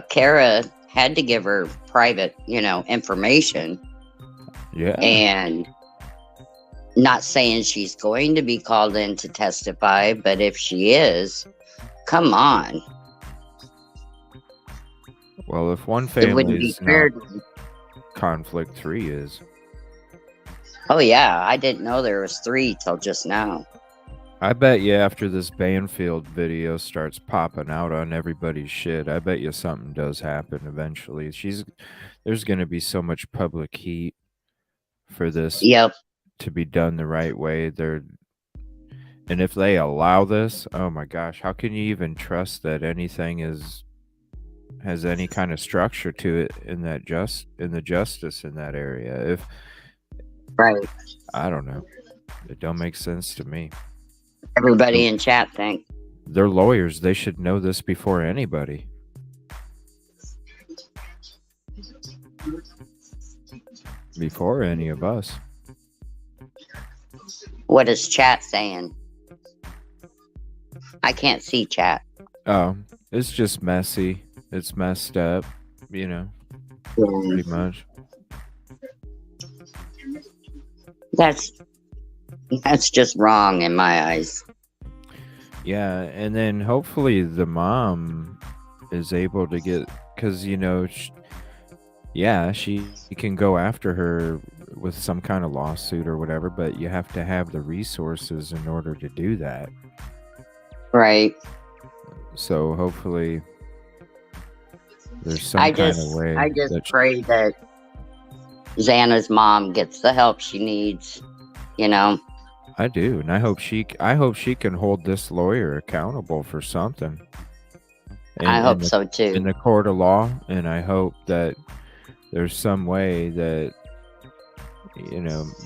Kara had to give her private, information. Yeah. And not saying she's going to be called in to testify, but if she is, come on. Well, if one It wouldn't family be is fair. not conflict, 3 is. Oh yeah, I didn't know there was 3 till just now. I bet you after this Banfield video starts popping out on everybody's shit, I bet you something does happen eventually. There's going to be so much public heat for this to be done the right way. And if they allow this, oh my gosh, how can you even trust that anything has any kind of structure to it in the justice in that area? I don't know. It don't make sense to me. Everybody in chat think they're lawyers. They should know this before anybody. Before any of us. What is chat saying? I can't see chat. Oh, it's just messy. It's messed up, pretty much. That's just wrong in my eyes. Yeah, and then hopefully the mom is able to get, because she can go after her with some kind of lawsuit or whatever, but you have to have the resources in order to do that. Right. So hopefully there's some kind of way. I just pray that Xana's mom gets the help she needs. I do, and I hope she can hold this lawyer accountable for something. I hope so too. In the court of law, and I hope that there's some way that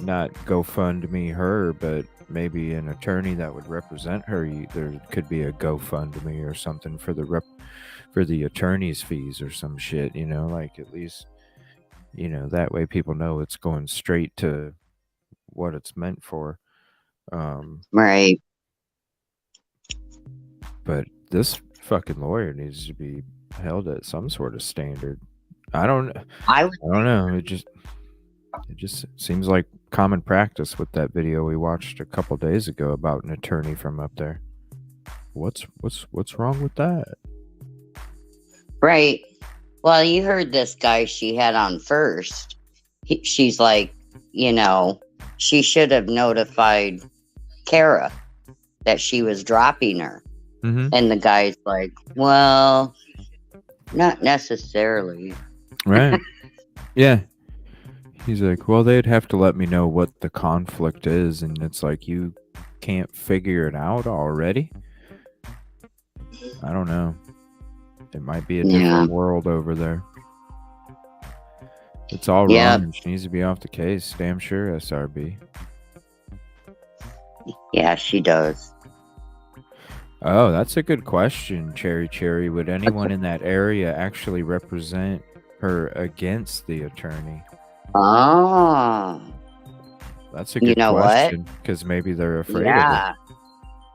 not GoFundMe her, but maybe an attorney that would represent her. There could be a GoFundMe or something for the attorney's fees or some shit. Like at least that way people know it's going straight to what it's meant for. Right. But this fucking lawyer needs to be held at some sort of standard. I don't know. It just seems like common practice with that video we watched a couple days ago about an attorney from up there. What's wrong with that? Right. Well, you heard this guy she had on first. She's like, she should have notified Kara that she was dropping her. Mm-hmm. And the guy's like, well, not necessarily. Right. Yeah. He's like, well, they'd have to let me know what the conflict is. And it's like, you can't figure it out already? I don't know. It might be a different world over there. It's all wrong. And she needs to be off the case. Damn sure, SRB. Yeah, she does. Oh, that's a good question, Cherry. Would anyone in that area actually represent her against the attorney? Oh. That's a good question. Because maybe they're afraid of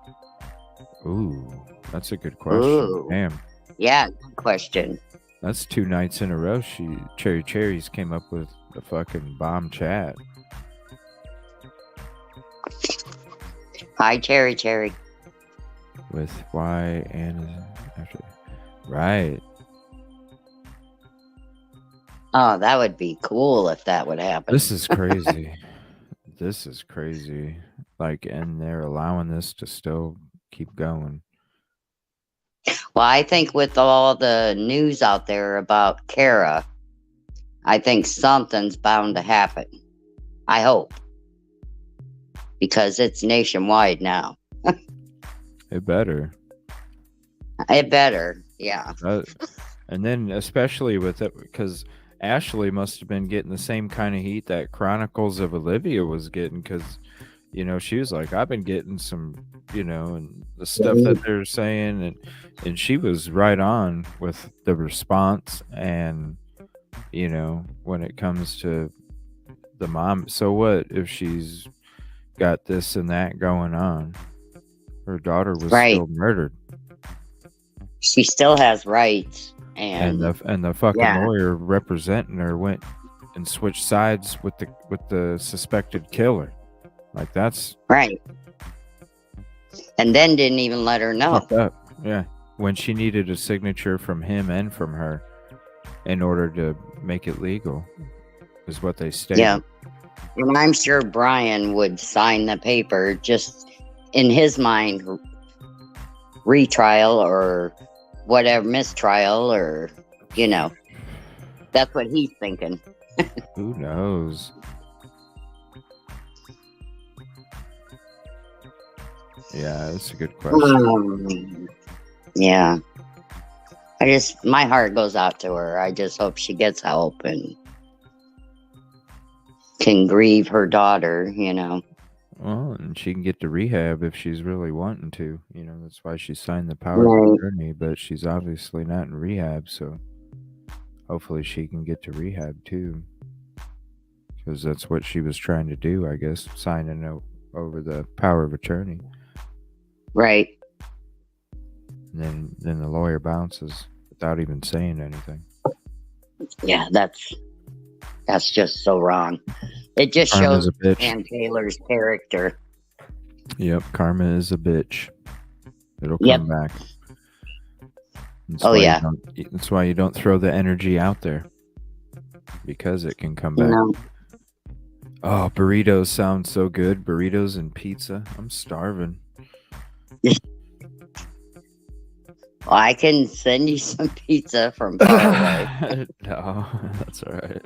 it. Ooh, that's a good question. Ooh. Damn. Yeah, good question. That's 2 nights in a row. Cherry's came up with the fucking bomb chat. Hi, Cherry. With Y and after. Right. Oh, that would be cool if that would happen. This is crazy. This is crazy. Like, and they're allowing this to still keep going. Well, I think with all the news out there about Kara, I think something's bound to happen. I hope. Because it's nationwide now. It better. It better, yeah. And then especially with it, because Ashley must have been getting the same kind of heat that Chronicles of Olivia was getting, because, you know, she was like, I've been getting some, you know, and the stuff that they're saying, and she was right on with the response. And, you know, when it comes to the mom, so what if she's got this and that going on? Her daughter was still murdered. She still has rights. And the fucking lawyer representing her went and switched sides with the suspected killer. Like, that's right. And then didn't even let her know. Fucked up. Yeah, when she needed a signature from him and from her in order to make it legal, is what they stated. Yeah, and I'm sure Brian would sign the paper, just in his mind, retrial or whatever, mistrial, or, you know, that's what he's thinking. Who knows? Yeah, that's a good question. Yeah. My heart goes out to her. I just hope she gets help and can grieve her daughter, you know. Well, and she can get to rehab if she's really wanting to. You know, that's why she signed the power of attorney, but she's obviously not in rehab, so hopefully she can get to rehab too. Because that's what she was trying to do, I guess, signing over the power of attorney. Right. And then the lawyer bounces without even saying anything. Yeah, that's just so wrong. It just shows Ann Taylor's character. Yep, karma is a bitch. It'll come back. That's why you don't throw the energy out there, because it can come back. No. Oh, burritos sound so good. Burritos and pizza. I'm starving. Well, I can send you some pizza from far away. No, that's all right.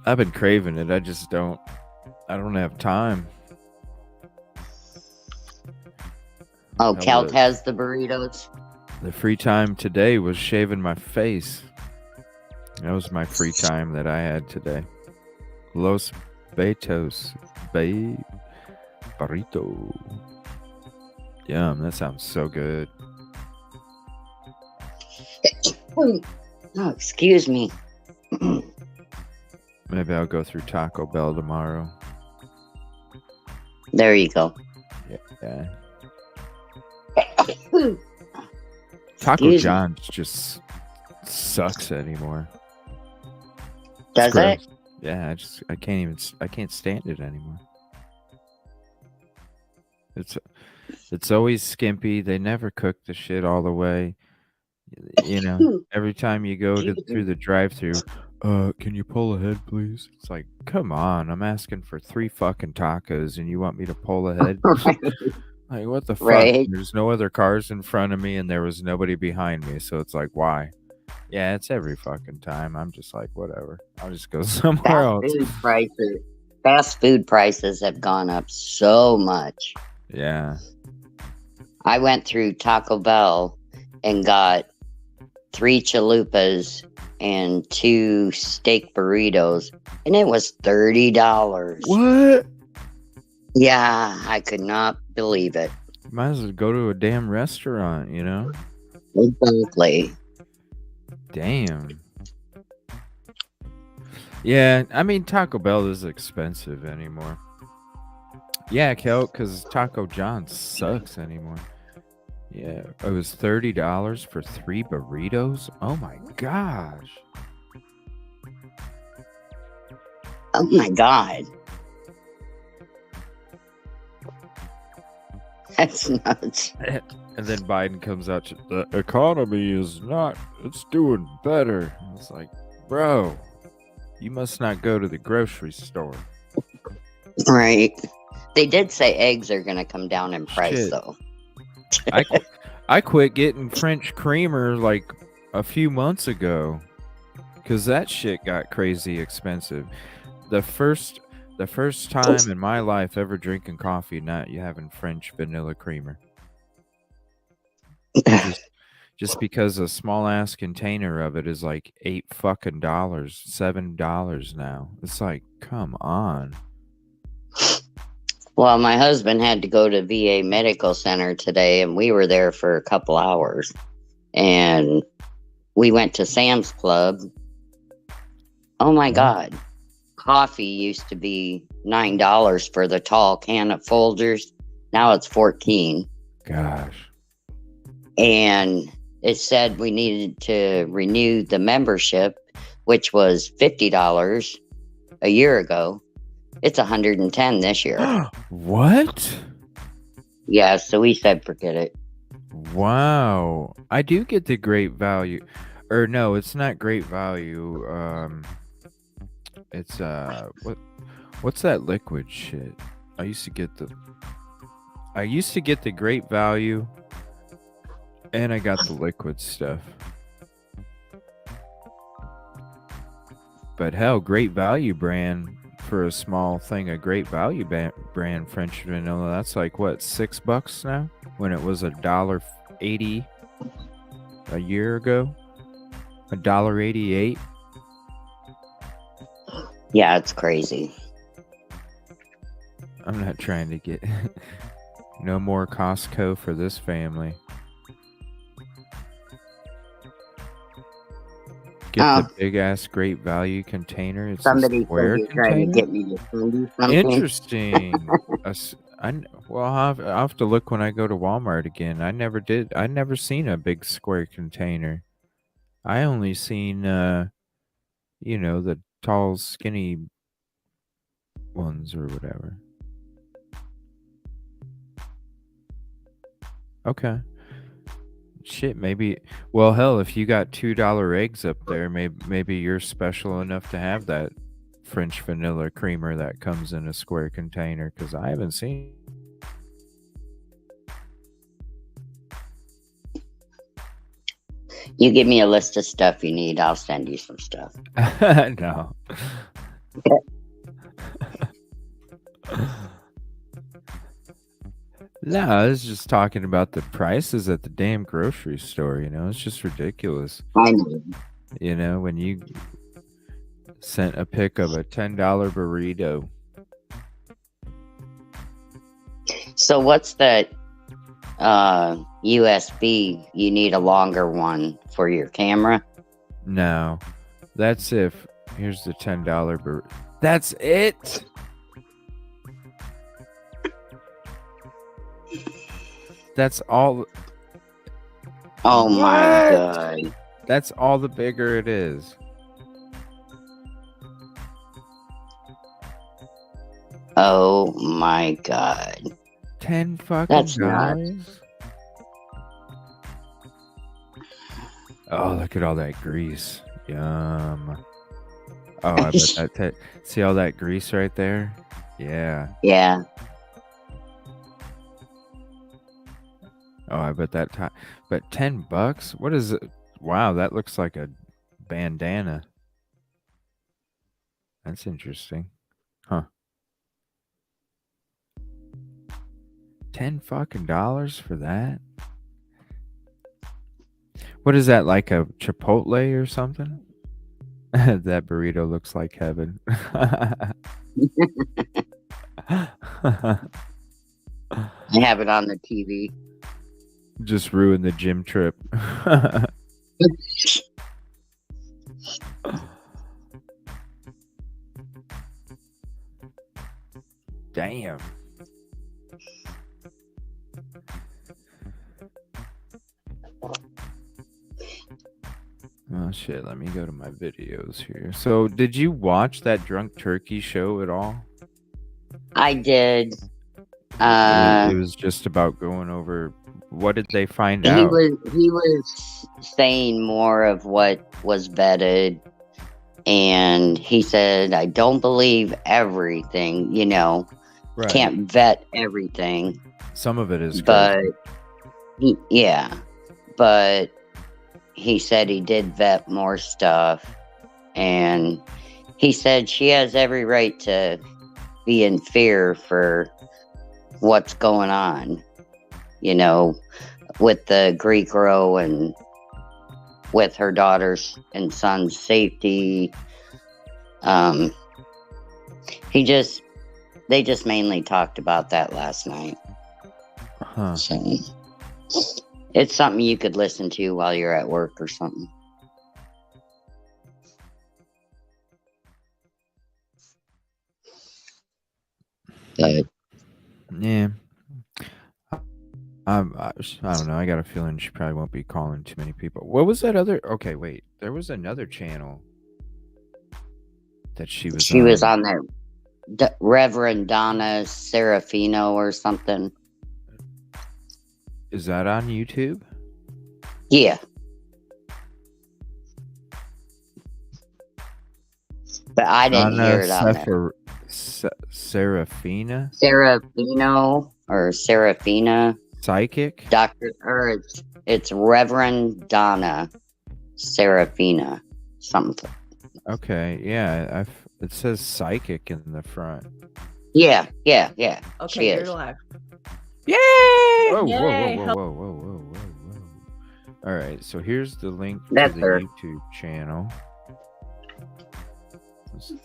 I've been craving it. I don't have time. Oh, Kelt has the burritos. The free time today was shaving my face. That was my free time that I had today. Los Betos burrito. Yum, that sounds so good. Oh, excuse me. Maybe I'll go through Taco Bell tomorrow. There you go. Yeah. Taco John's just sucks anymore. Does it? Yeah, I can't stand it anymore. It's always skimpy. They never cook the shit all the way. You know, every time you go through the drive-thru, Can you pull ahead, please? It's like, come on, I'm asking for 3 fucking tacos and you want me to pull ahead? Like, what the fuck? Right. There's no other cars in front of me and there was nobody behind me, so it's like, why? Yeah, it's every fucking time. I'm just like, whatever. I'll just go somewhere else. Fast food prices have gone up so much. Yeah. I went through Taco Bell and got 3 chalupas and 2 steak burritos, and it was $30. What? Yeah, I could not believe it. Might as well go to a damn restaurant, you know? Exactly. Damn. Yeah, I mean, Taco Bell is expensive anymore. Yeah, Kel, because Taco John sucks anymore. Yeah, it was $30 for 3 burritos? Oh my gosh. Oh my God. That's nuts. And then Biden comes out, the economy is not, it's doing better. It's like, bro, you must not go to the grocery store. Right. They did say eggs are going to come down in price, Shit. though. I quit getting French creamer like a few months ago because that shit got crazy expensive. The first time in my life ever drinking coffee, not you having French vanilla creamer. Just because a small ass container of it is like $8 fucking $7 now. It's like, come on. Well, my husband had to go to VA Medical Center today, and we were there for a couple hours. And we went to Sam's Club. Oh my God. Coffee used to be $9 for the tall can of Folgers. Now it's $14. Gosh. And it said we needed to renew the membership, which was $50 a year ago. It's $110 this year. What? Yeah, so we said forget it. Wow. I do get the great value. Or no, it's not great value. It's what's that liquid shit? I used to get the great value and I got the liquid stuff. But hell, Great Value brand for a small thing, a Great Value brand French vanilla, that's like what, $6 now? When it was $1.80 a year ago? $1.88? Yeah, it's crazy. I'm not trying to get no more Costco for this family. Get the big ass Great Value container. It's somebody a square trying to container. get me to send you something. Interesting. I'll have to look when I go to Walmart again. I never seen a big square container. I only seen the tall, skinny ones or whatever. Okay. Shit, maybe. Well, hell, if you got $2 eggs up there, maybe you're special enough to have that French vanilla creamer that comes in a square container, because I haven't seen. You give me a list of stuff you need, I'll send you some stuff. No. No, I was just talking about the prices at the damn grocery store. It's just ridiculous. I know. When you sent a pic of a $10 burrito. So what's that USB? You need a longer one for your camera? No, that's if. Here's the $10 burrito. That's it. That's all. Oh my God. That's all the bigger it is. Oh my God. 10 fucking That's dollars? nuts. Oh, look at all that grease. Yum. Oh, I bet that. See all that grease right there? Yeah. Yeah. Oh, I bet that time. But $10? What is it? Wow, that looks like a bandana. That's interesting. Huh. $10 for that? What is that, like a Chipotle or something? That burrito looks like heaven. I have it on the TV. Just ruined the gym trip. Damn. Oh shit, let me go to my videos here. So did you watch that Drunk Turkey show at all? I did. It was just about going over what did they find out? He was saying more of what was vetted, and he said, I don't believe everything, you know. Right. Can't vet everything. Some of it is but but he said he did vet more stuff, and he said she has every right to be in fear for what's going on, you know, with the Greek row and with her daughter's and son's safety. They just mainly talked about that last night. Huh. So it's something you could listen to while you're at work or something. But yeah. I don't know. I got a feeling she probably won't be calling too many people. What was that other? Okay, wait. There was another channel that she was on there. Reverend Donna Serafino or something. Is that on YouTube? Yeah. But I didn't hear it on there. Serafina? Serafino or Serafina. Psychic? It's Reverend Donna Serafina. Something. Okay, yeah. It says psychic in the front. Yeah. Okay, you're live. Yay! Whoa. All right, so here's the link to the YouTube channel. Let's see.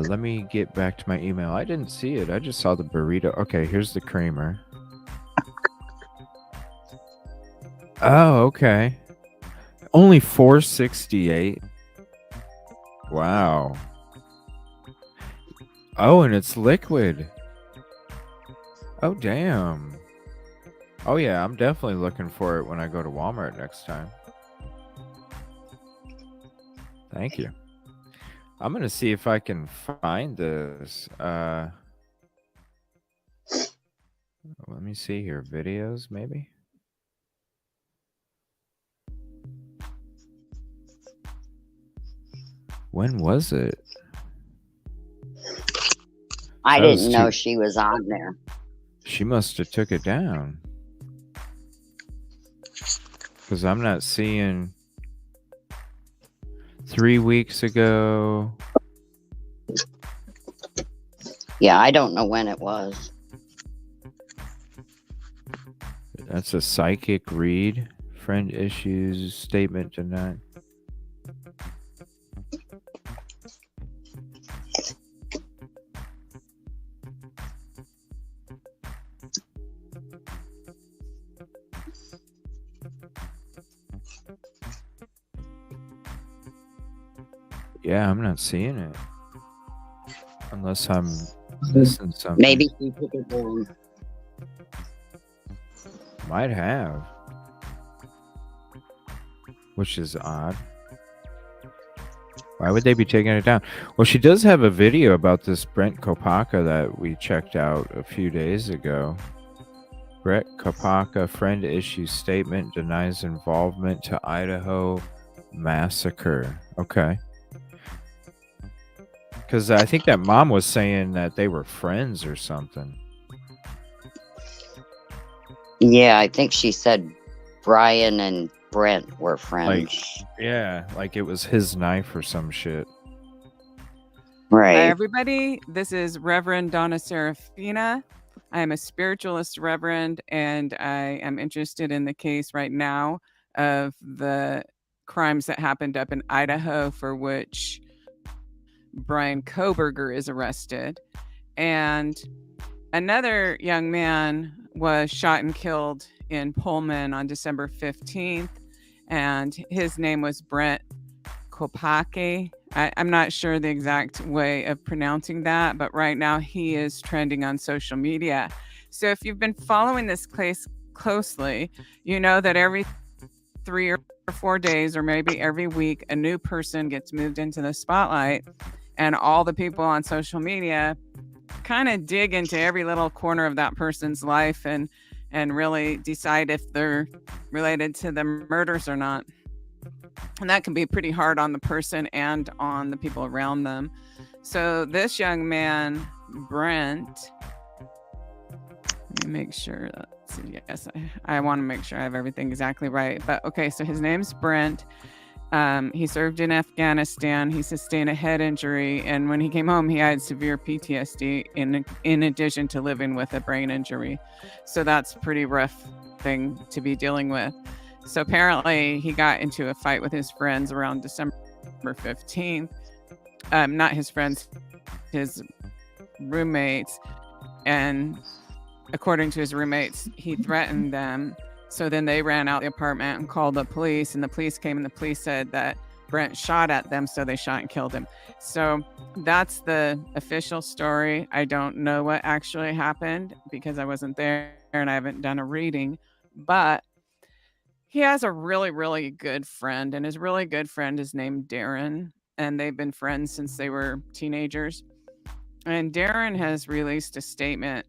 Let me get back to my email. I didn't see it. I just saw the burrito. Okay, here's the Kramer. Oh, okay. Only $4.68. Wow. Oh, and it's liquid. Oh, damn. Oh, yeah, I'm definitely looking for it when I go to Walmart next time. Thank you. I'm going to see if I can find this. Let me see here. Videos, maybe? When was it? I didn't know she was on there. She must have took it down. Because I'm not seeing 3 weeks ago. Yeah, I don't know when it was. That's a psychic read. Friend issues, statement denied. Yeah, I'm not seeing it. Unless I'm missing something. Maybe she took it down. Might have. Which is odd. Why would they be taking it down? Well, she does have a video about this Brent Kopaka that we checked out a few days ago. Brett Kopaka, friend issues statement, denies involvement to Idaho massacre. Okay. Because I think that mom was saying that they were friends or something. Yeah, I think she said Brian and Brent were friends. Like it was his knife or some shit. Right. Hi, everybody. This is Reverend Donna Serafina. I am a spiritualist reverend, and I am interested in the case right now of the crimes that happened up in Idaho for which Brian Koberger is arrested. And another young man was shot and killed in Pullman on December 15th, and his name was Brent Kopake. I'm not sure the exact way of pronouncing that, but right now he is trending on social media. So if you've been following this case closely, you know that every 3 or 4 days, or maybe every week, a new person gets moved into the spotlight, and all the people on social media kind of dig into every little corner of that person's life and really decide if they're related to the murders or not. And that can be pretty hard on the person and on the people around them. So this young man, Brent, let me make sure that's, yes, I want to make sure I have everything exactly right. But okay, so his name's Brent. He served in Afghanistan. He sustained a head injury. And when he came home, he had severe PTSD in addition to living with a brain injury. So that's a pretty rough thing to be dealing with. So apparently he got into a fight with his friends around December 15th. Not his friends, his roommates. And according to his roommates, he threatened them. So then they ran out the apartment and called the police, and the police came, and the police said that Brent shot at them, so they shot and killed him. So that's the official story. I don't know what actually happened because I wasn't there and I haven't done a reading, but he has a really, really good friend, and his really good friend is named Darren, and they've been friends since they were teenagers. And Darren has released a statement.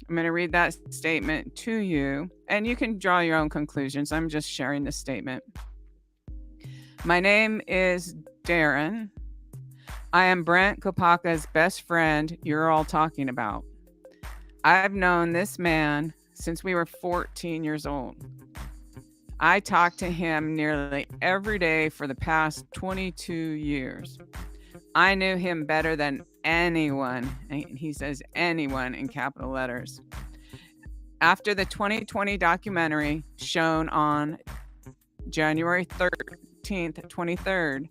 I'm going to read that statement to you, and you can draw your own conclusions. I'm just sharing the statement. My name is Darren. I am Brent Kopaka's best friend you're all talking about. I've known this man since we were 14 years old. I talked to him nearly every day for the past 22 years. I knew him better than anyone, and he says anyone in capital letters. After the 2020 documentary shown on January 13th, 23rd,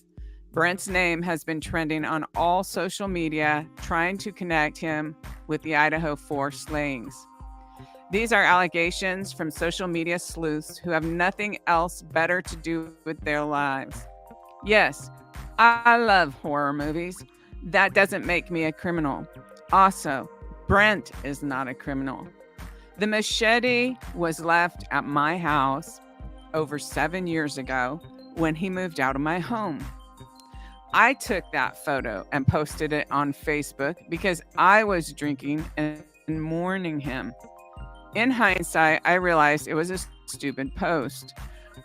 Brent's name has been trending on all social media, trying to connect him with the Idaho 4 slayings. These are allegations from social media sleuths who have nothing else better to do with their lives. Yes, I love horror movies. That doesn't make me a criminal. Also, Brent is not a criminal. The machete was left at my house over 7 years ago when he moved out of my home. I took that photo and posted it on Facebook because I was drinking and mourning him. In hindsight, I realized it was a stupid post.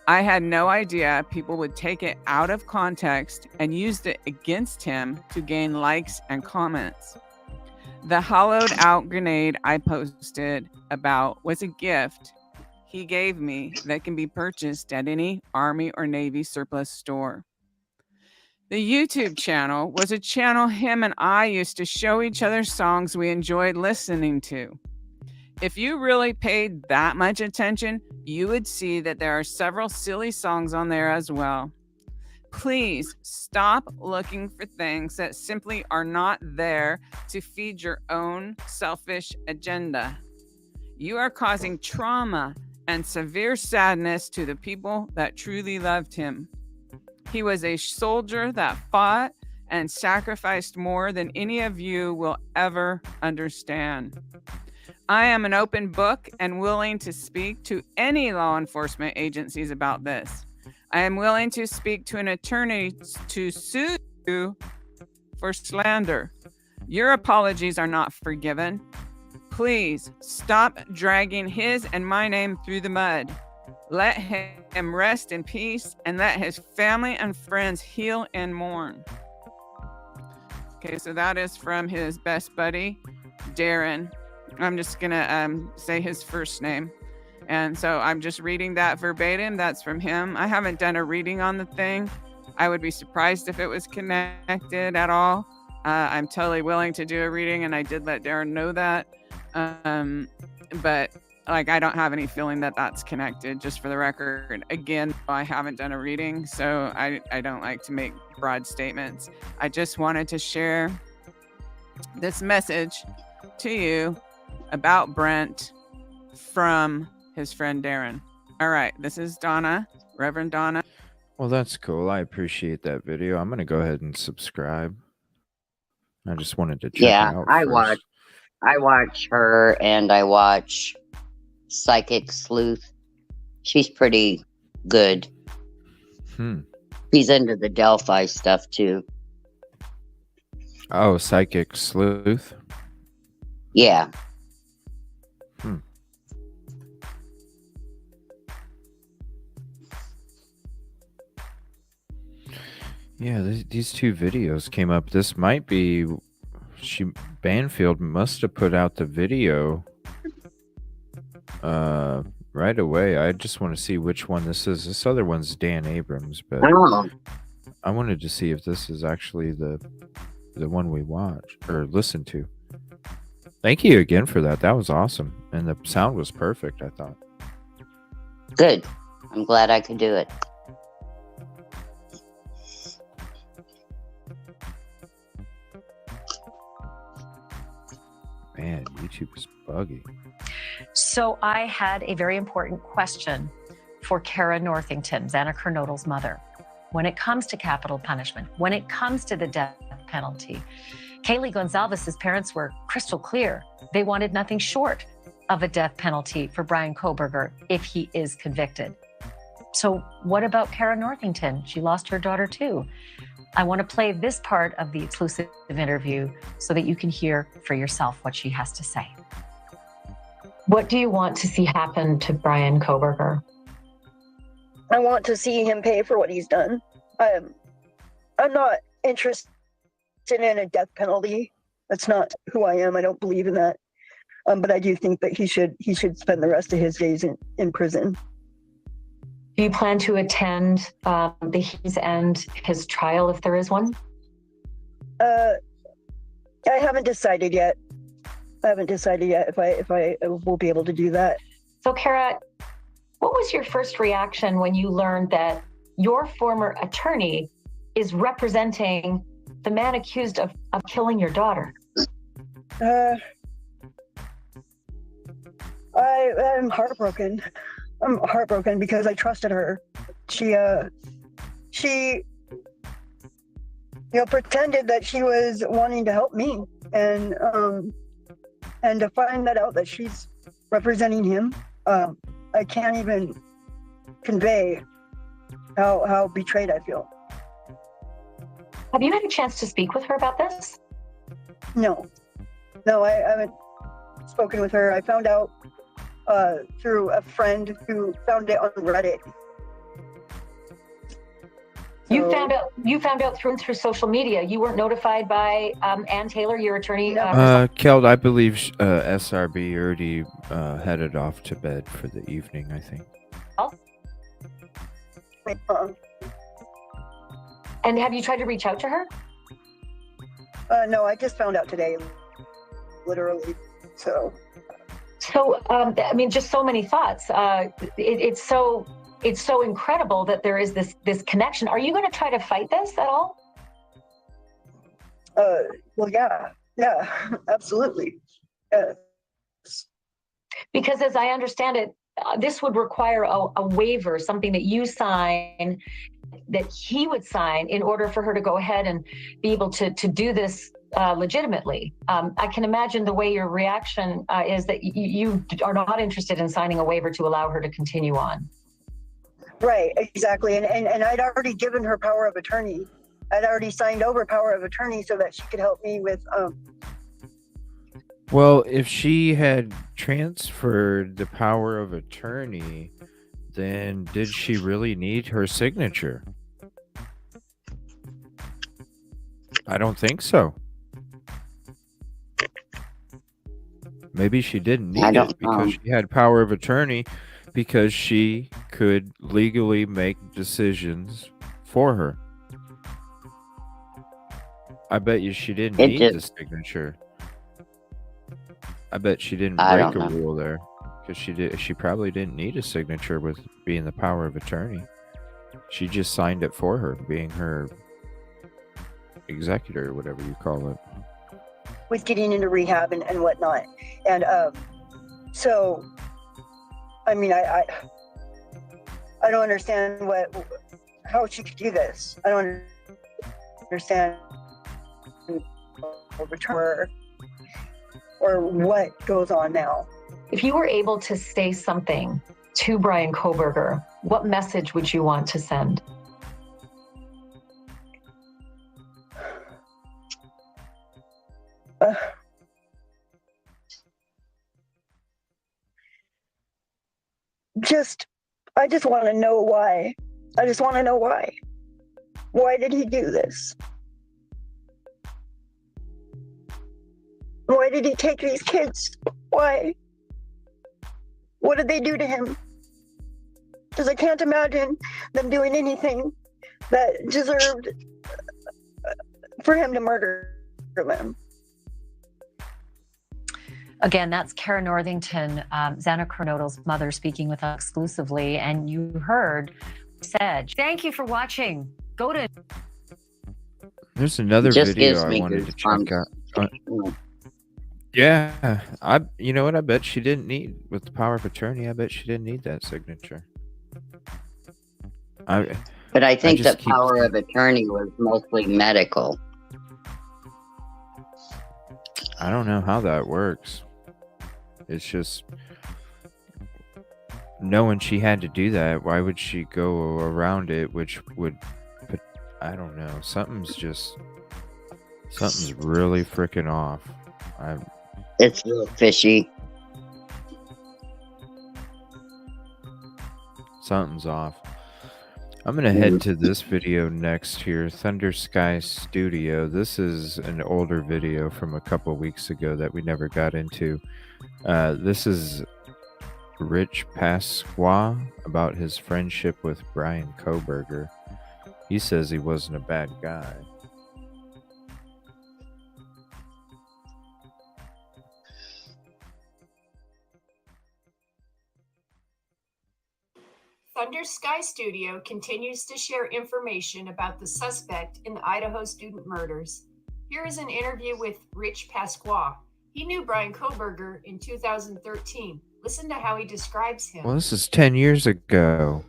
I had no idea people would take it out of context and used it against him to gain likes and comments. The hollowed out grenade I posted about was a gift he gave me that can be purchased at any Army or Navy surplus store. The YouTube channel was a channel him and I used to show each other songs we enjoyed listening to. If you really paid that much attention, you would see that there are several silly songs on there as well. Please stop looking for things that simply are not there to feed your own selfish agenda. You are causing trauma and severe sadness to the people that truly loved him. He was a soldier that fought and sacrificed more than any of you will ever understand. I am an open book and willing to speak to any law enforcement agencies about this. I am willing to speak to an attorney to sue for slander. Your apologies are not forgiven. Please stop dragging his and my name through the mud. Let him rest in peace and let his family and friends heal and mourn. Okay, so that is from his best buddy, Darren. I'm just going to say his first name. And so I'm just reading that verbatim. That's from him. I haven't done a reading on the thing. I would be surprised if it was connected at all. I'm totally willing to do a reading, and I did let Darren know that. But like, I don't have any feeling that that's connected, just for the record. Again, I haven't done a reading, so I don't like to make broad statements. I just wanted to share this message to you about Brent from his friend Darren. All right, this is Donna, Reverend Donna. Well, that's cool. I appreciate that video. I'm going to go ahead and subscribe. I just wanted to check it out first. I watch her, and I watch Psychic Sleuth. She's pretty good. She's into the Delphi stuff too. Oh, Psychic Sleuth? Yeah. Yeah, these two videos came up. This might be... Banfield must have put out the video right away. I just want to see which one this is. This other one's Dan Abrams, but I wanted to see if this is actually the one we watched or listened to. Thank you again for that. That was awesome. And the sound was perfect, I thought. Good. I'm glad I could do it. Man, YouTube is buggy. So I had a very important question for Kara Northington, Xana Kernodle's mother. When it comes to capital punishment, when it comes to the death penalty, Kaylee Gonzalez's parents were crystal clear. They wanted nothing short of a death penalty for Bryan Kohberger if he is convicted. So what about Kara Northington? She lost her daughter too. I want to play this part of the exclusive interview so that you can hear for yourself what she has to say. What do you want to see happen to Bryan Kohberger? I want to see him pay for what he's done. I'm not interested in a death penalty. That's not who I am. I don't believe in that. But I do think that he should spend the rest of his days in prison. Do you plan to attend the He's End his trial if there is one? I haven't decided yet. If I will be able to do that. So, Kara, what was your first reaction when you learned that your former attorney is representing the man accused of killing your daughter? I'm heartbroken. I'm heartbroken because I trusted her. She pretended that she was wanting to help me, and to find that out that she's representing him, I can't even convey how betrayed I feel. Have you had a chance to speak with her about this? No, I haven't spoken with her. I found out through a friend who found it on Reddit. You found out through social media. You weren't notified by Ann Taylor, your attorney? Keld, I believe SRB already headed off to bed for the evening, I think. Oh. And have you tried to reach out to her? No, I just found out today, literally. So, I mean, just so many thoughts. It's so incredible that there is this connection. Are you going to try to fight this at all? Well, yeah, absolutely. Because as I understand it, this would require a waiver, something that you sign, that he would sign in order for her to go ahead and be able to do this legitimately. I can imagine the way your reaction is that you are not interested in signing a waiver to allow her to continue on. Right, exactly. And I'd already given her power of attorney I'd already signed over power of attorney so that she could help me with Well, if she had transferred the power of attorney, then did she really need her signature? I don't think so. Maybe she didn't need it because she had power of attorney because she could legally make decisions for her. I bet you she didn't need the signature. I bet she didn't break a rule there because she probably didn't need a signature with being the power of attorney. She just signed it for her, being her executor or whatever you call it. with getting into rehab and whatnot. And so, I mean, I don't understand how she could do this. I don't understand return or what goes on now. If you were able to say something to Brian Kohberger, what message would you want to send? I just want to know why. I just want to know why. Why did he do this? Why did he take these kids? Why? What did they do to him? Because I can't imagine them doing anything that deserved for him to murder them. Again, that's Kara Northington, Xana Kernodle's mother, speaking with us exclusively. And you heard said, thank you for watching. Go to. There's another video I wanted to check out. Yeah, you know what? I bet she didn't need, with the power of attorney, I bet she didn't need that signature. But I think the power of attorney was mostly medical. I don't know how that works. It's just knowing she had to do that. Why would she go around it? Which would, I don't know. Something's really freaking off. It's real fishy. Something's off. I'm going to head to this video next here. Thunder Sky Studio. This is an older video from a couple weeks ago that we never got into. This is Rich Pasqua about his friendship with Brian Kohberger. He says he wasn't a bad guy. Thunder Sky Studio continues to share information about the suspect in the Idaho student murders. Here is an interview with Rich Pasqua. He knew Brian Kohberger in 2013. Listen to how he describes him. Well, this is 10 years ago.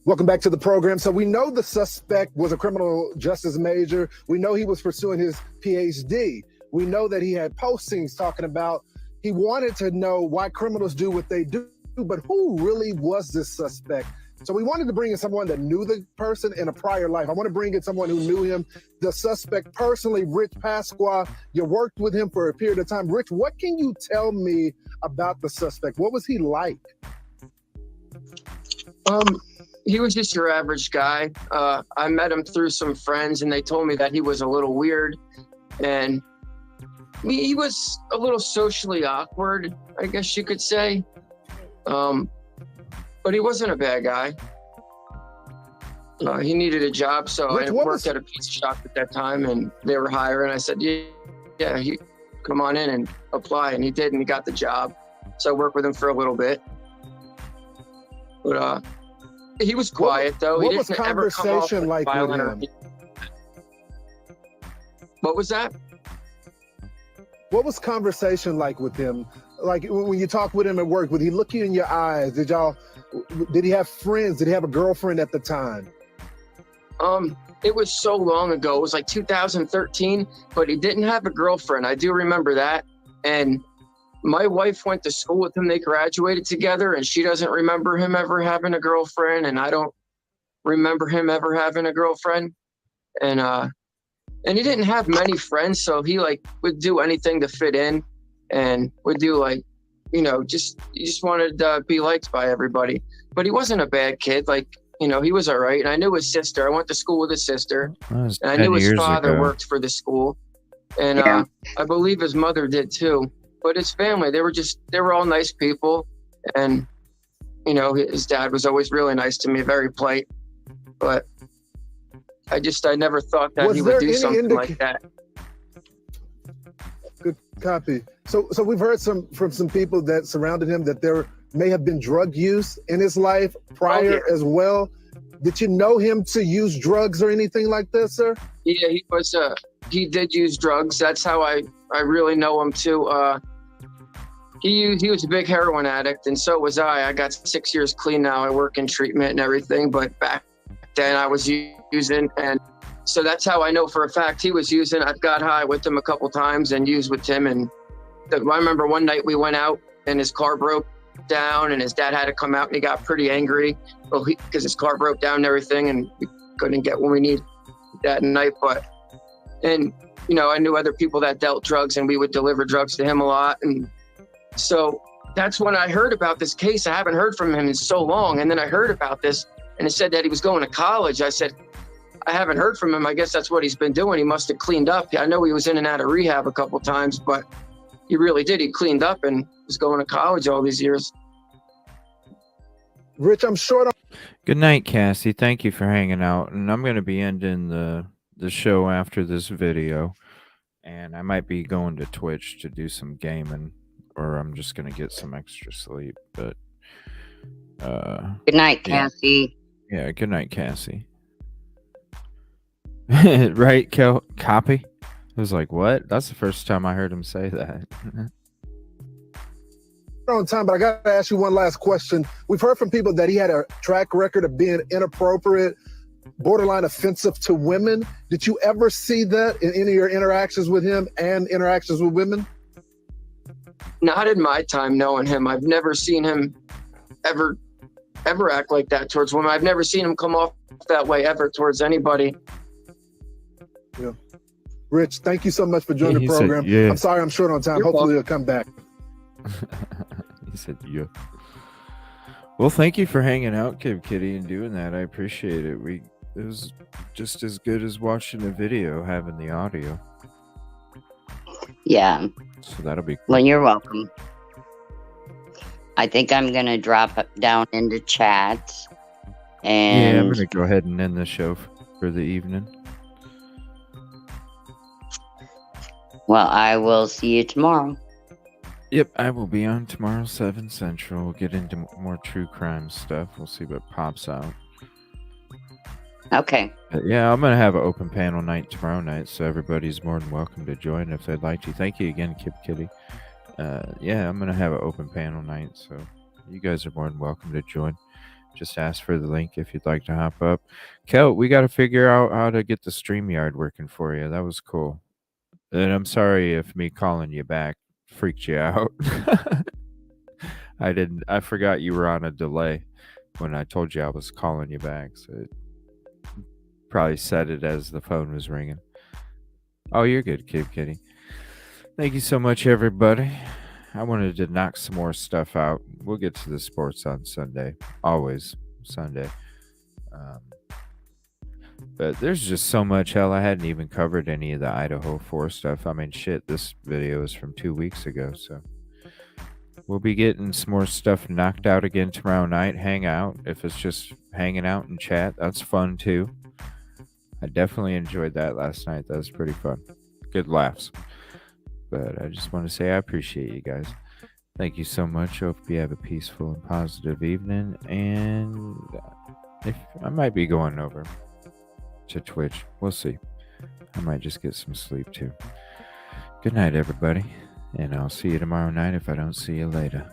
Welcome back to the program. So we know the suspect was a criminal justice major. We know he was pursuing his PhD. We know that he had postings talking about he wanted to know why criminals do what they do. But who really was this suspect? So we wanted to bring in someone that knew the person in a prior life. I want to bring in someone who knew him, the suspect personally, Rich Pasqua. You worked with him for a period of time. Rich, what can you tell me about the suspect? What was he like? He was just your average guy. I met him through some friends, and they told me that he was a little weird, and he was a little socially awkward, I guess you could say. But he wasn't a bad guy. He needed a job, so I worked at a pizza shop at that time, and they were hiring. I said, yeah, come on in and apply, and he did, and he got the job. So I worked with him for a little bit. But he was quiet, though. What He was didn't ever come off conversation like with violent him? What was that? What was conversation like with him? Like when you talk with him at work, would he look you in your eyes? Did he have friends? Did he have a girlfriend at the time? It was so long ago. It was like 2013, but he didn't have a girlfriend. I do remember that. And my wife went to school with him. They graduated together, and she doesn't remember him ever having a girlfriend, and I don't remember him ever having a girlfriend. and he didn't have many friends, so he like would do anything to fit in, and would do like, you know, he just wanted to be liked by everybody. But he wasn't a bad kid. Like, you know, he was all right. And I knew his sister. I went to school with his sister, and I knew his father worked for the school, and I believe his mother did too. But his family, they were all nice people, and you know, his dad was always really nice to me, very polite. But I never thought that he would do something like that. Good copy. So we've heard from some people that surrounded him that there may have been drug use in his life prior as well. Did you know him to use drugs or anything like this, sir? Yeah, he did use drugs. That's how I really know him too. He was a big heroin addict, and so was I. I got 6 years clean now. I work in treatment and everything, but back then I was using, and so that's how I know for a fact he was using. I've got high with him a couple times and used with him, and I remember one night we went out and his car broke down, and his dad had to come out, and he got pretty angry because his car broke down and everything, and we couldn't get what we needed that night. And you know, I knew other people that dealt drugs, and we would deliver drugs to him a lot, and so that's when I heard about this case. I haven't heard from him in so long, and then I heard about this, and it said that he was going to college. I said, I haven't heard from him. I guess that's what he's been doing. He must have cleaned up. I know he was in and out of rehab a couple times, but he really did. He cleaned up and was going to college all these years. Rich, I'm short on. Good night, Cassie. Thank you for hanging out. And I'm going to be ending the show after this video. And I might be going to Twitch to do some gaming, or I'm just going to get some extra sleep. But good night, Cassie. Yeah, good night, Cassie. Right, Kel? Copy? I was like, what? That's the first time I heard him say that. On time, but I got to ask you one last question. We've heard from people that he had a track record of being inappropriate, borderline offensive to women. Did you ever see that in any of your interactions with him and interactions with women? Not in my time knowing him. I've never seen him ever act like that towards women. I've never seen him come off that way ever towards anybody. Yeah. Rich, thank you so much for joining the program. Said, yeah. I'm sorry I'm short on time. Hopefully he'll come back. He said, yeah. Well, thank you for hanging out, Kid Kitty, and doing that. I appreciate it. It was just as good as watching the video, having the audio. Yeah. So that'll be cool. Well, you're welcome. I think I'm going to drop it down into chat. And yeah, I'm going to go ahead and end the show for the evening. Well, I will see you tomorrow. Yep, I will be on tomorrow, 7 Central. We'll get into more true crime stuff. We'll see what pops out. Okay. But yeah, I'm going to have an open panel night tomorrow night, so everybody's more than welcome to join if they'd like to. Thank you again, Kip Kitty. Yeah, I'm going to have an open panel night, so you guys are more than welcome to join. Just ask for the link if you'd like to hop up. Kel, we got to figure out how to get the StreamYard working for you. That was cool. And I'm sorry if me calling you back freaked you out. I forgot you were on a delay when I told you I was calling you back. So it probably said it as the phone was ringing. Oh, you're good, Kid Kitty. Thank you so much, everybody. I wanted to knock some more stuff out. We'll get to the sports on Sunday. Always Sunday. But there's just so much. Hell, I hadn't even covered any of the Idaho 4 stuff. I mean, shit, this video is from 2 weeks ago, so we'll be getting some more stuff knocked out again tomorrow night. Hang out. If it's just hanging out and chat, that's fun too. I definitely enjoyed that last night. That was pretty fun. Good laughs. But I just want to say I appreciate you guys. Thank you so much. Hope you have a peaceful and positive evening. And if I might be going over to Twitch. We'll see. I might just get some sleep too. Good night, everybody. And I'll see you tomorrow night if I don't see you later.